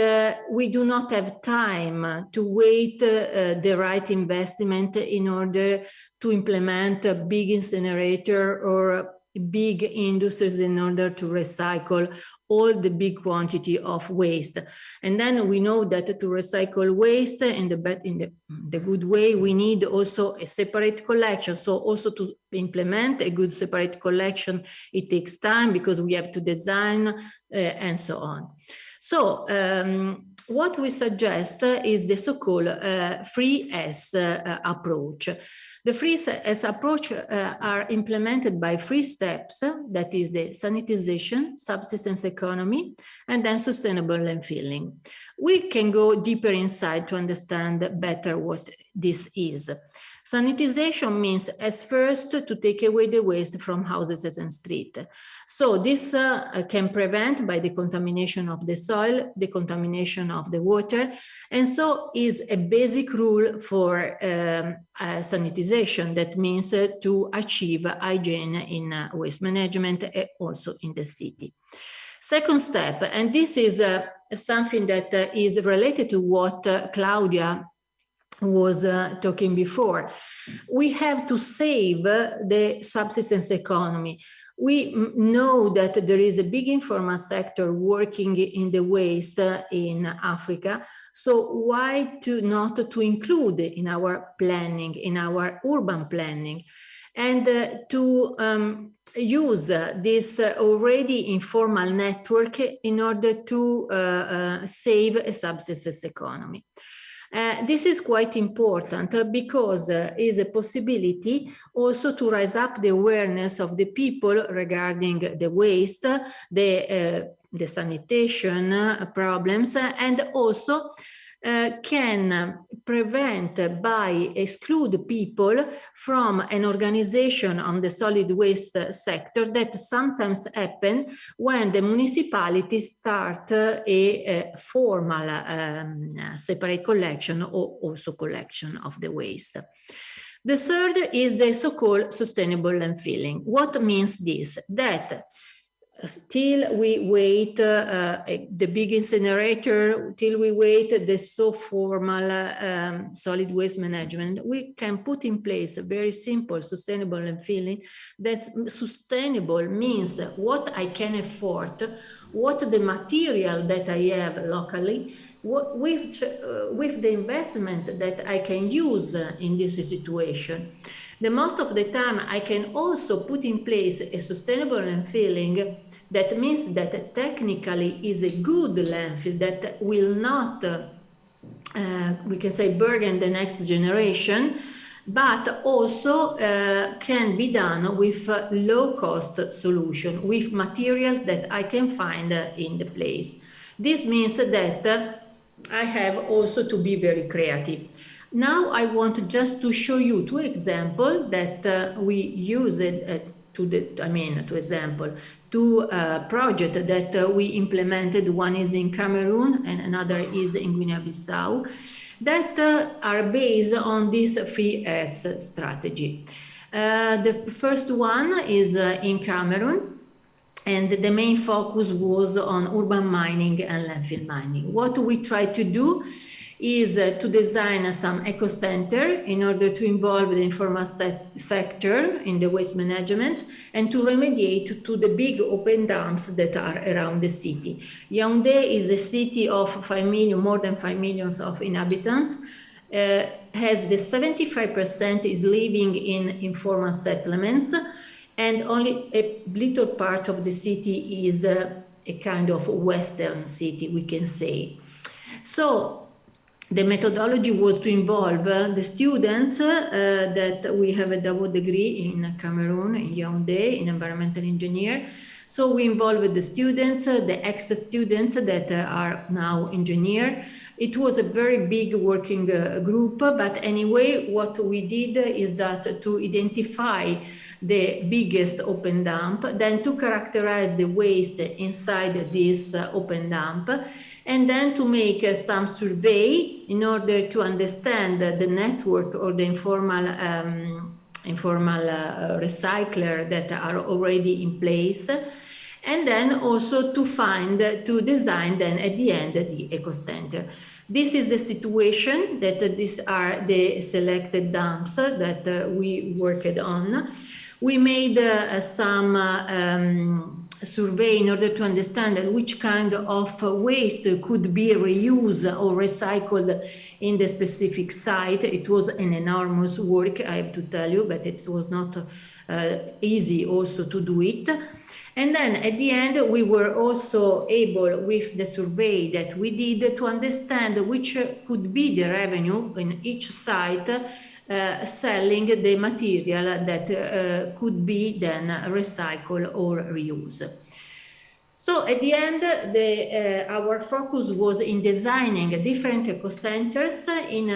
we do not have time to wait the right investment in order to implement a big incinerator or big industries in order to recycle all the big quantity of waste. And then we know that to recycle waste in the good way, we need also a separate collection. So also to implement a good separate collection, it takes time because we have to design and so on. So what we suggest is the so-called 3S approach. The 3S approach are implemented by 3 steps, that is the sanitization, subsistence economy, and then sustainable landfilling. We can go deeper inside to understand better what this is. Sanitization means as first to take away the waste from houses and streets. So this can prevent by the contamination of the soil, the contamination of the water, and so is a basic rule for sanitization. That means to achieve hygiene in waste management, also in the city. Second step, and this is something that is related to what Claudia was talking before. We have to save the subsistence economy. We know that there is a big informal sector working in the waste in Africa. So why not to include in our planning, in our urban planning, and to use this already informal network in order to save a subsistence economy. This is quite important because is a possibility also to raise up the awareness of the people regarding the waste, the sanitation problems, and also can prevent by exclude people from an organization on the solid waste sector that sometimes happen when the municipalities start a formal separate collection or also collection of the waste. The third is the so-called sustainable landfilling. What means this? That till we wait the big incinerator, till we wait the so formal solid waste management, we can put in place a very simple sustainable landfilling. That's sustainable means what I can afford, what the material that I have locally, with the investment that I can use in this situation. The most of the time, I can also put in place a sustainable landfilling. That means that technically is a good landfill that will not we can say, burden the next generation, but also can be done with low-cost solution, with materials that I can find in the place. This means that I have also to be very creative. Now I want just to show you two examples that we use two projects that we implemented. One is in Cameroon and another is in Guinea-Bissau, that are based on this 3S strategy. The first one is in Cameroon, and the main focus was on urban mining and landfill mining. What we try to do is to design some eco-center in order to involve the informal sector in the waste management and to remediate to the big open dumps that are around the city. Yaoundé is a city of 5 million, more than 5 million of inhabitants, has the 75% is living in informal settlements, and only a little part of the city is a kind of western city, we can say. So the methodology was to involve the students that we have a double degree in Cameroon, in Yaoundé, in environmental engineer. So we involved the students, the ex-students that are now engineer. It was a very big working group, but anyway, what we did is that to identify the biggest open dump, then to characterize the waste inside this open dump, and then to make some survey in order to understand the network or the informal recycler that are already in place, and then also to design then at the end the eco-center. This is the situation that these are the selected dumps that we worked on. We made some survey in order to understand which kind of waste could be reused or recycled in the specific site. It was an enormous work, I have to tell you, but it was not easy also to do it. And then at the end, we were also able, with the survey that we did, to understand which could be the revenue in each site selling the material that could be then recycled or reused. So at the end, our focus was in designing different eco-centers in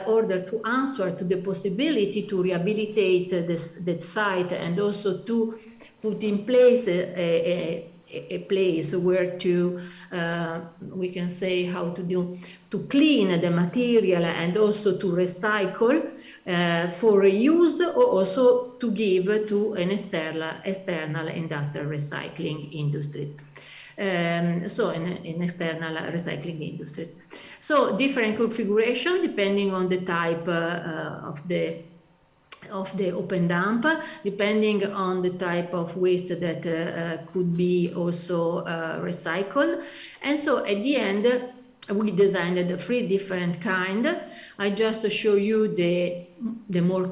order to answer to the possibility to rehabilitate that site, and also to put in place a place where to, we can say, how to clean the material and also to recycle for reuse, or also to give to an external industrial recycling industries. So in external recycling industries. So different configuration depending on the type of the open dump, depending on the type of waste that could be also recycled. And so at the end, we designed 3 different kinds. I just show you the more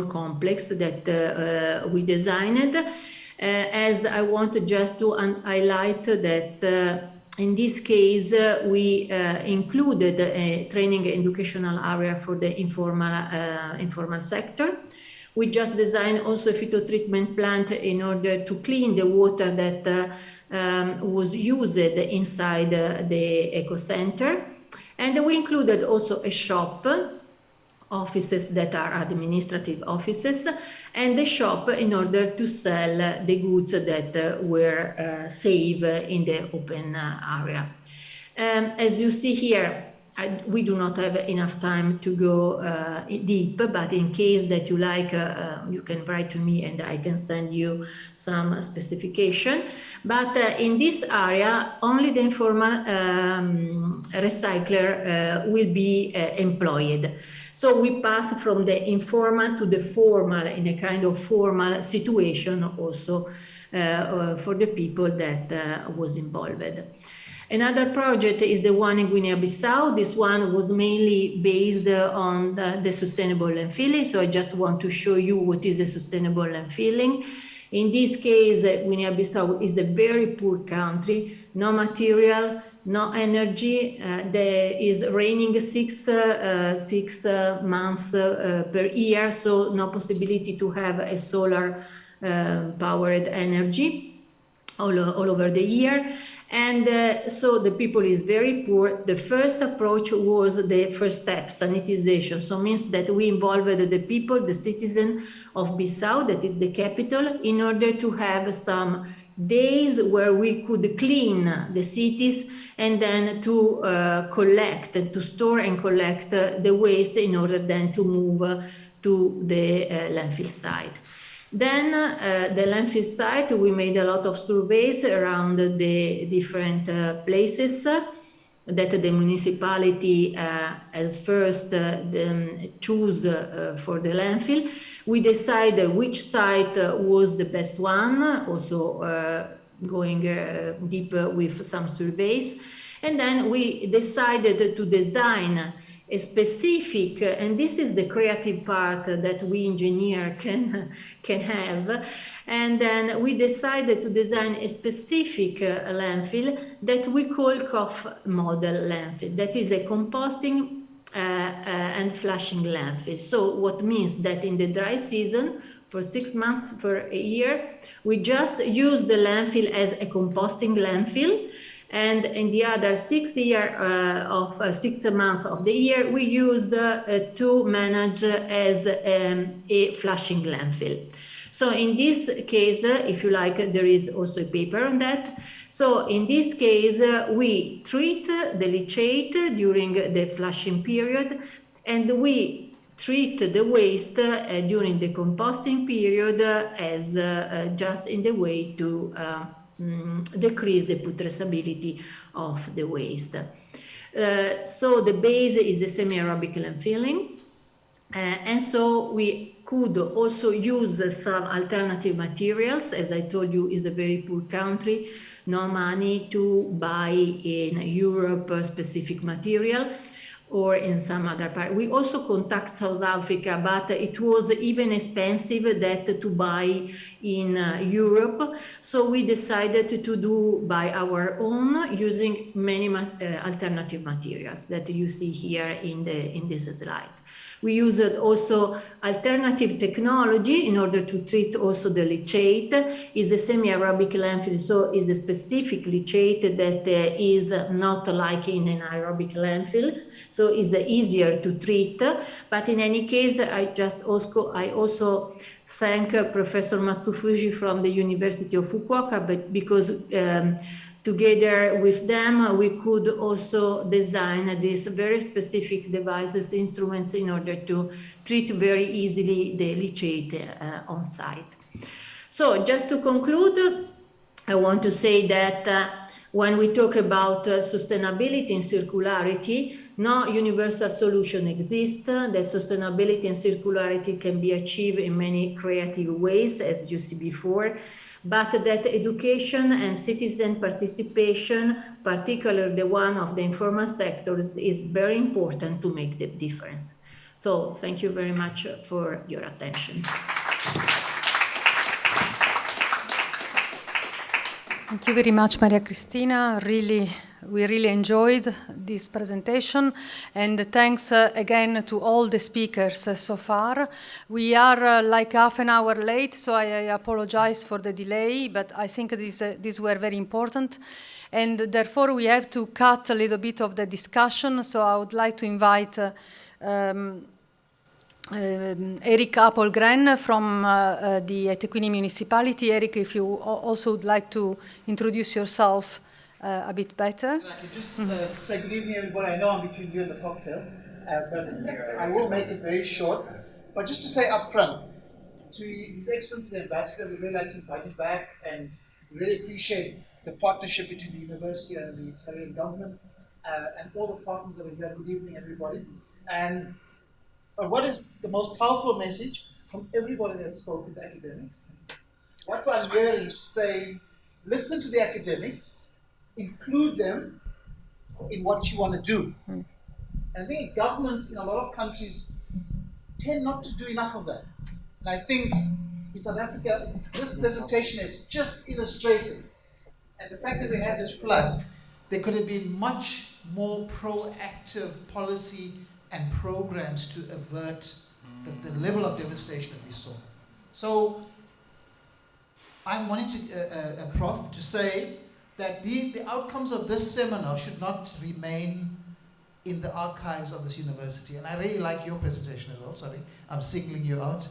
complex that we designed, as I want just to highlight that in this case, we included a training and educational area for the informal sector. We just designed also a phytotreatment plant in order to clean the water that was used inside the eco-center. And we included also a shop, offices that are administrative offices, and the shop in order to sell the goods that were saved in the open area. As you see here, we do not have enough time to go deep, but in case that you like, you can write to me and I can send you some specification. But in this area, only the informal recycler will be employed. So we pass from the informal to the formal in a kind of formal situation also for the people that was involved. Another project is the one in Guinea-Bissau. This one was mainly based on the sustainable landfilling. So I just want to show you what is the sustainable landfilling. In this case, Guinea-Bissau is a very poor country, no material, no energy. There is raining 6 months per year, so no possibility to have a solar powered energy all over the year. And so the people is very poor. The first approach was the first step, sanitization. So means that we involved the people, the citizen of Bissau, that is the capital, in order to have some days where we could clean the cities and then to collect, to store and collect the waste in order then to move to the landfill site. Then the landfill site, we made a lot of surveys around the different places that the municipality as first choose for the landfill. We decided which site was the best one, also going deeper with some surveys. And then we decided to design a specific, and this is the creative part that we engineer can have, and then we decided to design a specific landfill that we call COF model landfill, that is a composting and flushing landfill. So what means that in the dry season, for 6 months per year, we just use the landfill as a composting landfill. And in the other 6 months of the year, we use to manage as a flushing landfill. So in this case, if you like, there is also a paper on that. So in this case, we treat the leachate during the flushing period, and we treat the waste during the composting period as just in the way to decrease the putrescibility of the waste. So the base is the semi-aerobic landfilling, and so we could also use some alternative materials. As I told you, is a very poor country, no money to buy in Europe specific material or in some other part. We also contact South Africa, but it was even expensive that to buy in Europe. So we decided to do by our own using many alternative materials that you see here in these slides. We used also alternative technology in order to treat also the leachate. Is a semi-aerobic landfill, so is a specific leachate that is not like in an aerobic landfill, so is easier to treat. But in any case, I also thank Professor Matsufuji from the University of Fukuoka, but because together with them, we could also design these very specific devices, instruments, in order to treat very easily the leachate on site. So just to conclude, I want to say that when we talk about sustainability and circularity, no universal solution exists. That sustainability and circularity can be achieved in many creative ways, as you see before, but that education and citizen participation, particularly the one of the informal sectors, is very important to make the difference. So thank you very much for your attention. Thank you very much, Maria Cristina. We really enjoyed this presentation, and thanks again to all the speakers so far. We are like half an hour late, so I apologize for the delay, but I think these were very important, and therefore we have to cut a little bit of the discussion. So I would like to invite Eric Appelgren from the eThekwini municipality. Eric, if you also would like to introduce yourself a bit better. And I can just say good evening, everybody. I know I'm between you and the cocktail, but I will make it very short. But just to say up front, to His Excellency the Ambassador, we'd really like to invite him back, and we really appreciate the partnership between the university and the Italian government, and all the partners that are here. Good evening, everybody. And what is the most powerful message from everybody that spoke with the academics? What I'm hearing is to say, listen to the academics, include them in what you want to do. And I think governments in a lot of countries tend not to do enough of that. And I think in South Africa, this presentation is just illustrated. And the fact that we had this flood there could have been much more proactive policy and programs to avert the level of devastation that we saw. So I'm wanting to, Prof, to say that the outcomes of this seminar should not remain in the archives of this university. And I really like your presentation as well, sorry, I'm singling you out.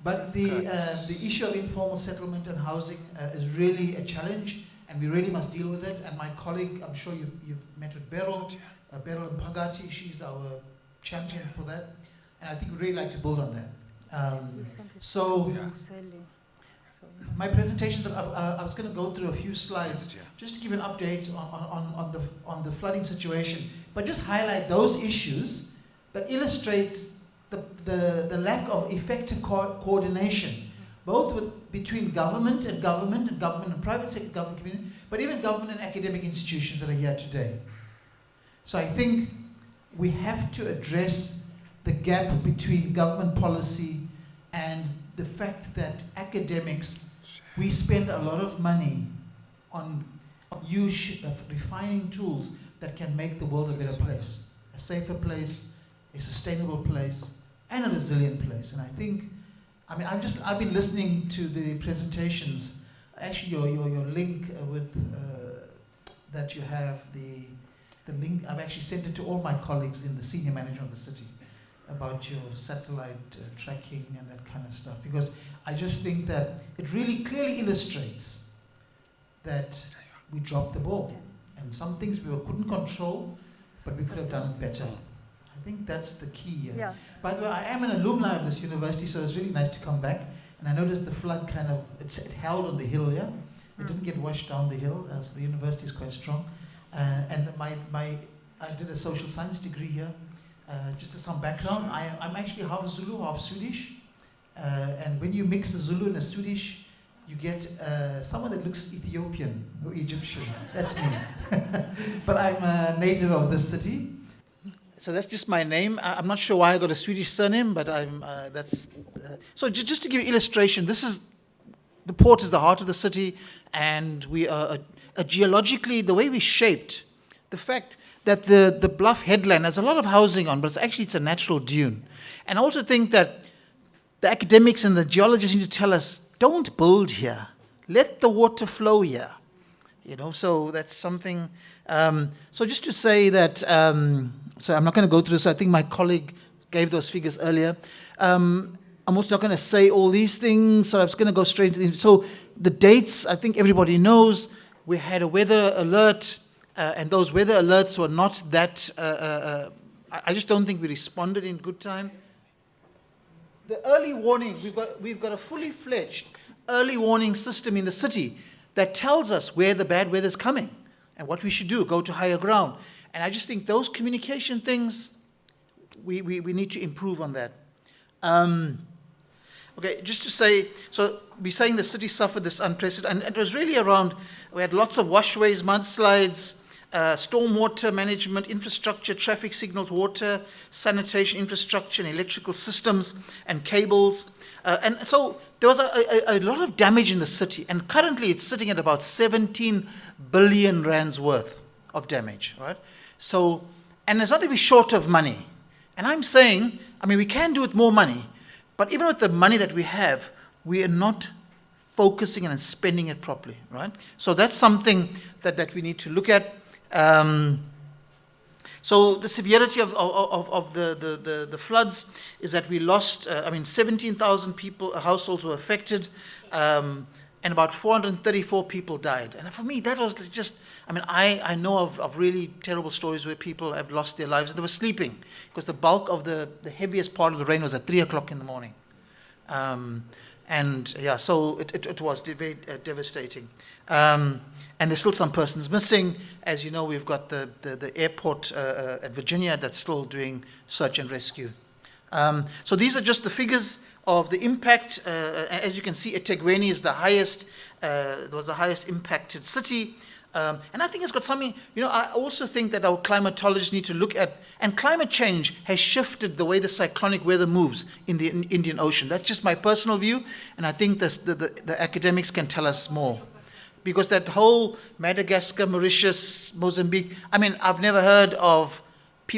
But the issue of informal settlement and housing is really a challenge, and we really must deal with it. And my colleague, I'm sure you've met with Beryl Mpagati, she's our champion for that. And I think we'd really like to build on that. So my presentations, I was going to go through a few slides just to give an update on the flooding situation, but just highlight those issues that illustrate the lack of effective coordination, both between government and private sector, government community, but even government and academic institutions that are here today. So I think we have to address the gap between government policy and the fact that academics, we spend a lot of money on use of refining tools that can make the world a better place, a safer place, a sustainable place, and a resilient place. And I think, I've been listening to the presentations. Actually, your link with that you have, the link, I've actually sent it to all my colleagues in the senior management of the city about your satellite tracking and that kind of stuff, because I just think that it really clearly illustrates that we dropped the ball, and some things we couldn't control, but we could have done it better. I think that's the key. Yeah. By the way, I am an alumni of this university, so it's really nice to come back. And I noticed the flood kind of, it held on the hill, yeah? It didn't get washed down the hill, as the university is quite strong. And I did a social science degree here. Just as some background, I'm actually half Zulu, half Swedish. And when you mix the Zulu and the Swedish, you get someone that looks Ethiopian or Egyptian. That's me. But I'm a native of this city. So that's just my name. I'm not sure why I got a Swedish surname, but so just to give you illustration, the port is the heart of the city, and we are geologically, the way we shaped, the fact that the bluff headland has a lot of housing on, but it's a natural dune. And I also think that the academics and the geologists need to tell us, don't build here. Let the water flow here. So that's something. So just to say that, so I'm not going to go through this. I think my colleague gave those figures earlier. I'm also not going to say all these things, so I'm just going to go straight into so the dates, I think everybody knows. We had a weather alert, and those weather alerts were not that, I just don't think we responded in good time. The early warning, we've got a fully fledged early warning system in the city that tells us where the bad weather's coming and what we should do, go to higher ground. And I just think those communication things, we need to improve on that. Okay, just to say, so we're saying the city suffered this unprecedented, and it was really around, we had lots of washways, mudslides, stormwater management, infrastructure, traffic signals, water, sanitation infrastructure, and electrical systems, and cables. And so there was a lot of damage in the city, and currently it's sitting at about 17 billion rands worth of damage, right? So, and it's not that we're short of money. And I'm saying, we can do with more money, but even with the money that we have, we are not focusing and spending it properly, right? So that's something that we need to look at. So the severity of the floods is that we lost, 17,000 people, households were affected, and about 434 people died. And for me, that was just, I know of really terrible stories where people have lost their lives. They were sleeping because the bulk of the heaviest part of the rain was at 3 o'clock in the morning. So it was very devastating. And there's still some persons missing. As you know, we've got the airport at Virginia that's still doing search and rescue. So these are just the figures of the impact. As you can see, eThekwini is the highest, was the highest impacted city. And I think it's got something, I also think that our climatologists need to look at, and climate change has shifted the way the cyclonic weather moves in the Indian Ocean. That's just my personal view, and I think the academics can tell us more. because that whole Madagascar, Mauritius, Mozambique, I mean, I've never heard of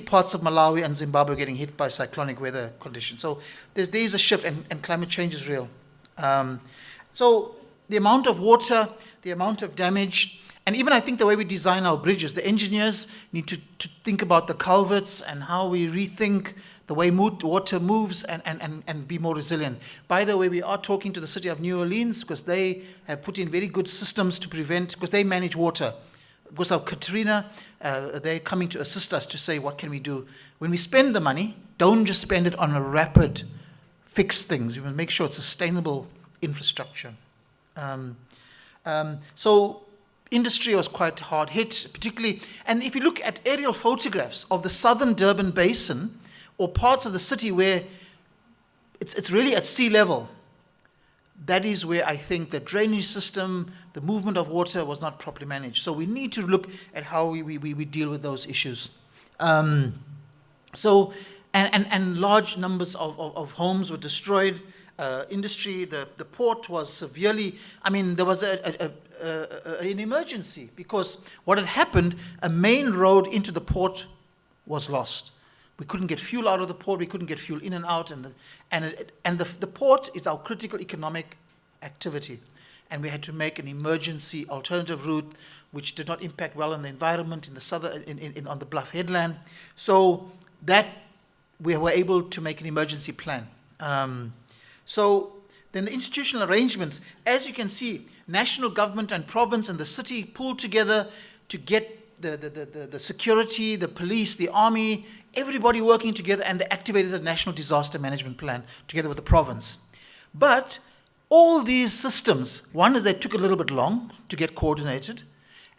parts of Malawi and Zimbabwe getting hit by cyclonic weather conditions. So there's a shift, and climate change is real. So the amount of water, the amount of damage, and even I think the way we design our bridges, the engineers need to think about the culverts and how we rethink the way water moves and be more resilient. By the way, we are talking to the city of New Orleans because they have put in very good systems to prevent, because they manage water. Because of Katrina, they're coming to assist us to say, what can we do? When we spend the money, don't just spend it on a rapid fix things. We will make sure it's sustainable infrastructure. So industry was quite hard hit, particularly, and if you look at aerial photographs of the southern Durban Basin or parts of the city where it's really at sea level, that is where I think the drainage system, the movement of water was not properly managed. So we need to look at how we deal with those issues. So large numbers of homes were destroyed. Industry, the port was severely, I mean, there was an emergency because what had happened, a main road into the port was lost. We couldn't get fuel out of the port, we couldn't get fuel in and out, and the port is our critical economic activity. And we had to make an emergency alternative route which did not impact well on the environment in the southern, on the Bluff headland. So that we were able to make an emergency plan. So then the institutional arrangements, as you can see, national government and province and the city pulled together to get the security, the police, the army, everybody working together, and they activated the National Disaster Management Plan together with the province. But all these systems, one is they took a little bit long to get coordinated,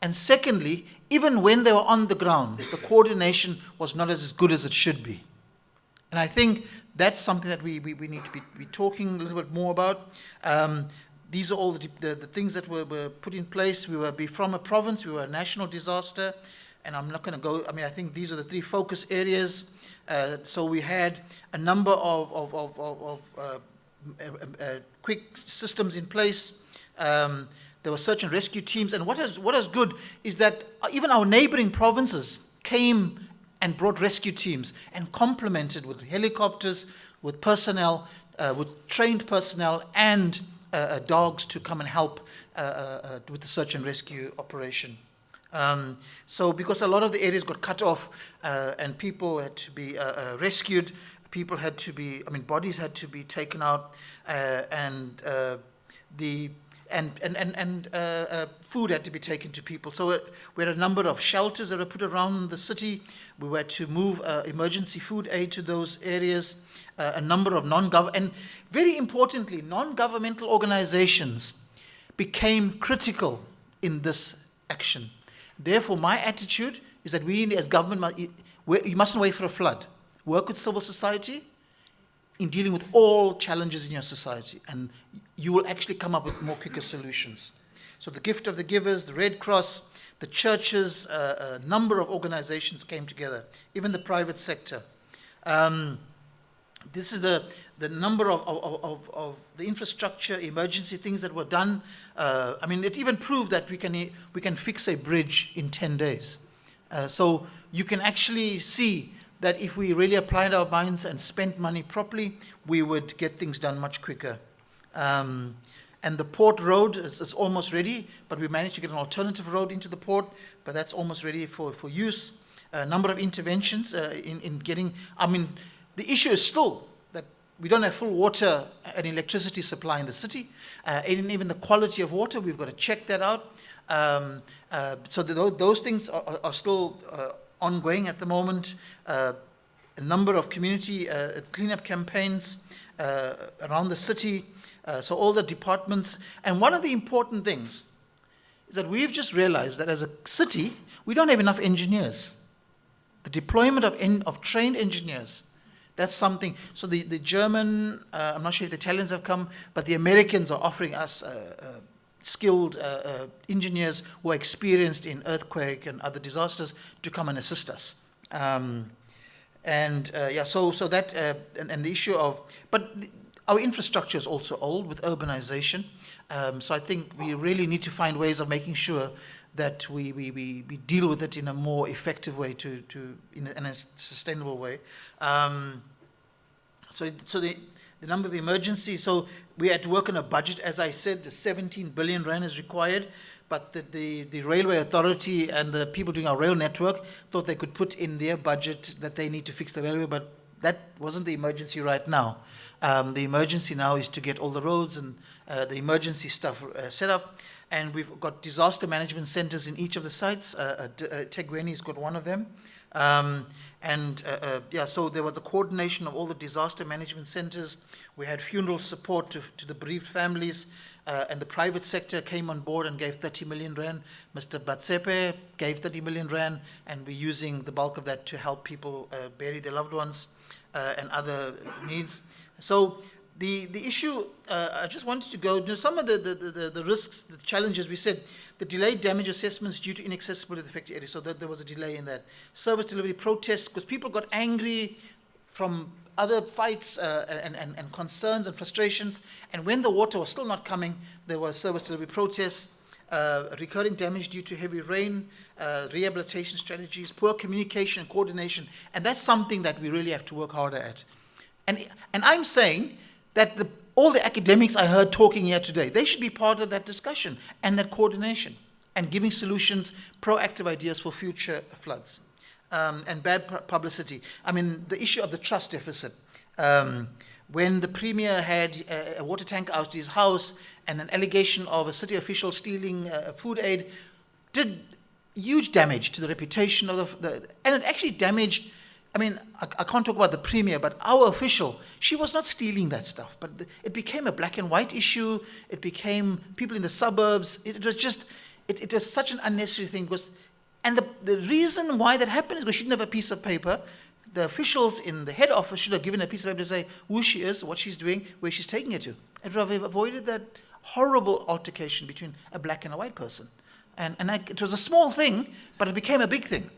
and secondly, even when they were on the ground, the coordination was not as good as it should be. And I think that's something that we need to be talking a little bit more about. These are all the things that were put in place. We were from a province, we were a national disaster, and I'm not going to go, I mean, I think these are the three focus areas. So we had a number of quick systems in place. There were search and rescue teams, and what is good is that even our neighboring provinces came and brought rescue teams and complemented with helicopters, with personnel, with trained personnel and dogs to come and help with the search and rescue operation. So because a lot of the areas got cut off and people had to be rescued, people had to be, I mean, bodies had to be taken out, and food had to be taken to people. So we had a number of shelters that were put around the city. We were to move emergency food aid to those areas. A number of and very importantly, non-governmental organizations became critical in this action. Therefore, my attitude is that we as government, you mustn't wait for a flood. Work with civil society in dealing with all challenges in your society, and you will actually come up with more quicker solutions. So the Gift of the Givers, the Red Cross, the churches, a number of organizations came together, even the private sector. This is the number of the infrastructure, emergency things that were done. I mean, it even proved that we can fix a bridge in 10 days. So you can actually see that if we really applied our minds and spent money properly, we would get things done much quicker. And the port road is almost ready, but we managed to get an alternative road into the port, but that's almost ready for use. A number of interventions in getting, I mean, the issue is still that we don't have full water and electricity supply in the city. Even the quality of water, we've got to check that out. So those things are still ongoing at the moment. A number of community cleanup campaigns around the city. So all the departments. And one of the important things is that we've just realized that as a city, we don't have enough engineers. The deployment of trained engineers, that's something. So the German, I'm not sure if the Italians have come, but the Americans are offering us skilled engineers who are experienced in earthquake and other disasters to come and assist us. So that, and the issue of, but our infrastructure is also old with urbanization. So I think we really need to find ways of making sure that we deal with it in a more effective way, in a sustainable way. So the number of emergencies, so we had to work on a budget. As I said, the 17 billion rand is required, but the Railway Authority and the people doing our rail network thought they could put in their budget that they need to fix the railway, but that wasn't the emergency right now. The emergency now is to get all the roads and the emergency stuff set up. And we've got disaster management centers in each of the sites. Tegweni's got one of them. So there was a coordination of all the disaster management centers. We had funeral support to the bereaved families, and the private sector came on board and gave 30 million rand. Mr. Batsepe gave 30 million rand, and we're using the bulk of that to help people bury their loved ones and other needs. So the issue, I just wanted to go, some of the risks, the challenges, we said, the delayed damage assessments due to inaccessibility of the affected area, so that there was a delay in that. Service delivery protests, because people got angry from other fights and concerns and frustrations, and when the water was still not coming, there were service delivery protests, recurring damage due to heavy rain, rehabilitation strategies, poor communication and coordination, and that's something that we really have to work harder at. And I'm saying that all the academics I heard talking here today, they should be part of that discussion and that coordination and giving solutions, proactive ideas for future floods. And bad publicity. I mean, the issue of the trust deficit. When the Premier had a water tank out of his house and an allegation of a city official stealing food aid, did huge damage to the reputation of and it actually damaged. I mean, I can't talk about the Premier, but our official, she was not stealing that stuff. But it became a black and white issue. It became people in the suburbs. It was just, it was such an unnecessary thing. And the reason why that happened is because she didn't have a piece of paper. The officials in the head office should have given a piece of paper to say who she is, what she's doing, where she's taking it to. It would have avoided that horrible altercation between a black and a white person. It was a small thing, but it became a big thing.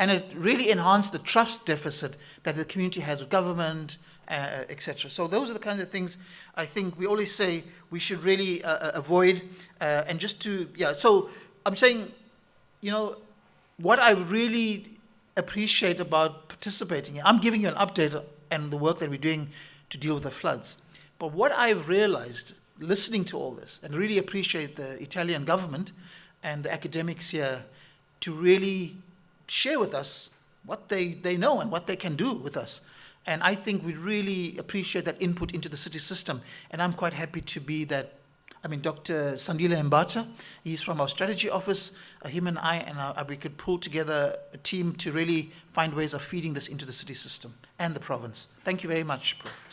And it really enhanced the trust deficit that the community has with government, etc. So those are the kinds of things I think we always say we should really avoid. So I'm saying, what I really appreciate about participating here, I'm giving you an update on the work that we're doing to deal with the floods. But what I've realized, listening to all this, and really appreciate the Italian government and the academics here to really share with us what they know and what they can do with us. And I think we really appreciate that input into the city system. And I'm quite happy to be that. I mean, Dr. Sandile Mbata, he's from our strategy office. Him and we could pull together a team to really find ways of feeding this into the city system and the province. Thank you very much, Prof.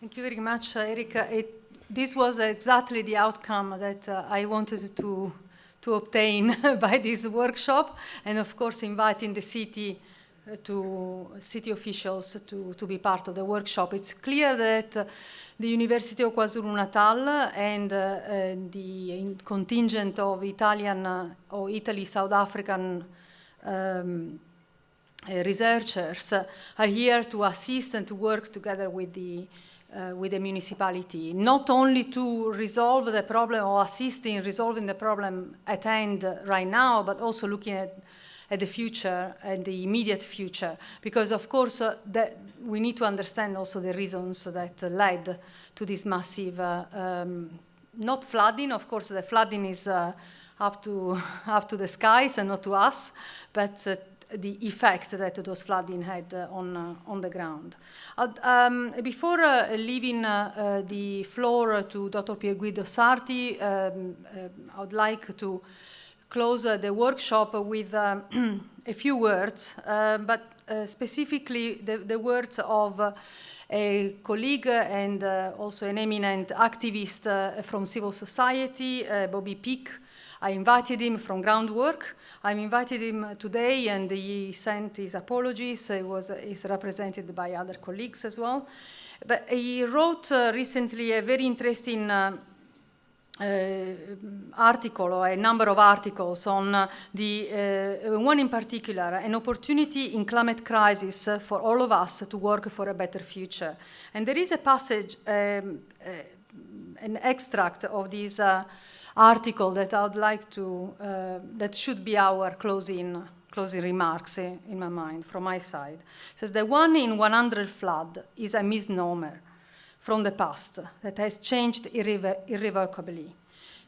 Thank you very much, Eric. This was exactly the outcome that I wanted to obtain by this workshop, and of course inviting the city officials to be part of the workshop. It's clear that the University of KwaZulu-Natal and the contingent of Italian or Italy-South African researchers are here to assist and to work together with the municipality, not only to resolve the problem or assist in resolving the problem at hand right now, but also looking at the future, at the immediate future, because of course we need to understand also the reasons that led to this massive, not flooding, of course the flooding is up to the skies and not to us, but the effect that those flooding had on the ground. Before leaving the floor to Dr. Pierguido Sarti, I would like to close the workshop with a few words, but specifically the words of a colleague and also an eminent activist from civil society, Bobby Peake. I invited him from Groundwork. I invited him today, and he sent his apologies. He's represented by other colleagues as well. But he wrote recently a very interesting article or a number of articles on one in particular, an opportunity in climate crisis for all of us to work for a better future. And there is a passage, an extract of this article that I would like to, that should be our closing remarks in my mind, from my side. It says, the 1 in 100 flood is a misnomer from the past that has changed irrevocably.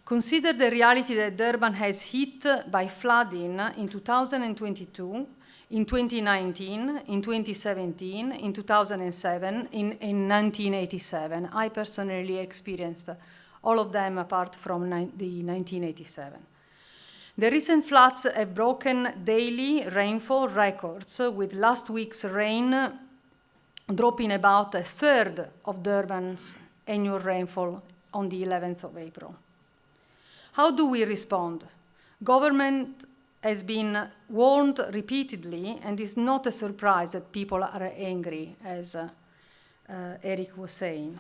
Consider the reality that Durban has hit by flooding in 2022, in 2019, in 2017, in 2007, in 1987. I personally experienced all of them apart from the 1987. The recent floods have broken daily rainfall records, with last week's rain dropping about a third of Durban's annual rainfall on the 11th of April. How do we respond? Government has been warned repeatedly, and it's not a surprise that people are angry, as Eric was saying.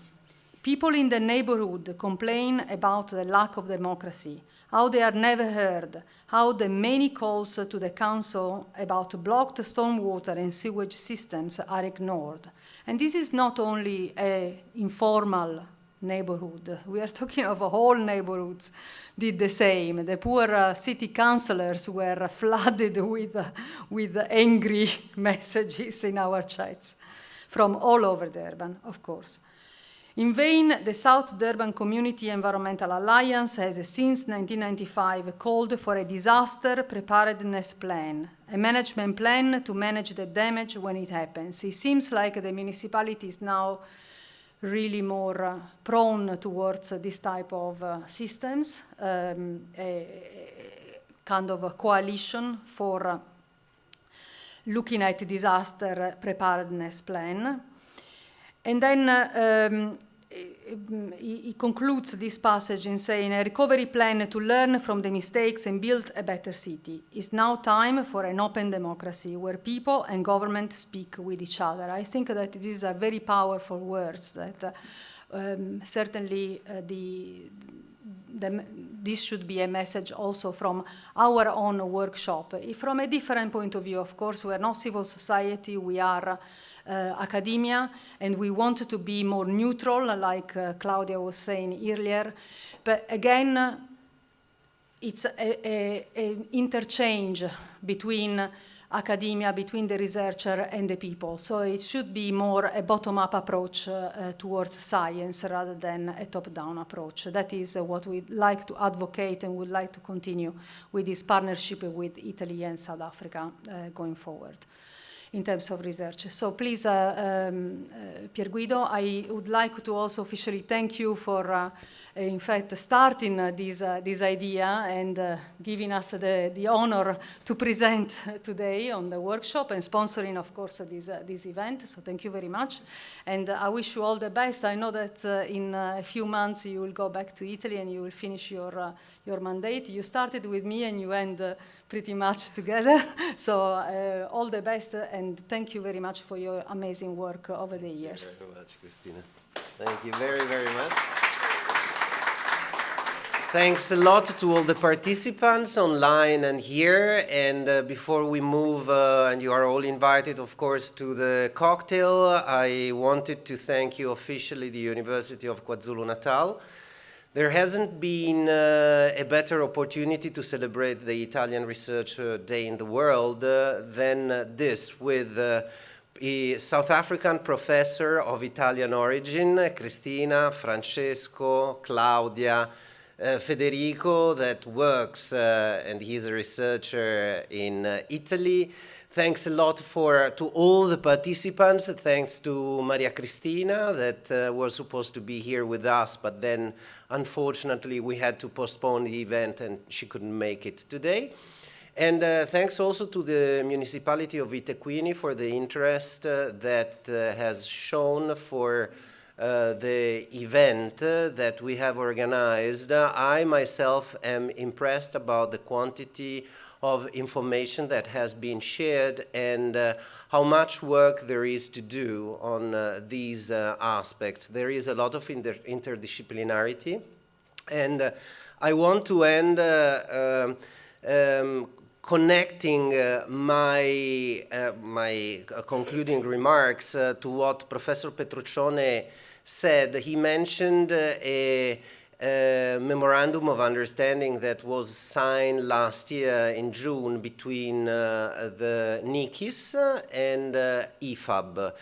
People in the neighborhood complain about the lack of democracy, how they are never heard, how the many calls to the council about blocked stormwater and sewage systems are ignored. And this is not only an informal neighborhood. We are talking of whole neighborhoods did the same. The poor city councillors were flooded with angry messages in our chats from all over Durban, of course. In vain, the South Durban Community Environmental Alliance has since 1995 called for a disaster preparedness plan, a management plan to manage the damage when it happens. It seems like the municipality is now really more prone towards this type of systems, a kind of a coalition for looking at disaster preparedness plan. And then he concludes this passage in saying, a recovery plan to learn from the mistakes and build a better city. It's now time for an open democracy where people and government speak with each other. I think that these are very powerful words that certainly this should be a message also from our own workshop. From a different point of view, of course, we are not civil society, we are academia, and we want to be more neutral, like Claudia was saying earlier. But again, it's an interchange between academia, between the researcher and the people. So it should be more a bottom-up approach towards science rather than a top-down approach. That is what we'd like to advocate and would like to continue with this partnership with Italy and South Africa going forward in terms of research. So please, Pier Guido, I would like to also officially thank you for, in fact, starting this idea and giving us the honor to present today on the workshop and sponsoring, of course, this event. So thank you very much. And I wish you all the best. I know that in a few months you will go back to Italy and you will finish your mandate. You started with me and you end pretty much together. So all the best, and thank you very much for your amazing work over the years. Thank you very much, Christina. Thank you very, very much. Thanks a lot to all the participants online and here. And before we move, and you are all invited, of course, to the cocktail, I wanted to thank you officially, the University of KwaZulu-Natal. There hasn't been a better opportunity to celebrate the Italian Research Day in the world than this, with a South African professor of Italian origin, Cristina, Francesco, Claudia, Federico, that works, and he's a researcher in Italy. Thanks a lot to all the participants. Thanks to Maria Cristina that was supposed to be here with us, but then unfortunately we had to postpone the event and she couldn't make it today. And thanks also to the municipality of Itequini for the interest that has shown for the event that we have organized. I myself am impressed about the quantity of information that has been shared and how much work there is to do on these aspects. There is a lot of interdisciplinarity. And I want to end connecting my concluding remarks to what Professor Petruccione said. He mentioned a memorandum of understanding that was signed last year in June between the NICIS and IFAB.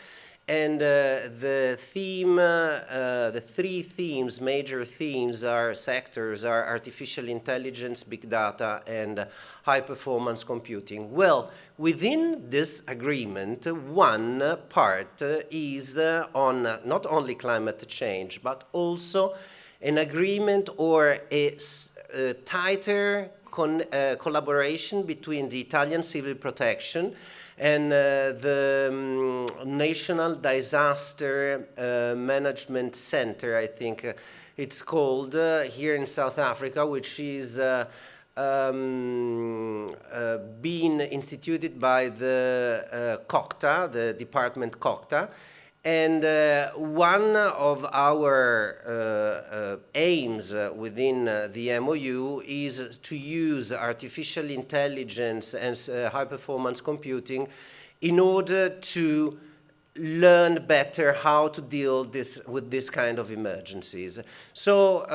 And the theme, the three themes, major themes, sectors are artificial intelligence, big data, and high-performance computing. Well, within this agreement, one part is on not only climate change, but also an agreement or a tighter collaboration between the Italian Civil Protection and the National Disaster Management Center, I think it's called, here in South Africa, which is being instituted by the COCTA, the department COCTA. And one of our aims within the MOU is to use artificial intelligence and high-performance computing in order to learn better how to deal with this kind of emergencies. So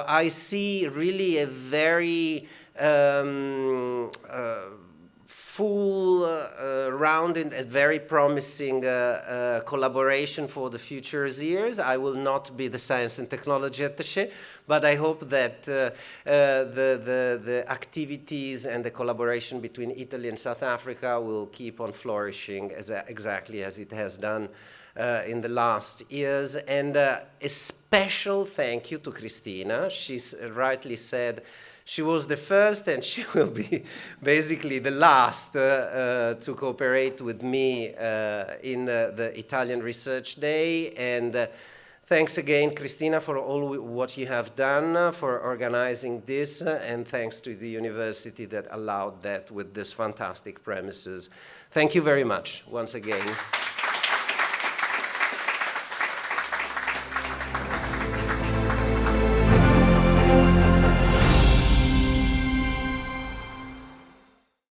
I see really a very full, rounded, and very promising collaboration for the future years. I will not be the science and technology attaché, but I hope that the activities and the collaboration between Italy and South Africa will keep on flourishing exactly as it has done in the last years. And a special thank you to Cristina. She's rightly said she was the first and she will be basically the last to cooperate with me in the Italian Research Day. And thanks again, Cristina, for all what you have done for organizing this, and thanks to the university that allowed that with these fantastic premises. Thank you very much once again.